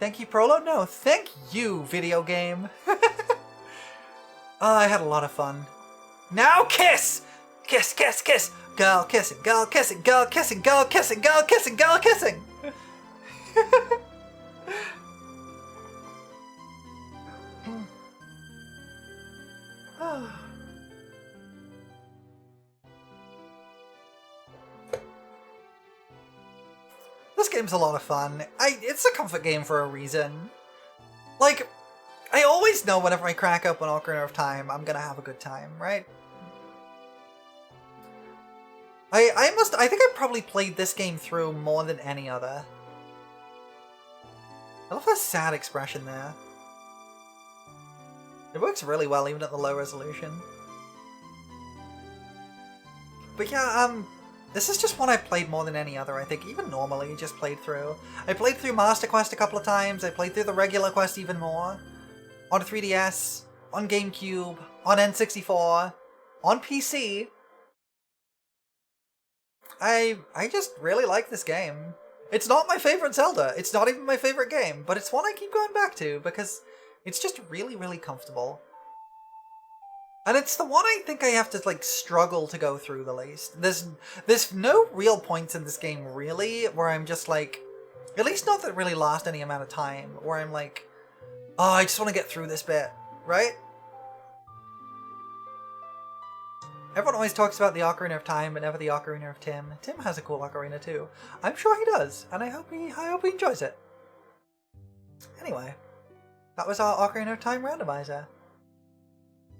Thank you, Prolo? No, thank you, video game. Oh, I had a lot of fun. Now kiss! Kiss, kiss, kiss! Girl kissing, girl kissing, girl kissing, girl kissing, girl kissing, girl kissing! This game's a lot of fun. It's a comfort game for a reason. Like, I always know whenever I crack open Ocarina of Time, I'm gonna have a good time, right? I think I probably played this game through more than any other. I love that sad expression there. It works really well even at the low resolution. But yeah, this is just one I've played more than any other, I think. Even normally, just played through. I played through Master Quest a couple of times. I played through the regular quest even more. On 3DS, on GameCube, on N64, on PC. I just really like this game. It's not my favorite Zelda. It's not even my favorite game, but it's one I keep going back to because it's just really, really comfortable. And it's the one I think I have to, like, struggle to go through the least. There's no real points in this game, really, where I'm just, like... At least not that really last any amount of time, where I'm like, oh, I just want to get through this bit, right? Everyone always talks about the Ocarina of Time, but never the Ocarina of Tim. Tim has a cool ocarina, too. I'm sure he does, and I hope he enjoys it. Anyway, that was our Ocarina of Time randomizer.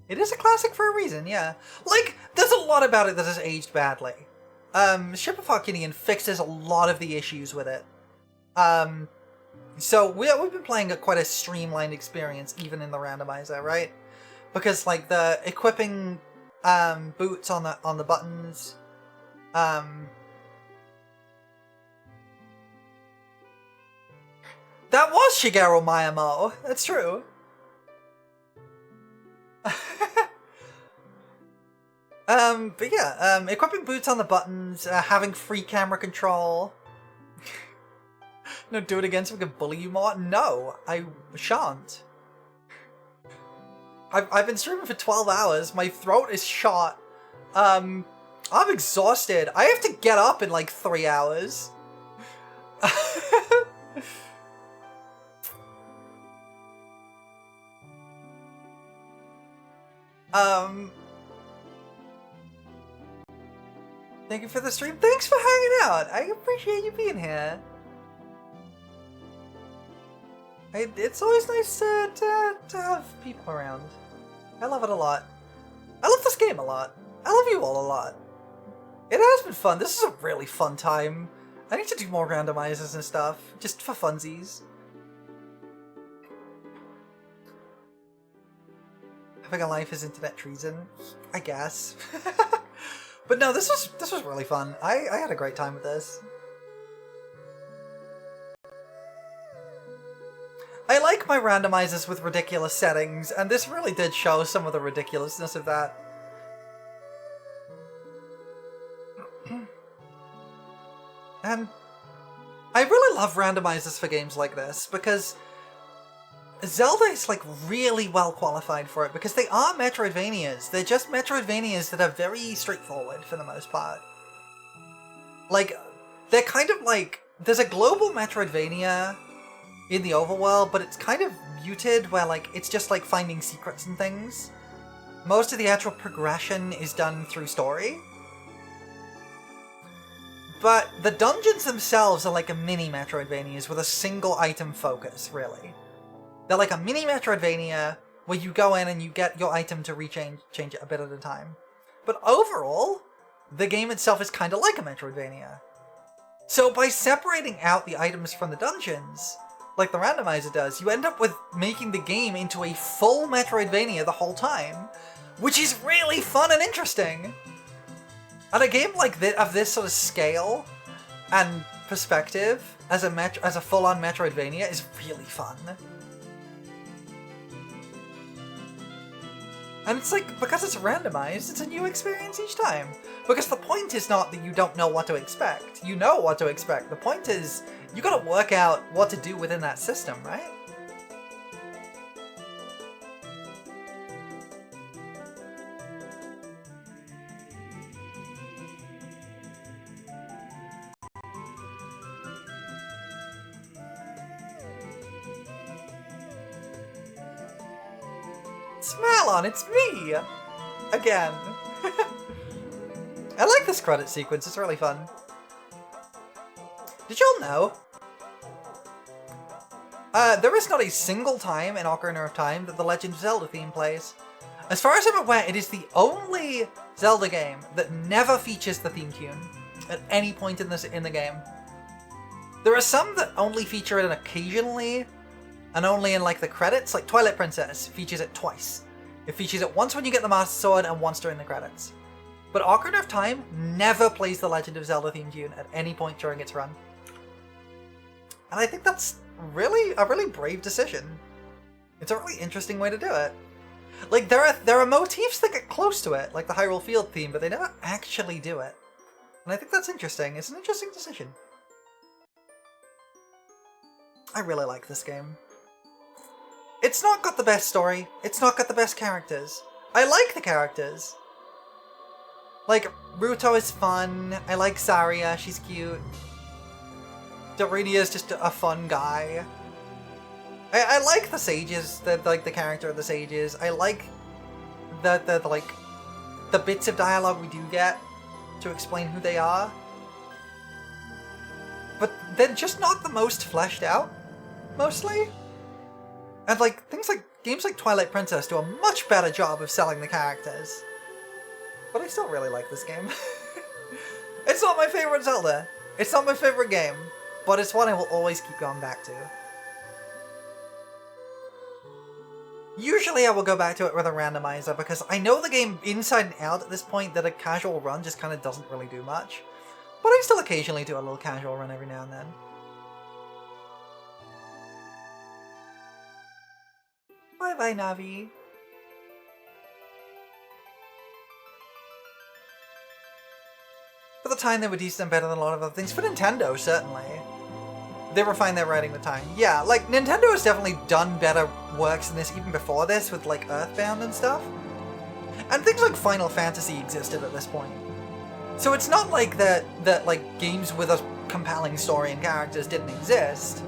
It is a classic for a reason, yeah. Like, there's a lot about it that has aged badly. Ship of Harkinian fixes a lot of the issues with it. So we've been playing quite a streamlined experience, even in the randomizer, right? Because, like, the equipping boots on the buttons, that was Shigeru Miyamoto. That's true. But yeah, equipping boots on the buttons, having free camera control. No, do it again so we can bully you more? No, I shan't. I've been streaming for 12 hours, my throat is shot. I'm exhausted. I have to get up in like 3 hours. Thank you for the stream. Thanks for hanging out. I appreciate you being here. It's always nice to have people around. I love it a lot. I love this game a lot. I love you all a lot. It has been fun. This is a really fun time. I need to do more randomizers and stuff, just for funsies. Having a life is internet treason, I guess. But no, this was really fun. I had a great time with this. I like my randomizers with ridiculous settings, and this really did show some of the ridiculousness of that. And I really love randomizers for games like this, because Zelda is, like, really well qualified for it, because they are Metroidvanias. They're just Metroidvanias that are very straightforward, for the most part. Like, they're kind of like... There's a global Metroidvania in the overworld, but it's kind of muted, where, like, it's just, like, finding secrets and things. Most of the actual progression is done through story. But the dungeons themselves are like a mini Metroidvanias with a single item focus, really. They're like a mini Metroidvania where you go in and you get your item to change it a bit at a time. But overall, the game itself is kind of like a Metroidvania. So by separating out the items from the dungeons, like the randomizer does, you end up with making the game into a full Metroidvania the whole time, which is really fun and interesting. And a game like this, of this sort of scale and perspective, as a full-on Metroidvania, is really fun. And it's like, because it's randomized, it's a new experience each time. Because the point is not that you don't know what to expect. You know what to expect. The point is, you gotta work out what to do within that system, right? Smalon, it's me! Again. I like this credit sequence, it's really fun. Did y'all know? There is not a single time in Ocarina of Time that the Legend of Zelda theme plays. As far as I'm aware, it is the only Zelda game that never features the theme tune at any point in the game. There are some that only feature it occasionally, and only in like the credits, like Twilight Princess features it twice. It features it once when you get the Master Sword and once during the credits. But Ocarina of Time never plays the Legend of Zelda theme tune at any point during its run. And I think that's really a really brave decision. It's a really interesting way to do it. Like there are motifs that get close to it, like the Hyrule Field theme, but they never actually do it. And I think that's interesting. It's an interesting decision. I really like this game. It's not got the best story. It's not got the best characters. I like the characters. Like, Ruto is fun. I like Saria. She's cute. Doridia's just a fun guy. I like the sages, the character of the sages. I like the bits of dialogue we do get to explain who they are. But they're just not the most fleshed out, mostly. And like games like Twilight Princess do a much better job of selling the characters. But I still really like this game. It's not my favorite Zelda. It's not my favorite game. But it's one I will always keep going back to. Usually I will go back to it with a randomizer because I know the game inside and out at this point that a casual run just kind of doesn't really do much. But I still occasionally do a little casual run every now and then. Bye bye, Navi. For the time, they were decent and better than a lot of other things. For Nintendo, certainly. They refined their writing with time. Yeah, like, Nintendo has definitely done better works than this even before this, with, like, Earthbound and stuff. And things like Final Fantasy existed at this point. So it's not like that like, games with a compelling story and characters didn't exist.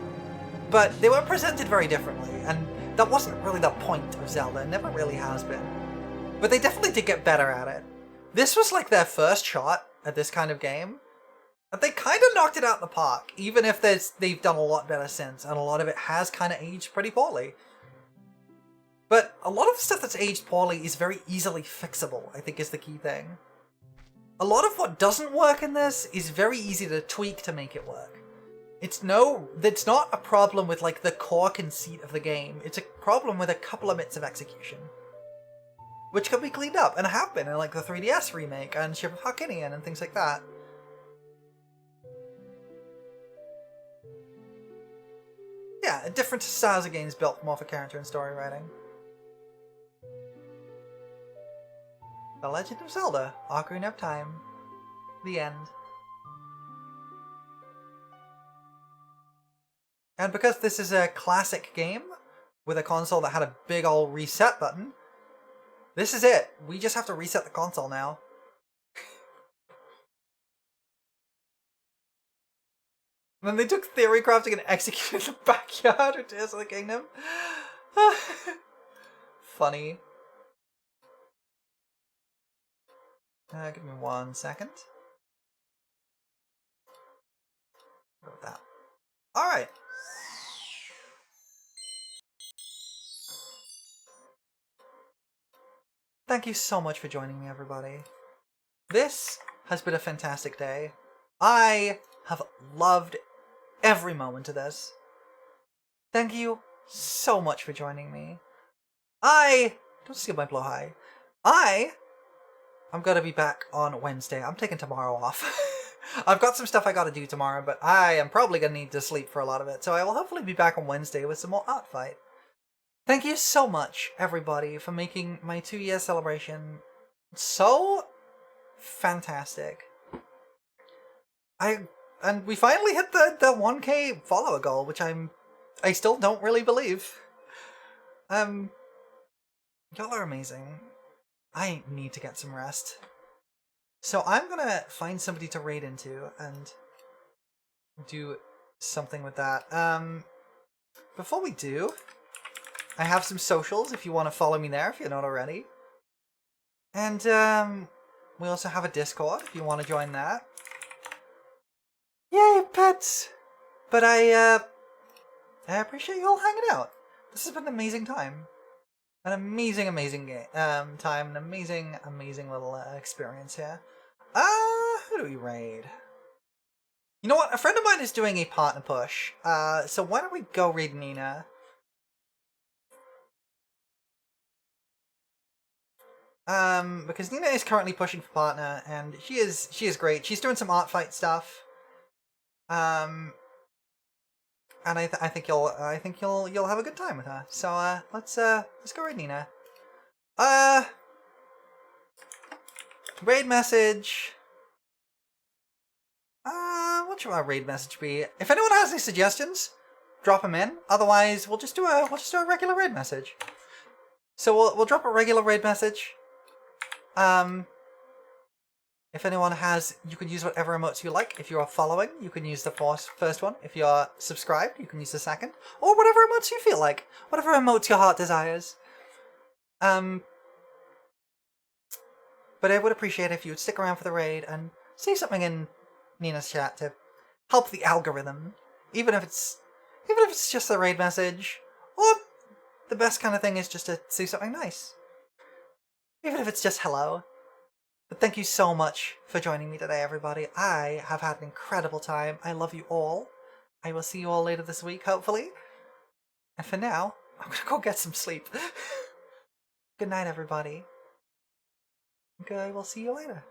But they were presented very differently, and that wasn't really the point of Zelda. It never really has been. But they definitely did get better at it. This was like their first shot at this kind of game. And they kind of knocked it out of the park, even if they've done a lot better since, and a lot of it has kind of aged pretty poorly. But a lot of the stuff that's aged poorly is very easily fixable, I think is the key thing. A lot of what doesn't work in this is very easy to tweak to make it work. It's not a problem with like the core conceit of the game, it's a problem with a couple of bits of execution. Which can be cleaned up, and have been in like the 3DS remake and Ship of Hakinian and things like that. Yeah, different styles of games built more for character and story writing. The Legend of Zelda, Ocarina of Time. The end. And because this is a classic game, with a console that had a big old reset button, this is it. We just have to reset the console now. And then they took theory crafting and executed in the backyard of Tears of the Kingdom. Funny. Give me 1 second. Go with that. Alright. Thank you so much for joining me, everybody. This has been a fantastic day. I have loved every moment of this. Thank you so much for joining me. Don't steal my blow high. I'm gonna be back on Wednesday. I'm taking tomorrow off. I've got some stuff I gotta do tomorrow, but I am probably gonna need to sleep for a lot of it, so I will hopefully be back on Wednesday with some more Art Fight. Thank you so much, everybody, for making my 2-year celebration so fantastic. And we finally hit the 1K follower goal, which I still don't really believe. Y'all are amazing. I need to get some rest. So I'm gonna find somebody to raid into and do something with that. Before we do, I have some socials if you want to follow me there if you're not already. And we also have a Discord if you want to join that. Yay, pets! But I appreciate you all hanging out. This has been an amazing time. An amazing game, time, an amazing little experience here. Who do we raid? You know what? A friend of mine is doing a partner push. So why don't we go raid Nina? Because Nina is currently pushing for partner, and she is great. She's doing some art fight stuff. And I think you'll have a good time with her. So let's go raid Nina. Raid message. What should our raid message be? If anyone has any suggestions, drop them in. Otherwise, we'll just do a regular raid message. So we'll drop a regular raid message. If anyone has, you can use whatever emotes you like. If you are following, you can use the first one. If you are subscribed, you can use the second. Or whatever emotes you feel like. Whatever emotes your heart desires. But I would appreciate if you would stick around for the raid and say something in Nina's chat to help the algorithm. Even if it's just a raid message. Or the best kind of thing is just to say something nice. Even if it's just hello. But thank you so much for joining me today, everybody. I have had an incredible time. I love you all. I will see you all later this week, hopefully. And for now, I'm gonna go get some sleep. Good night, everybody. Okay, we'll see you later.